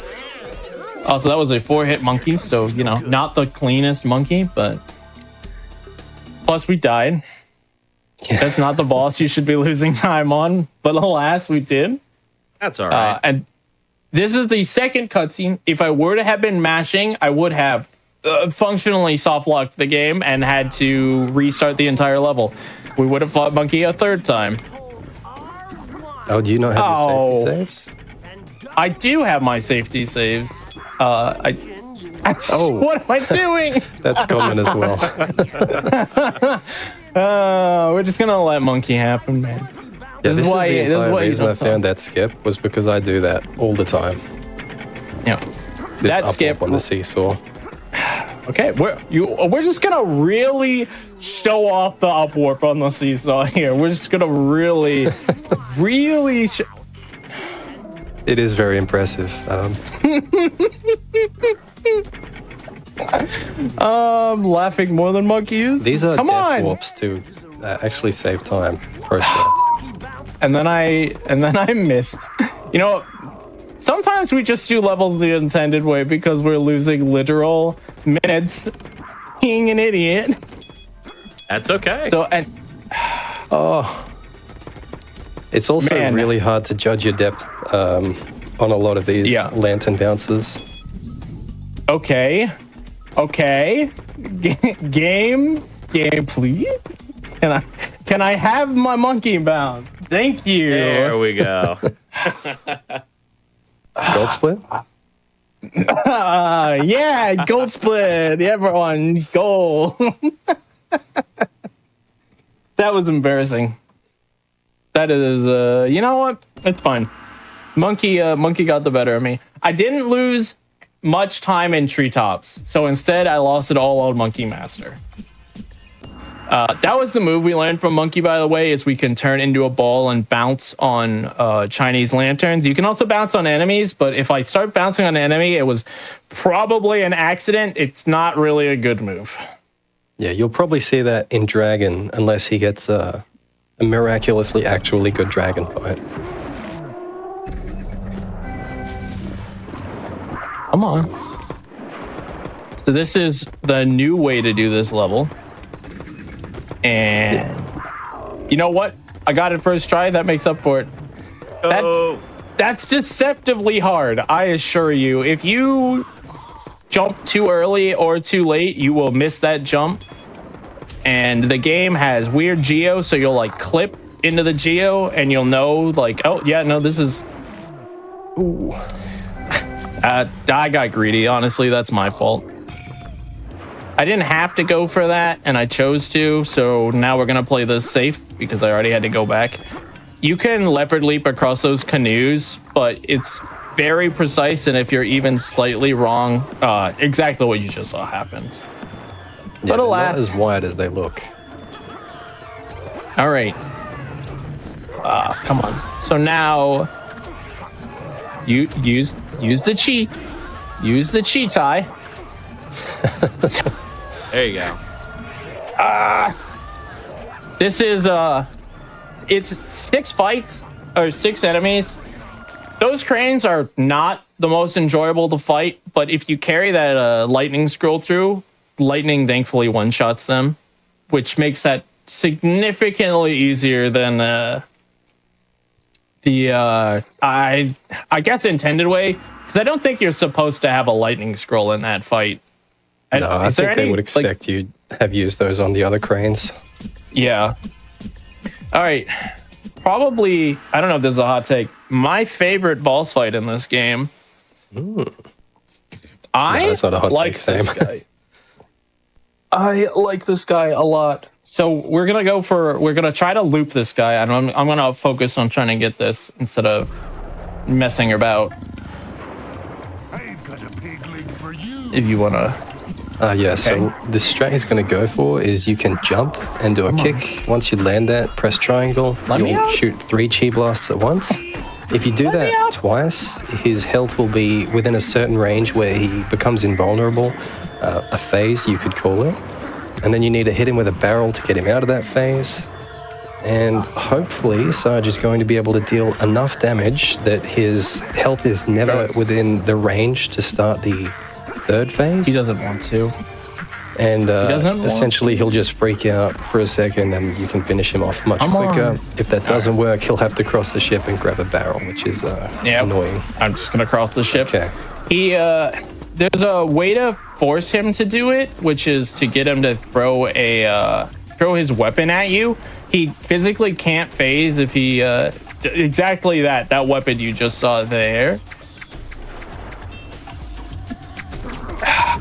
Also, that was a 4-hit Monkey, so, you know, not the cleanest Monkey, but... Plus, we died. Yeah. That's not the boss you should be losing time on, but alas, we did. That's all right. And this is the second cutscene. If I were to have been mashing, I would have functionally soft-locked the game and had to restart the entire level. We would have fought Monkey a third time. Oh, do you not have your safety saves? I do have my safety saves. What am I doing? That's common as well. We're just gonna let Monkey happen, man. Yeah, this is the reason I found that skip was because I do that all the time. Yeah, that skip on the seesaw. Okay, we're just gonna really show off the up warp on the seesaw here. We're just gonna really. It is very impressive. Laughing more than monkeys. These are death warps to actually save time. And then I missed. You know, sometimes we just do levels the intended way because we're losing literal minutes being an idiot. That's okay. So it's also really hard to judge your depth on a lot of these lantern bounces. Okay. Game, please. Can I have my monkey bounce? Thank you. There we go. Gold split? Yeah, gold split. Everyone, goal. That was embarrassing. That is, you know what? It's fine. Monkey got the better of me. I didn't lose much time in treetops, so instead I lost it all on Monkey Master. That was the move we learned from Monkey, by the way, is we can turn into a ball and bounce on Chinese lanterns. You can also bounce on enemies, but if I start bouncing on an enemy, it was probably an accident. It's not really a good move. Yeah, you'll probably see that in Dragon, unless he gets a miraculously actually good dragon fight. Come on. So this is the new way to do this level. And you know what? I got it first try. That makes up for it. That's deceptively hard, I assure you. If you jump too early or too late, you will miss that jump. And the game has weird geo, so you'll like clip into the geo and you'll know like, oh yeah, no, this is... Ooh. I got greedy. Honestly, that's my fault. I didn't have to go for that, and I chose to, so now we're going to play this safe because I already had to go back. You can leopard leap across those canoes, but it's very precise, and if you're even slightly wrong, exactly what you just saw happened. Yeah, but alas, not as wide as they look. All right. Come on. So now You use the cheat. Use the cheat tie. There you go. This is it's 6 fights or 6 enemies. Those cranes are not the most enjoyable to fight, but if you carry that lightning scroll through, lightning thankfully one-shots them, which makes that significantly easier than the I guess intended way, because I don't think you're supposed to have a lightning scroll in that fight. No, I think they would expect you have used those on the other cranes. Yeah. All right. Probably, I don't know if this is a hot take, my favorite boss fight in this game. I that's not a hot like take, Sam. this guy. I like this guy a lot. So we're gonna try to loop this guy, and I'm gonna focus on trying to get this instead of messing about. I've got a pigling for you. If you wanna. Yeah, so the strat he's going to go for is you can jump and do a kick. Once you land that, press triangle. You'll shoot 3 chi blasts at once. If you do that twice, his health will be within a certain range where he becomes invulnerable. A phase, you could call it. And then you need to hit him with a barrel to get him out of that phase. And hopefully, Sarge is going to be able to deal enough damage that his health is never within the range to start the 3rd phase. He doesn't want to. And essentially he'll just freak out for a second and you can finish him off much quicker. If that doesn't work, he'll have to cross the ship and grab a barrel, which is annoying. I'm just going to cross the ship. Okay. There's a way to force him to do it, which is to get him to throw his weapon at you. He physically can't phase if he exactly that weapon you just saw there.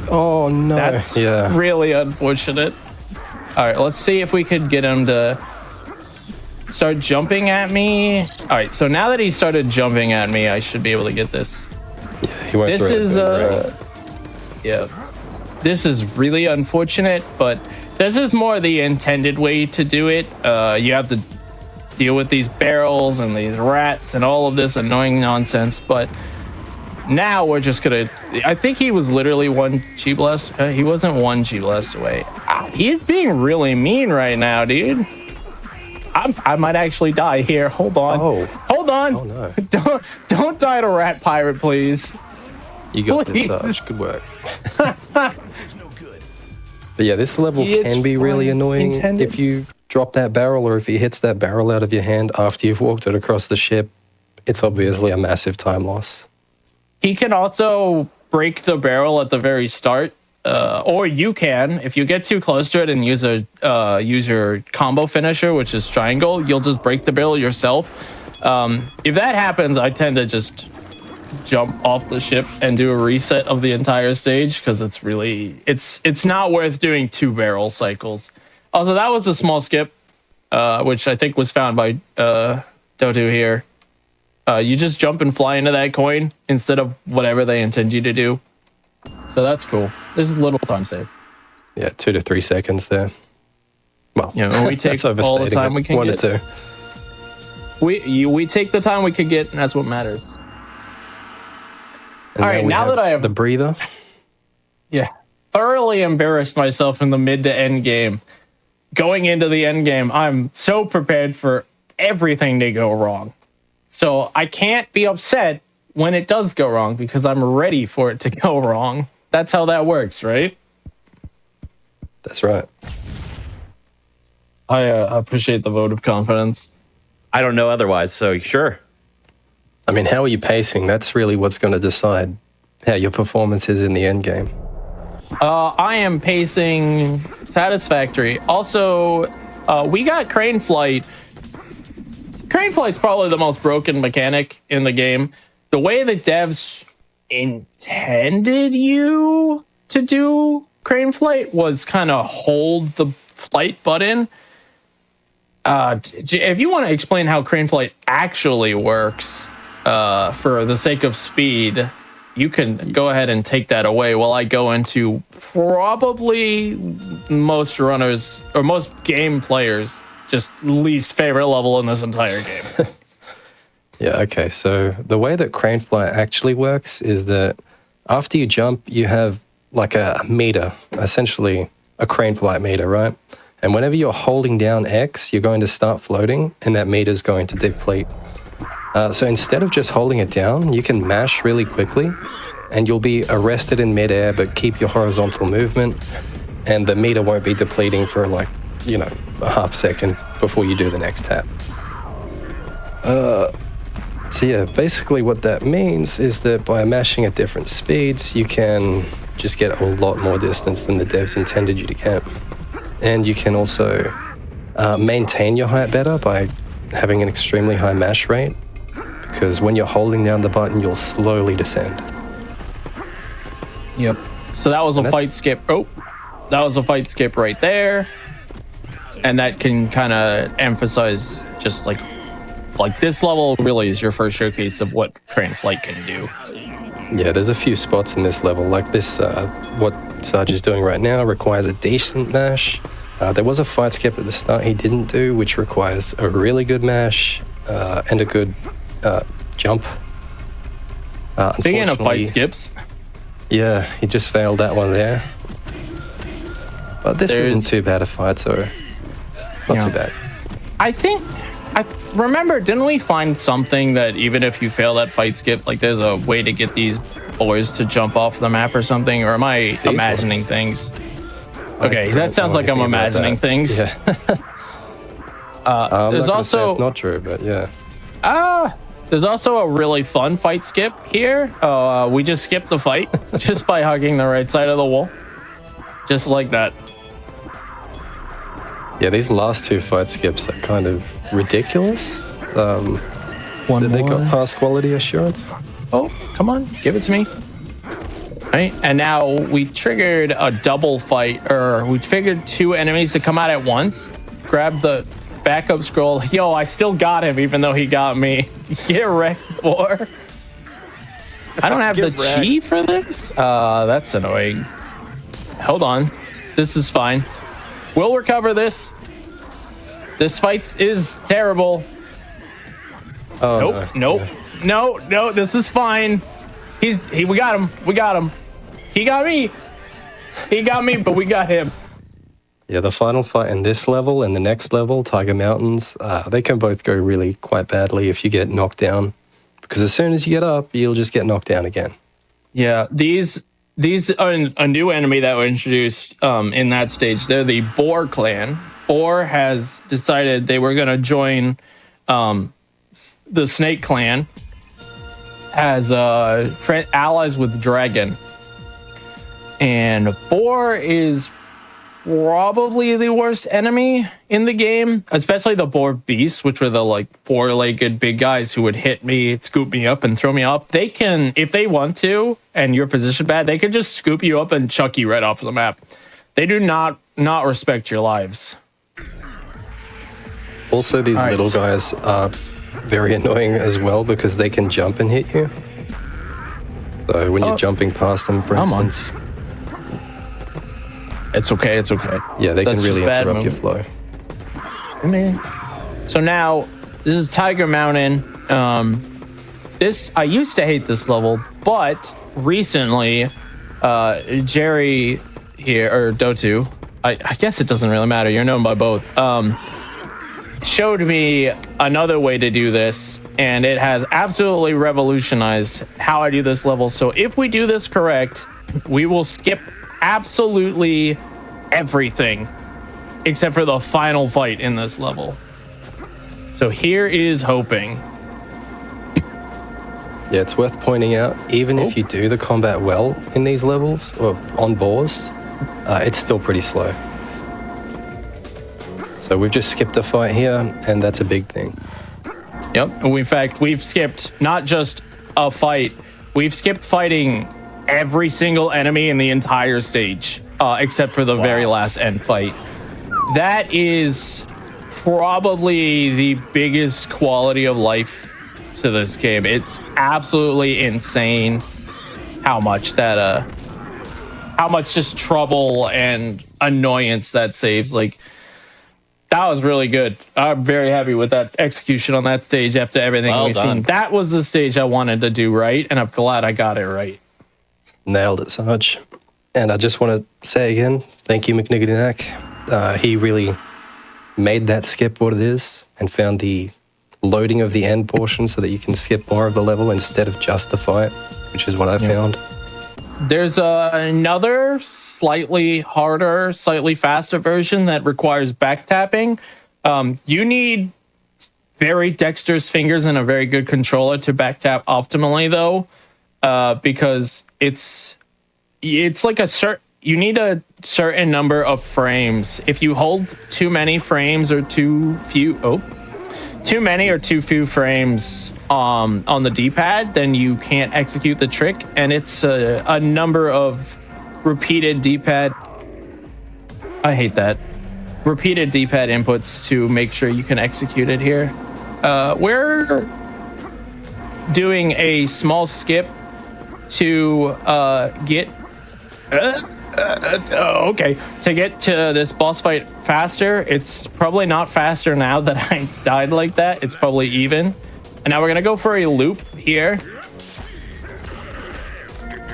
Oh no. That's really unfortunate. All right, let's see if we could get him to start jumping at me. All right, so now that he started jumping at me, I should be able to get this. He went This is this is really unfortunate, but this is more the intended way to do it. You have to deal with these barrels and these rats and all of this annoying nonsense, but now we're just gonna. I think he was literally 1 chi blast. He wasn't 1 chi blast away. He's being really mean right now, dude. I might actually die here. Hold on. Hold on. Oh no. Don't die to rat pirate, please. You got this, Sarge. Good work. But yeah, this level can be really annoying if you drop that barrel or if he hits that barrel out of your hand after you've walked it across the ship. It's obviously a massive time loss. He can also break the barrel at the very start, or you can, if you get too close to it and use your combo finisher, which is triangle, you'll just break the barrel yourself. If that happens, I tend to just jump off the ship and do a reset of the entire stage because it's not worth doing 2 barrel cycles. Also, that was a small skip, which I think was found by Dotu here. You just jump and fly into that coin instead of whatever they intend you to do. So that's cool. This is a little time save. Yeah, 2 to 3 seconds there. Well, we take all the time we can 1 get. to 2. We take the time we can get, and that's what matters. And all right, now that I have the breather. Yeah, thoroughly embarrassed myself in the mid to end game. Going into the end game, I'm so prepared for everything to go wrong. So I can't be upset when it does go wrong because I'm ready for it to go wrong. That's how that works, right? That's right. I appreciate the vote of confidence. I don't know otherwise, so sure. I mean, how are you pacing? That's really what's going to decide how your performance is in the end game. I am pacing satisfactory. Also, we got crane flight. Crane flight's probably the most broken mechanic in the game. The way the devs intended you to do crane flight was kind of hold the flight button. If you want to explain how crane flight actually works, for the sake of speed, you can go ahead and take that away while I go into probably most runners or most game players' just least favorite level in this entire game. Yeah, okay. So the way that crane flight actually works is that after you jump, you have like a meter, essentially a crane flight meter, right? And whenever you're holding down X, you're going to start floating, and that meter is going to deplete. So instead of just holding it down, you can mash really quickly, and you'll be arrested in midair, but keep your horizontal movement, and the meter won't be depleting for like, you know, a half second before you do the next tap. So yeah, basically what that means is that by mashing at different speeds, you can just get a lot more distance than the devs intended you to get. And you can also maintain your height better by having an extremely high mash rate, because when you're holding down the button, you'll slowly descend. Yep. So that was a fight skip. Oh, that was a fight skip right there. And that can kind of emphasize just like this level really is your first showcase of what crane flight can do. Yeah, there's a few spots in this level, like this, what Sarge is doing right now requires a decent mash. There was a fight skip at the start he didn't do, which requires a really good mash and a good jump. Speaking of fight skips. Yeah, he just failed that one there. But this isn't too bad a fight, so it's not too bad. I remember, didn't we find something that even if you fail that fight skip, like there's a way to get these boys to jump off the map or something? Or am I imagining things? Okay, that sounds like I'm imagining things. Yeah. There's also it's not true, but yeah. There's also a really fun fight skip here. We just skipped the fight just by hugging the right side of the wall, just like that. Yeah, these last two fight skips are kind of ridiculous. They got past quality assurance. Oh, come on, give it to me. Right, and now we triggered a double fight, or we triggered two enemies to come out at once. Grab the backup scroll. Yo, I still got him, even though he got me. Get wrecked, boy. I don't have the chi for this. That's annoying. Hold on, this is fine. We'll recover this. This fight is terrible. Oh, No, this is fine. We got him. He got me, but we got him. Yeah, the final fight in this level and the next level, Tiger Mountains, they can both go really quite badly if you get knocked down. Because as soon as you get up, you'll just get knocked down again. Yeah, these are a new enemy that were introduced in that stage. They're the Boar clan. Boar has decided they were going to join the Snake clan as allies with Dragon. And Boar is probably the worst enemy in the game, especially the Boar beasts, which were the like four-legged big guys who would hit me, scoop me up, and throw me up. They can, if they want to, and your position bad, they can just scoop you up and chuck you right off the map. They do not respect your lives. Also, these little guys are very annoying as well because they can jump and hit you. So when you're jumping past them, for instance. It's okay. Yeah, they can really interrupt your flow. So now, this is Tiger Mountain. I used to hate this level, but recently, Jerry here, or Dotu, I guess it doesn't really matter, you're known by both, showed me another way to do this, and it has absolutely revolutionized how I do this level. So if we do this correct, we will skip absolutely everything except for the final fight in this level. So here is hoping. Yeah, it's worth pointing out, even if you do the combat well in these levels, or on boars, it's still pretty slow. So we've just skipped a fight here, and that's a big thing. Yep, in fact, we've skipped not just a fight, we've skipped fighting every single enemy in the entire stage, except for the very last end fight. That is probably the biggest quality of life to this game. It's absolutely insane how much that how much just trouble and annoyance that saves. Like, That was really good. I'm very happy with that execution on that stage after everything Well we've done. seen. That was the stage I wanted to do right, and I'm glad I got it right. Nailed it, Sarge. And I just want to say again, thank you, McNiggity. He really made that skip what it is and found the loading of the end portion so that you can skip more of the level instead of just the fight, which is what I found. There's another slightly harder, slightly faster version that requires back tapping. You need very dexterous fingers and a very good controller to back tap optimally, though, because it's like you need a certain number of frames. If you hold too many frames or too many or too few frames on the D-pad, then you can't execute the trick, and it's a number of repeated D-pad. I hate that. Repeated D-pad inputs to make sure you can execute it here. We're doing a small skip to get to get to this boss fight faster. It's probably not faster now that I died like that. It's probably even. And now we're gonna go for a loop here.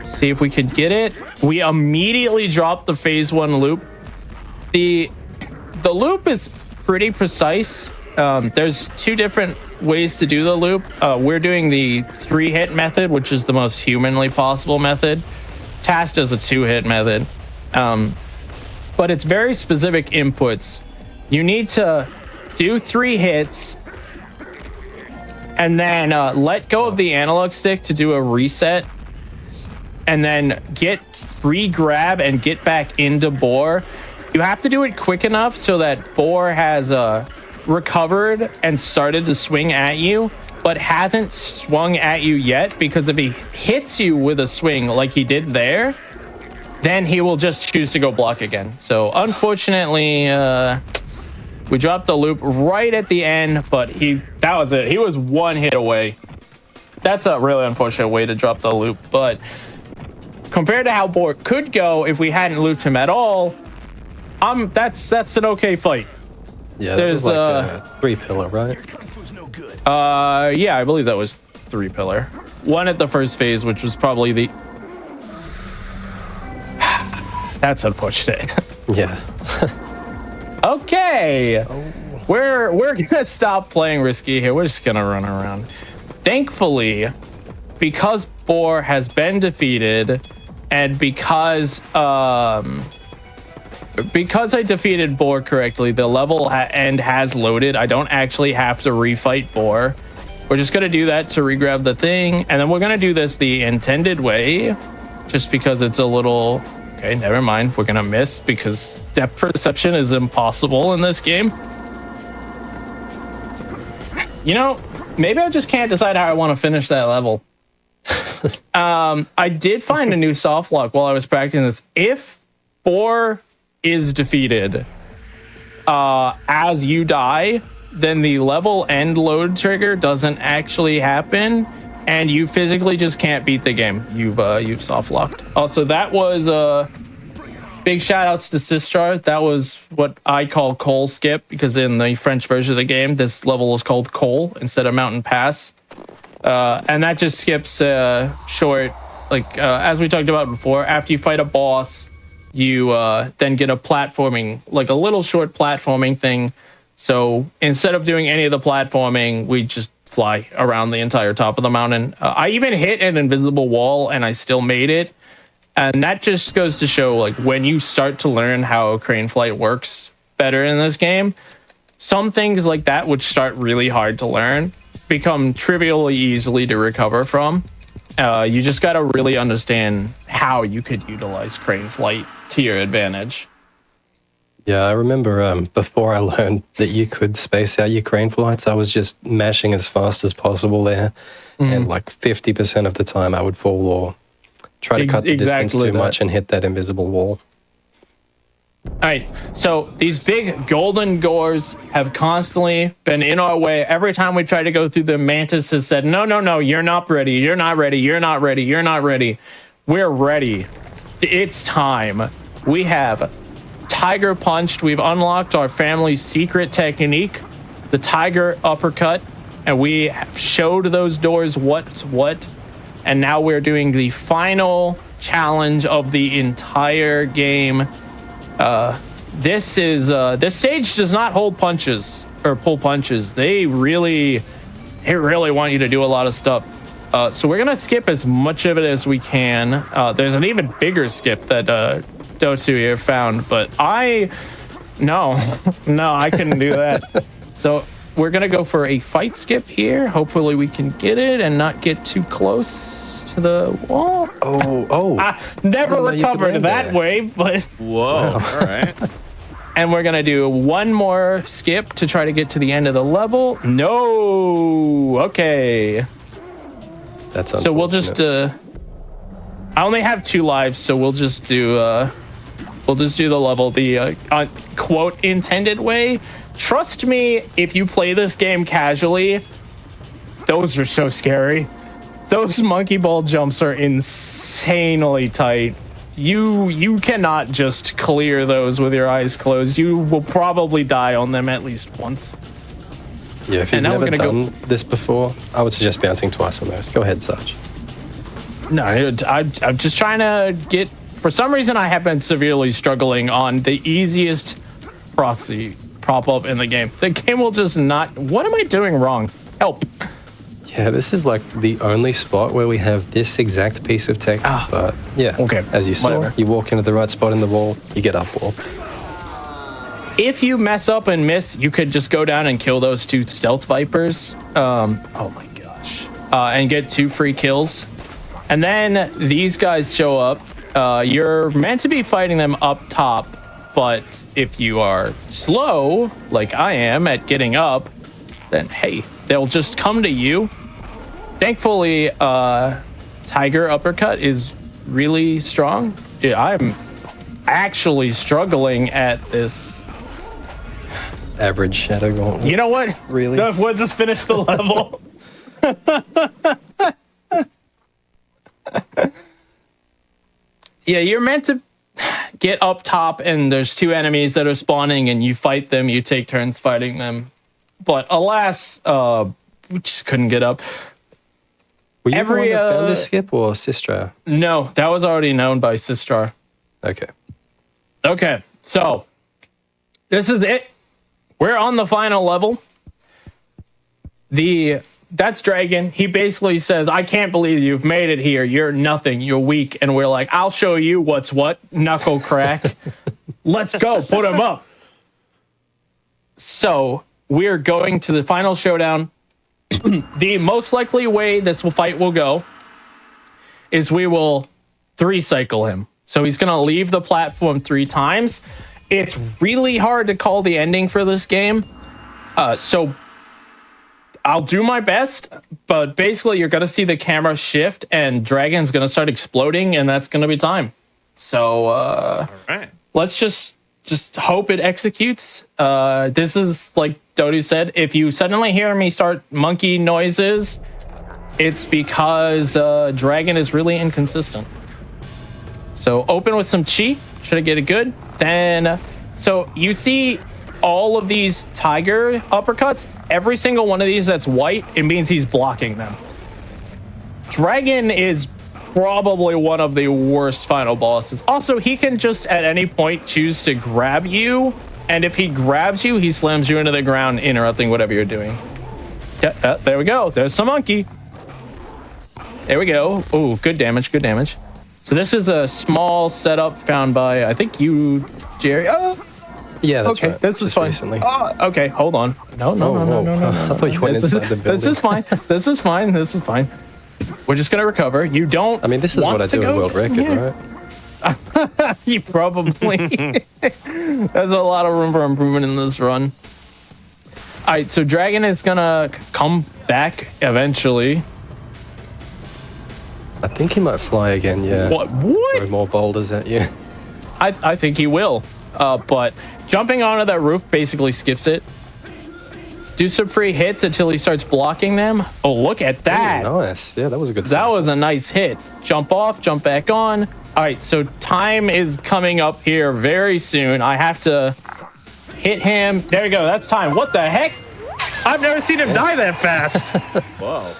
See if we could get it. We immediately dropped the phase 1 loop. The loop is pretty precise. There's 2 different ways to do the loop. We're doing the 3-hit method, which is the most humanly possible method. Task does a 2-hit method. But it's very specific inputs. You need to do 3 hits and then let go of the analog stick to do a reset, and then re-grab and get back into Boar. You have to do it quick enough so that Boar has recovered and started to swing at you, but hasn't swung at you yet, because if he hits you with a swing like he did there, then he will just choose to go block again. So unfortunately, we dropped the loop right at the end, but that was it. He was 1 hit away. That's a really unfortunate way to drop the loop, but compared to how Boar could go if we hadn't looped him at all, that's an okay fight. Yeah, there's that was like a 3-pillar, right? Yeah, I believe that was 3-pillar. 1 at the first phase, which was probably the... That's unfortunate. Yeah. Okay. We're gonna stop playing risky here. We're just gonna run around. Thankfully, because Boar has been defeated, and because I defeated Boar correctly, the level end has loaded. I don't actually have to refight Boar. We're just gonna do that to regrab the thing, and then we're gonna do this the intended way, just because it's a little... Okay, never mind. We're gonna miss because depth perception is impossible in this game. You know, maybe I just can't decide how I want to finish that level. I did find a new soft lock while I was practicing this. If Boar is defeated as you die, then the level end load trigger doesn't actually happen, and you physically just can't beat the game. You've soft locked. Also, that was big shout outs to Sistar. That was what I call Cole skip, because in the French version of the game, this level is called Cole instead of Mountain Pass. And that just skips short, like as we talked about before, after you fight a boss, you then get a platforming, like a little short platforming thing. So instead of doing any of the platforming, we just fly around the entire top of the mountain. I even hit an invisible wall and I still made it. And that just goes to show, like, when you start to learn how crane flight works better in this game, some things like that, which start really hard to learn, become trivially easily to recover from. You just got to really understand how you could utilize crane flight to your advantage. Yeah, I remember before I learned that you could space out your crane flights, I was just mashing as fast as possible there. And like 50% of the time I would fall or try to cut the distance too much and hit that invisible wall. All right, so these big golden gores have constantly been in our way. Every time we try to go through them, Mantis has said, no, no, no, you're not ready. You're not ready. You're not ready. You're not ready. We're ready. It's time. We have tiger punched. We've unlocked our family's secret technique, the tiger uppercut, and we showed those doors what's what. And now we're doing the final challenge of the entire game. This stage does not hold punches or pull punches. They really want you to do a lot of stuff. So we're gonna skip as much of it as we can. There's an even bigger skip that Dotu here found, but I couldn't do that. So we're gonna go for a fight skip here. Hopefully we can get it and not get too close to the wall. Oh. Never recovered that way, but Whoa. All right. and we're gonna do one more skip to try to get to the end of the level. No. Okay. That's So we'll just I only have 2 lives, so we'll just do the level the quote intended way. Trust me, if you play this game casually, those are so scary. Those monkey ball jumps are insanely tight. You cannot just clear those with your eyes closed. You will probably die on them at least once. Yeah, if you've never done this before, I would suggest bouncing twice on those. Go ahead, Sarge. No, I'm just trying to get... For some reason, I have been severely struggling on the easiest proxy prop-up in the game. The game will just not... What am I doing wrong? Help. Yeah, this is like the only spot where we have this exact piece of tech. But yeah, okay, as you saw, whatever. you walk into the right spot in the wall, you get up wall. If you mess up and miss, you could just go down and kill those 2 stealth vipers. Oh my gosh. And get 2 free kills. And then these guys show up. You're meant to be fighting them up top, but if you are slow, like I am at getting up, then hey, they'll just come to you. Thankfully, Tiger Uppercut is really strong. Dude, I'm actually struggling at this. Average Shadow Gauntlet. You know what? Really? We'll just finish the level. Yeah, you're meant to get up top and there's 2 enemies that are spawning and you fight them, you take turns fighting them. But alas, we just couldn't get up. Were you the one that found this skip or Sistra? No, that was already known by Sistra. Okay, so this is it. We're on the final level. That's Dragon. He basically says, I can't believe you've made it here. You're nothing. You're weak. And we're like, I'll show you what's what. Knuckle crack. Let's go. Put him up. So we're going to the final showdown. The most likely way this fight will go is we will 3-cycle him. So he's going to leave the platform 3 times. It's really hard to call the ending for this game. So I'll do my best, but basically you're going to see the camera shift and Dragon's going to start exploding and that's going to be time. So All right. let's just hope it executes. This is like Dodu said, if you suddenly hear me start monkey noises, it's because Dragon is really inconsistent. So open with some chi. Should I get it good? Then, so you see all of these tiger uppercuts. Every single one of these that's white, it means he's blocking them. Dragon is probably one of the worst final bosses. Also, he can just at any point choose to grab you. And if he grabs you, he slams you into the ground, interrupting whatever you're doing. Yeah, there we go. There's some monkey. There we go. Oh, good damage, good damage. So this is a small setup found by, I think you, Jerry. Oh, yeah, that's okay. right. This is fine. Recently. Oh, okay, hold on. No. I thought you went inside the building. This is fine. This is fine. This is fine. We're just gonna recover. You don't. I mean, this is what I do in world record, right? You probably. There's a lot of room for improvement in this run. All right, so Dragon is gonna come back eventually. I think he might fly again, yeah. What? Throw more boulders at you. I think he will. But jumping onto that roof basically skips it. Do some free hits until he starts blocking them. Oh, look at that. Ooh, nice. Yeah, that was a good That start. was a nice hit. Jump off, jump back on. All right, so time is coming up here very soon. I have to hit him. There we go. That's time. What the heck? I've never seen him die that fast. Whoa.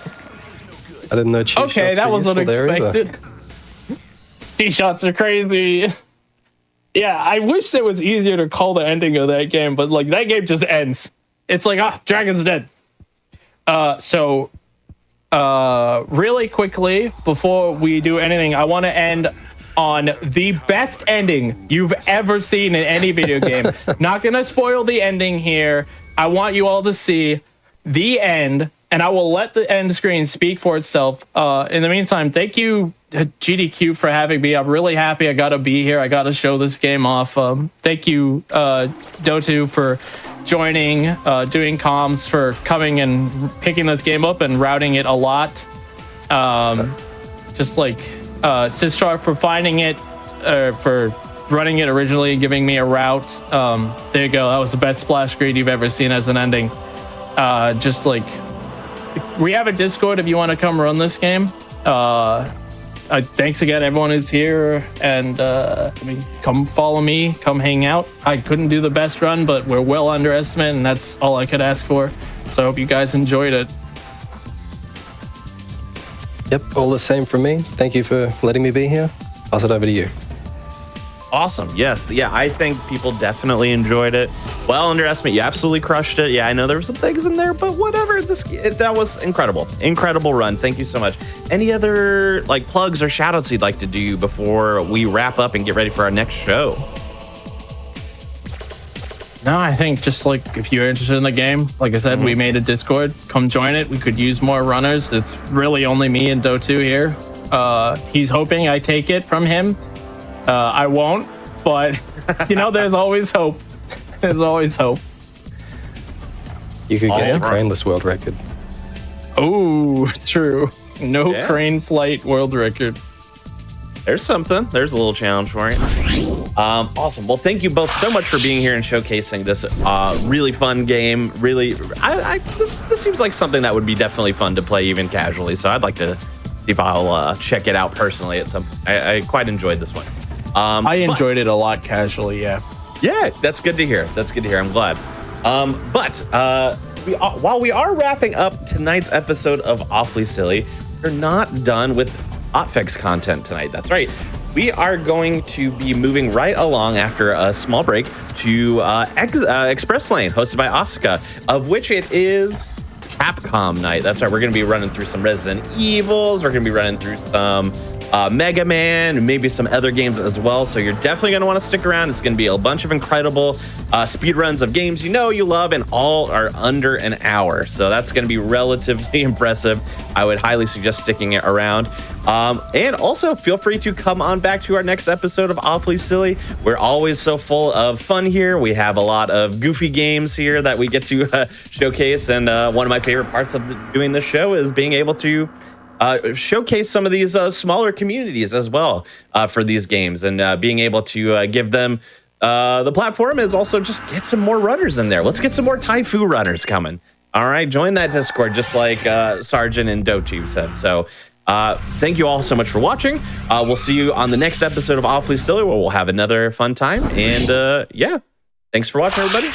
I didn't know cheat Okay, shots that were was useful there either. unexpected. Cheat shots are crazy. Yeah, I wish it was easier to call the ending of that game, but like that game just ends. It's like, Dragon's dead. Really quickly, before we do anything, I want to end on the best ending you've ever seen in any video game. Not gonna spoil the ending here. I want you all to see the end, and I will let the end screen speak for itself. In the meantime, thank you, GDQ, for having me. I'm really happy I got to be here. I got to show this game off. Thank you, Dotu, for joining, doing comms, for coming and picking this game up and routing it a lot. Just like Sistar for finding it, for running it originally and giving me a route. There you go. That was the best splash screen you've ever seen as an ending. Just like, we have a Discord if you want to come run this game. Thanks again, everyone who's here, and come follow me, come hang out. I couldn't do the best run, but we're well under estimate, and that's all I could ask for. So I hope you guys enjoyed it. Yep, all the same from me. Thank you for letting me be here. Pass it over to you. Awesome. Yes. Yeah, I think people definitely enjoyed it. Well, underestimate. You absolutely crushed it. Yeah, I know there were some things in there, but whatever. That was incredible. Incredible run. Thank you so much. Any other like plugs or shout outs you'd like to do before we wrap up and get ready for our next show? No, I think just like if you're interested in the game, like I said, we made a Discord. Come join it. We could use more runners. It's really only me and Dotu here. He's hoping I take it from him. I won't, but there's always hope. There's always hope. You could get a craneless world record. Oh, true. No crane flight world record. There's something. There's a little challenge for you. Awesome. Well, thank you both so much for being here and showcasing this really fun game. Really, this seems like something that would be definitely fun to play even casually. So I'd like to see if I'll check it out personally at some. I quite enjoyed this one. I enjoyed it a lot casually. Yeah. Yeah, that's good to hear. That's good to hear. I'm glad. While we are wrapping up tonight's episode of Awfully Silly, we're not done with Hotfix content tonight. That's right. We are going to be moving right along after a small break to Express Lane, hosted by Asuka, of which it is Capcom night. That's right. We're going to be running through some Resident Evils. We're going to be running through some Mega Man, maybe some other games as well. So you're definitely going to want to stick around. It's going to be a bunch of incredible speedruns of games you love, and all are under an hour. So that's going to be relatively impressive. I would highly suggest sticking it around. And also feel free to come on back to our next episode of Awfully Silly. We're always so full of fun here. We have a lot of goofy games here that we get to showcase. And one of my favorite parts of doing this show is being able to showcase some of these smaller communities as well for these games, and being able to give them the platform is also just get some more runners in there. Let's get some more Taifu runners coming. All right, join that Discord just like Sargent and Dotu said. So thank you all so much for watching. We'll see you on the next episode of Awfully Silly, where we'll have another fun time. And yeah, thanks for watching, everybody.